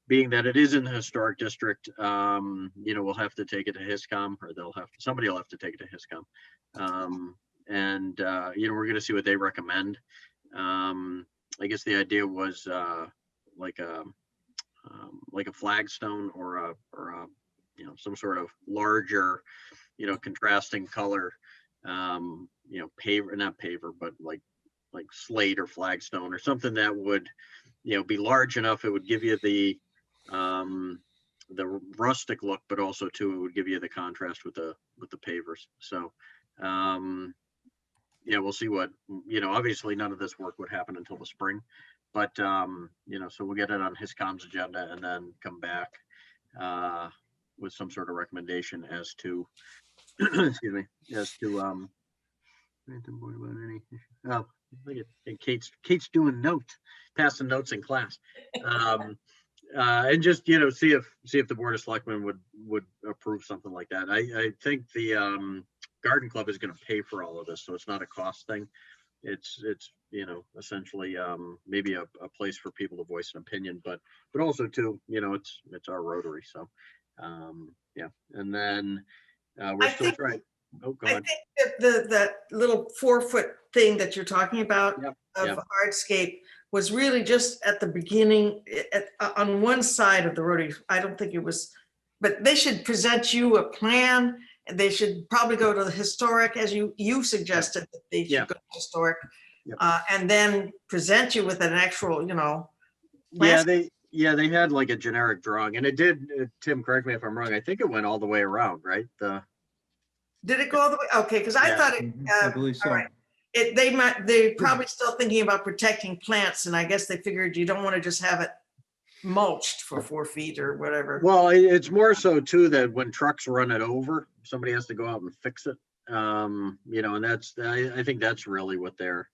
being that it is in the historic district, you know, we'll have to take it to HISCOM, or somebody will have to take it to HISCOM. And you know, we're going to see what they recommend. I guess the idea was like a flagstone or a you know, some sort of larger, you know, contrasting color, you know, not paver, but like slate or flagstone or something that would, you know, be large enough. It would give you the rustic look, but also too, it would give you the contrast with the pavers. So, yeah, we'll see what, you know, obviously none of this work would happen until the spring, but, you know, so we'll get it on HISCOM's agenda and then come back with some sort of recommendation as to, excuse me, as to, oh, look at Kate's doing notes, passing notes in class. And just, you know, see if the Board of Selectmen would approve something like that. I think the Garden Club is going to pay for all of this, so it's not a cost thing. It's you know, essentially maybe a place for people to voice an opinion, but also too, you know, it's our Rotary. So yeah, and then we're still trying. Oh, go ahead. I think that little 4-foot thing that you're talking about of hardscape was really just at the beginning on one side of the Rotary. I don't think it was, but they should present you a plan, and they should probably go to the historic, as you suggested that they should go to historic, and then present you with an actual, you know. They had like a generic drawing, and it did. Tim, correct me if I'm wrong. I think it went all the way around, right? Did it go all the way? Okay, because I thought it. I believe so. All right. They're probably still thinking about protecting plants, and I guess they figured you don't want to just have it mulched for 4 feet or whatever. Well, it's more so too that when trucks run it over, somebody has to go out and fix it. You know, and I think that's really what they're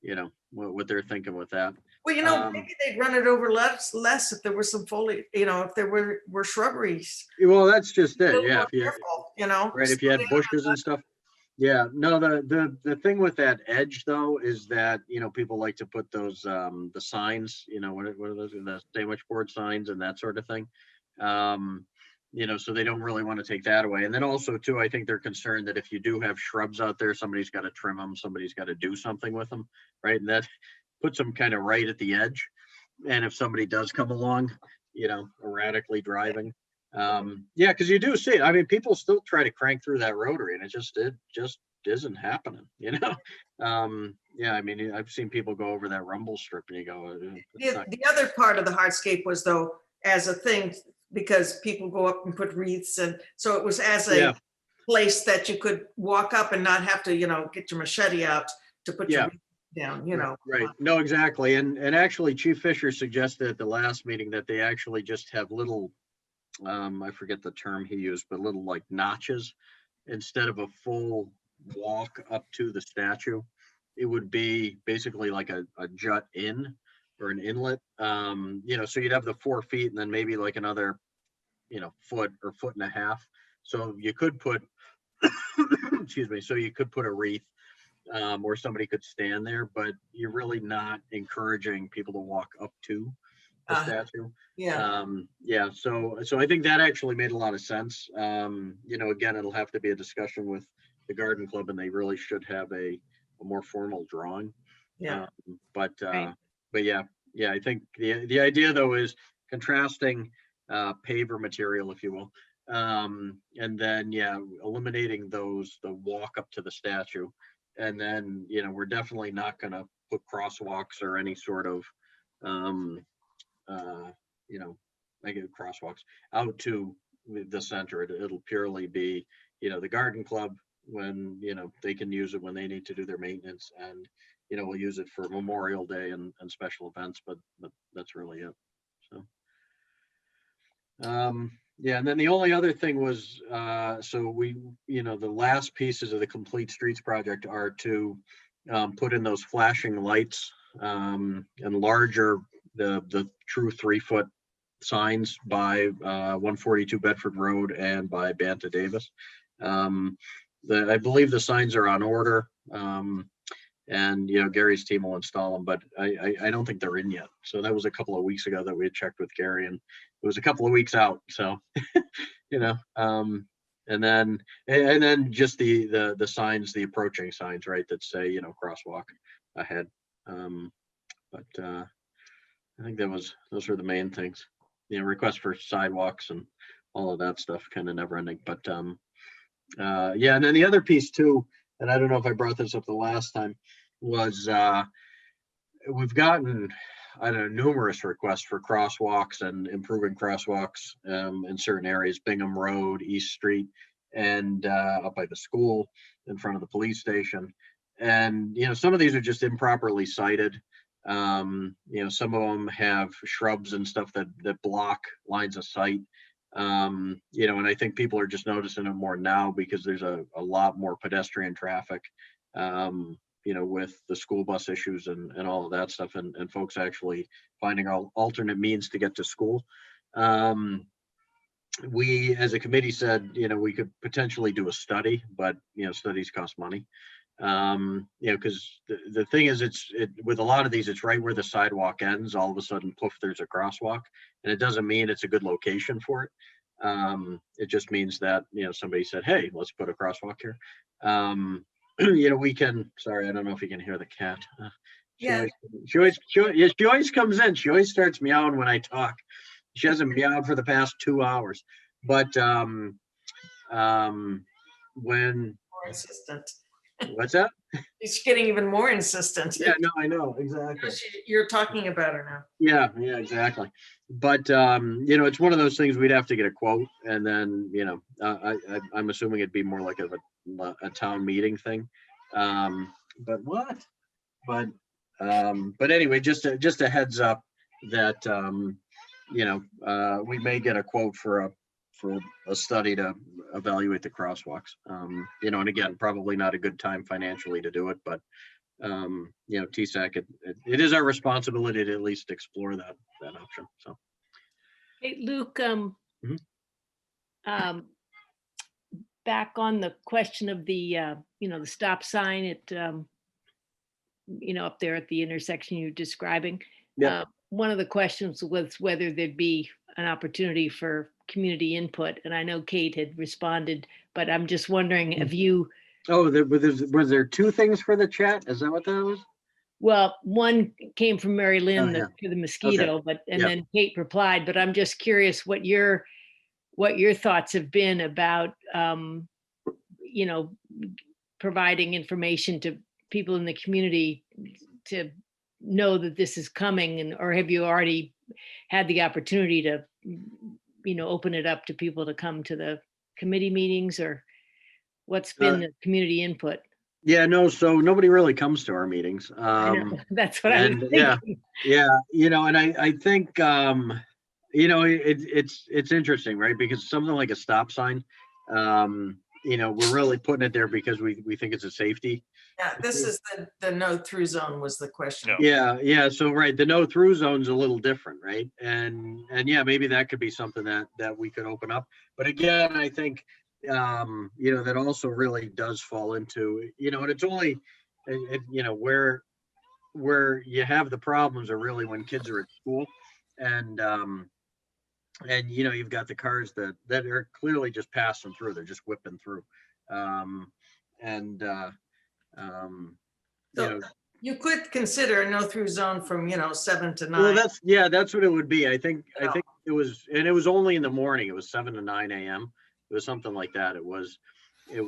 you know, what they're thinking with that. Well, maybe they'd run it over less if there was some foliage, if there were shrubberies. Well, that's just A it. little Yeah. more If you, careful, right. If you had bushes and stuff. Yeah, no, the thing with that edge though is that, people like to put those, the signs, what are those, the sandwich board signs and that sort of thing. So they don't really want to take that away. And then also too, I think they're concerned that if you do have shrubs out there, somebody's got to trim them, somebody's got to do something with them, right? And that puts them kind of right at the edge. And if somebody does come along, erratically driving, because you do see it. I mean, people still try to crank through that rotary, and it just isn't happening. I mean, I've seen people go over that rumble strip, and you go. The other part of the hardscape was though as a thing because people go up and put wreaths, and so it was as a place that you could walk up and not have to, get your machete out to put your wreath down. Right. No, exactly. And actually, Chief Fisher suggested at the last meeting that they actually just have little. I forget the term he used, but little like notches instead of a full walk up to the statue. It would be basically like a jut in or an inlet. So you'd have the 4 feet and then maybe like another, foot or foot and a half. So you could put, excuse me, so you could put a wreath or somebody could stand there, but you're really not encouraging people to walk up to the statue. So I think that actually made a lot of sense. Again, it'll have to be a discussion with the garden club, and they really should have a more formal drawing. But I think the idea though is contrasting paver material, if you will, and then eliminating the walk up to the statue, and then we're definitely not going to put crosswalks or any sort of negative crosswalks out to the center. It'll purely be, the garden club when, they can use it when they need to do their maintenance, and, we'll use it for Memorial Day and special events, but that's really it. So, and then the only other thing was, so we, the last pieces of the Complete Streets project are to put in those flashing lights and larger, the true 3-foot signs by 142 Bedford Road and by Banta Davis. I believe the signs are on order, and Gary's team will install them, but I don't think they're in yet. So that was a couple of weeks ago that we had checked with Gary, and it was a couple of weeks out. So and then just the signs, the approaching signs, right, that say crosswalk ahead. I think those were the main things. Requests for sidewalks and all of that stuff, kind of never ending. But and then the other piece too, and I don't know if I brought this up the last time, was we've gotten, numerous requests for crosswalks and improving crosswalks in certain areas, Bingham Road, East Street, and up by the school, in front of the police station. And some of these are just improperly cited. Some of them have shrubs and stuff that block lines of sight. And I think people are just noticing it more now because there's a lot more pedestrian traffic, with the school bus issues and all of that stuff, and folks actually finding alternate means to get to school. We, as a committee, said, we could potentially do a study, but, studies cost money. Because the thing is, with a lot of these, it's right where the sidewalk ends. All of a sudden, poof, there's a crosswalk, and it doesn't mean it's a good location for it. It just means that, somebody said, hey, let's put a crosswalk here. We can, sorry, I don't know if you can hear the cat. She always comes in. She always starts meowing when I talk. She hasn't meowed for the past 2 hours, but when More insistent. What's that? She's getting even more insistent. Yeah, no, I know, exactly. You're talking about her now. Yeah, exactly. But it's one of those things we'd have to get a quote, and then I'm assuming it'd be more like a town meeting thing. But anyway, just a heads up that we may get a quote for a study to evaluate the crosswalks. And again, probably not a good time financially to do it, but TSAC, it is our responsibility to at least explore that option. So. Hey, Luke, Mhm. Back on the question of the, the stop sign at, up there at the intersection you're describing. Yep. One of the questions was whether there'd be an opportunity for community input. And I know Kate had responded, but I'm just wondering if you, Oh, was there two things for the chat? Is that what that was? well, one came from Mary Lynn Oh, yeah. for the mosquito, and Yeah. then Kate replied, but I'm just curious what your thoughts have been about, providing information to people in the community to know that this is coming, and or have you already had the opportunity to, open it up to people to come to the committee meetings, or what's been the community input? Yeah, no, so nobody really comes to our meetings. I know, that's what I was thinking. Yeah, and I think, it's interesting, right? Because something like a stop sign, we're really putting it there because we think it's a safety. Yeah, this is the no through zone was the question. Yeah. So, right, the no through zone's a little different, right? And yeah, maybe that could be something that we could open up. But again, I think, that also really does fall into, and it's only, where you have the problems are really when kids are at school, and you've got the cars that are clearly just passing through, they're just whipping through. You could consider a no through zone from 7 to 9. Well, that's what it would be. I think it was only in the morning. It was 7 to 9 a.m. It was something like that. It was or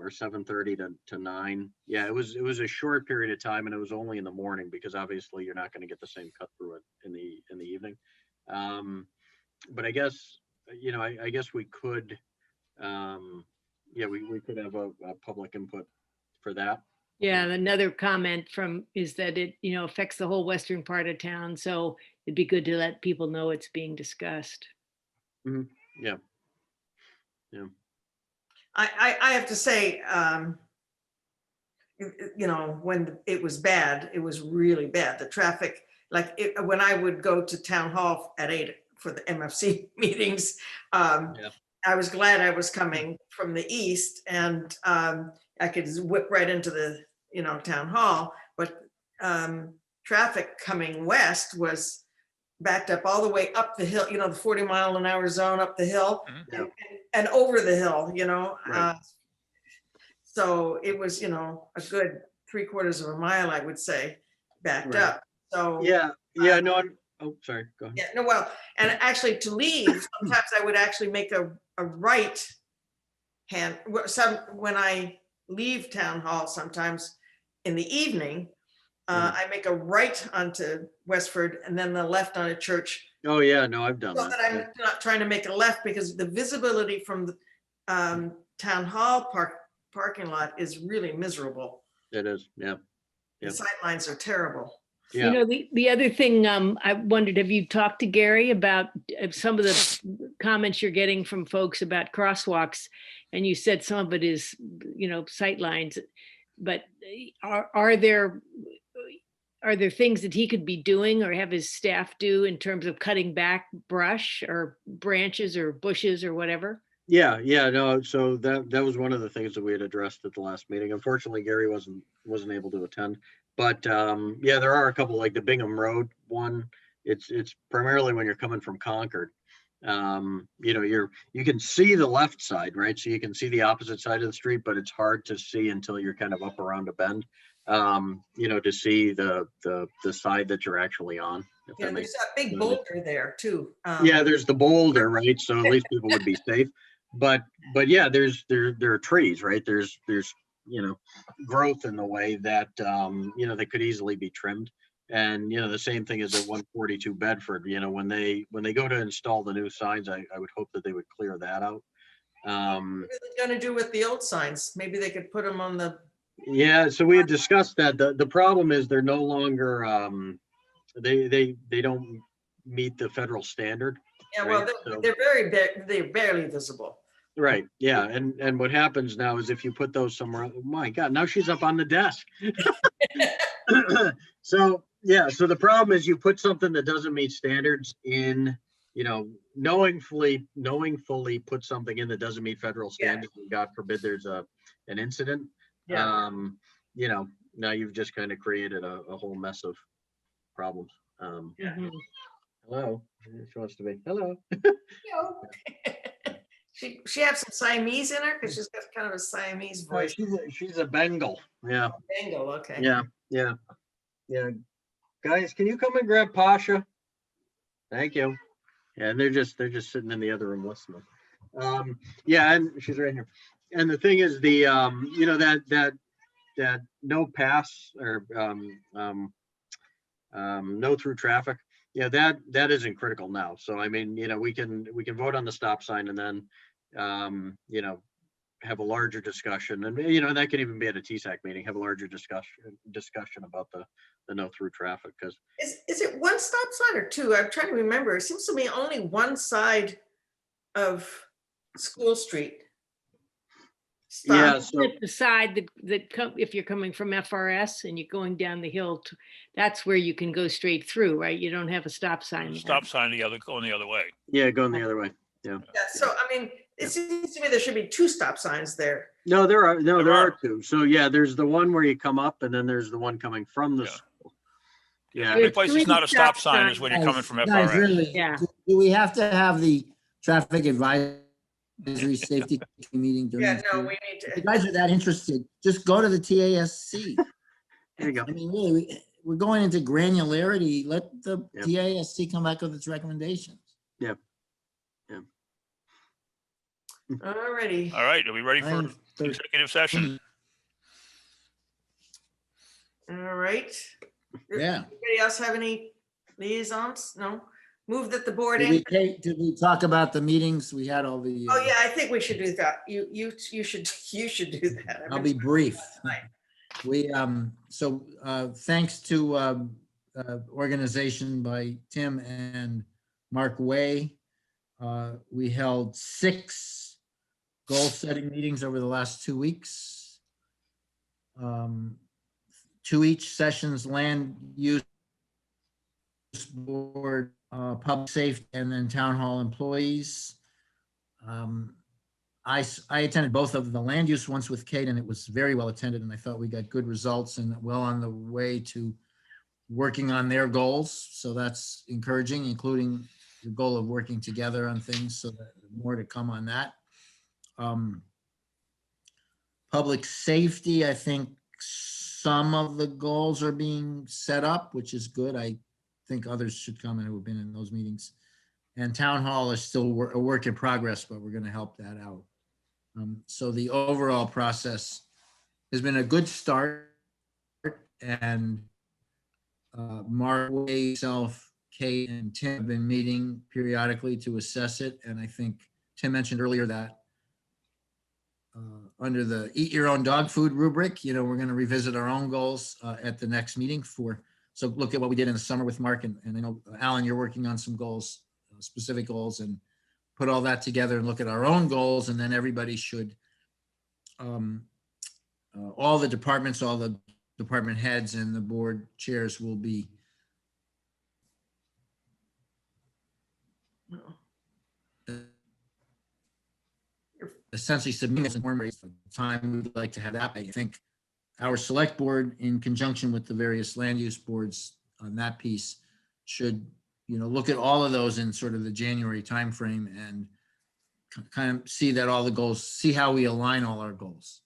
7:30 to 9. Yeah, it was a short period of time, and it was only in the morning because obviously you're not going to get the same cut through it in the evening. But I guess I guess we could we could have a public input for that. Yeah, another comment is that it, affects the whole western part of town, so it'd be good to let people know it's being discussed. Mm-hmm. Yeah. I have to say, when it was bad, it was really bad. The traffic, when I would go to town hall at 8 for the MFC meetings, I was glad I was coming from the east, and I could whip right into the town hall. But traffic coming west was backed up all the way up the hill, the 40-mile-an-hour zone up the hill, and over the hill, Right. So it was, a good 3/4 of a mile, I would say, backed up. So sorry, go ahead. yeah, no, well, and actually to leave, sometimes I would actually make a right hand, when I leave town hall, sometimes in the evening, I make a right onto Westford and then the left on a Church. Oh yeah, no, I've done So that I'm not trying to make a left, because the visibility from the town hall parking lot is really miserable. It is, yeah. The sight lines are terrible. Yeah. The other thing, I wondered, have you talked to Gary about some of the comments you're getting from folks about crosswalks? And you said some of it is, sight lines, but are there things that he could be doing or have his staff do in terms of cutting back brush or branches or bushes or whatever? Yeah, no, so that was one of the things that we had addressed at the last meeting. Unfortunately, Gary wasn't able to attend, but there are a couple, like the Bingham Road one. It's primarily when you're coming from Concord. You can see the left side, right? So you can see the opposite side of the street, but it's hard to see until you're kind of up around a bend, to see the side that you're actually on. Yeah, there's that big boulder there too. Yeah, there's the boulder, right? So at least people would be safe. But yeah, there are trees, right? There's growth in the way that they could easily be trimmed. And the same thing as at 142 Bedford. When they go to install the new signs, I would hope that they would clear that out. What are they going to do with the old signs? Maybe they could put them on the. Yeah, so we had discussed that. The problem is they're no longer they don't meet the federal standard. Yeah, well, right? they're barely visible. Right. Yeah. And what happens now is if you put those somewhere, oh my God, now she's up on the desk. So, yeah, so the problem is you put something that doesn't meet standards in, knowingly put something in that doesn't meet federal standards. And God forbid there's an incident. Yeah. Now you've just kind of created a whole mess of problems. Mhm. Hello, she wants to be, hello. She has some Siamese in her because she's got kind of a Siamese voice. She's a Bengal. Yeah, Bengal, okay. yeah. Guys, can you come and grab Pasha? Thank you. Yeah, and they're just sitting in the other room listening. Yeah, and she's right here. And the thing is, the that no pass or no through traffic. Yeah, that isn't critical now. So I mean, we can vote on the stop sign and then have a larger discussion, and that can even be at a TSAC meeting, have a larger discussion about the no through traffic. Because Is it one stop sign or two? I'm trying to remember. It seems to me only one side of School Street. yeah, Stop. so At the side if you're coming from FRS and you're going down the hill, that's where you can go straight through, right? You don't have a stop sign there. Stop sign going the other way. yeah, going the other way. Yeah. Yeah, so I mean, it seems to me there should be two stop signs there. No, there There are are. two. So yeah, there's the one where you come up, and then there's the one coming from the Yeah. school. The Yeah. only place Three it's not a stop stop sign is when you're coming from Guys, FRS. really, Yeah. do we have to have the traffic advisory safety meeting during Yeah, this no, period? we need If to. you guys are that interested, just go to the TASC. There you go. I mean, really, we're going into granularity. Let the Yep. TASC come back with its recommendations. Alrighty. All right, are we ready I for am thirsty. executive session? All right. Yeah. Anybody else have any liaisons? No? Move that the board. Did we talk about the meetings? We had all the. Oh, yeah, I think we should do that. You should do that. I'll be brief. We, thanks to organization by Tim and Mark Way, we held 6 goal-setting meetings over the last 2 weeks. 2 each sessions, land use board, public safety, and then town hall employees. I attended both of the land use ones with Kate, and it was very well attended, and I thought we got good results and well on the way to working on their goals. So that's encouraging, including the goal of working together on things, so that more to come on that. Public safety, I think some of the goals are being set up, which is good. I think others should come and who have been in those meetings. And town hall is still a work in progress, but we're going to help that out. So the overall process has been a good start, and Mark, myself, Kate, and Tim have been meeting periodically to assess it. And I think Tim mentioned earlier that under the eat your own dog food rubric, we're going to revisit our own goals at the next meeting. So look at what we did in the summer with Mark, and I know, Alan, you're working on some goals, specific goals, and put all that together and look at our own goals. And then everybody should, all the departments, all the department heads and the board chairs will be essentially submitting the time we'd like to have that. I think our select board, in conjunction with the various land use boards on that piece, should look at all of those in sort of the January timeframe and kind of see that all the goals, see how we align all our goals.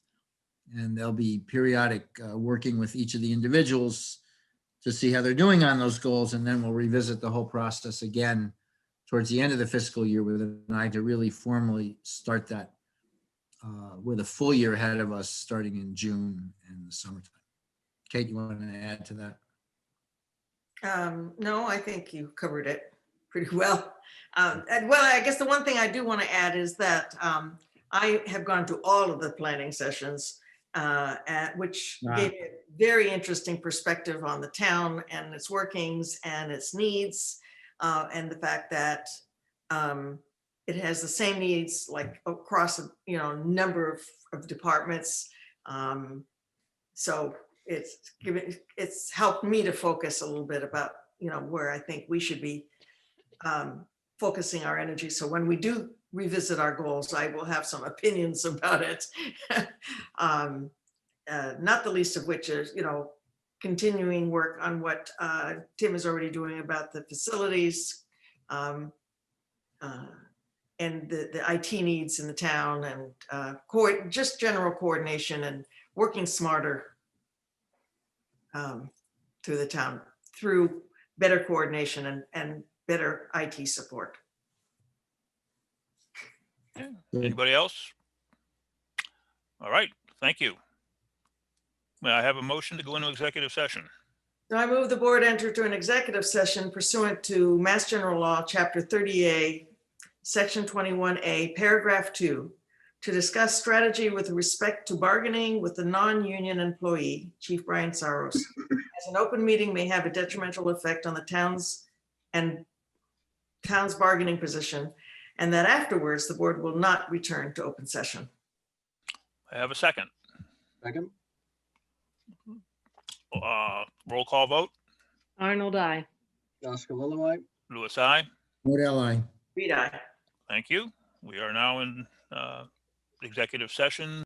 And there'll be periodic working with each of the individuals to see how they're doing on those goals. And then we'll revisit the whole process again towards the end of the fiscal year with an eye to really formally start that with a full year ahead of us starting in June and the summertime. Kate, you want to add to that? No, I think you covered it pretty well. And well, I guess the one thing I do want to add is that I have gone to all of the planning sessions, which gave me a very interesting perspective on the town and its workings and its needs, and the fact that it has the same needs like across a number of departments. So it's helped me to focus a little bit about, where I think we should be focusing our energy. So when we do revisit our goals, I will have some opinions about it. Not the least of which is, continuing work on what Tim is already doing about the facilities and the IT needs in the town, and just general coordination and working smarter through the town, through better coordination and better IT support. Anybody else? All right, thank you. May I have a motion to go into executive session? So I move the board enter to an executive session pursuant to Mass General Law, Chapter 30A, Section 21A, Paragraph 2, to discuss strategy with respect to bargaining with the non-union employee, Chief Brian Saros, as an open meeting may have a detrimental effect on the town's bargaining position, and that afterwards the board will not return to open session. I have a second. Second. Roll call vote. Arnold, I. Oscar Lilloye. Louis, I. Modell, aye. Reed, aye. Thank you. We are now in executive session.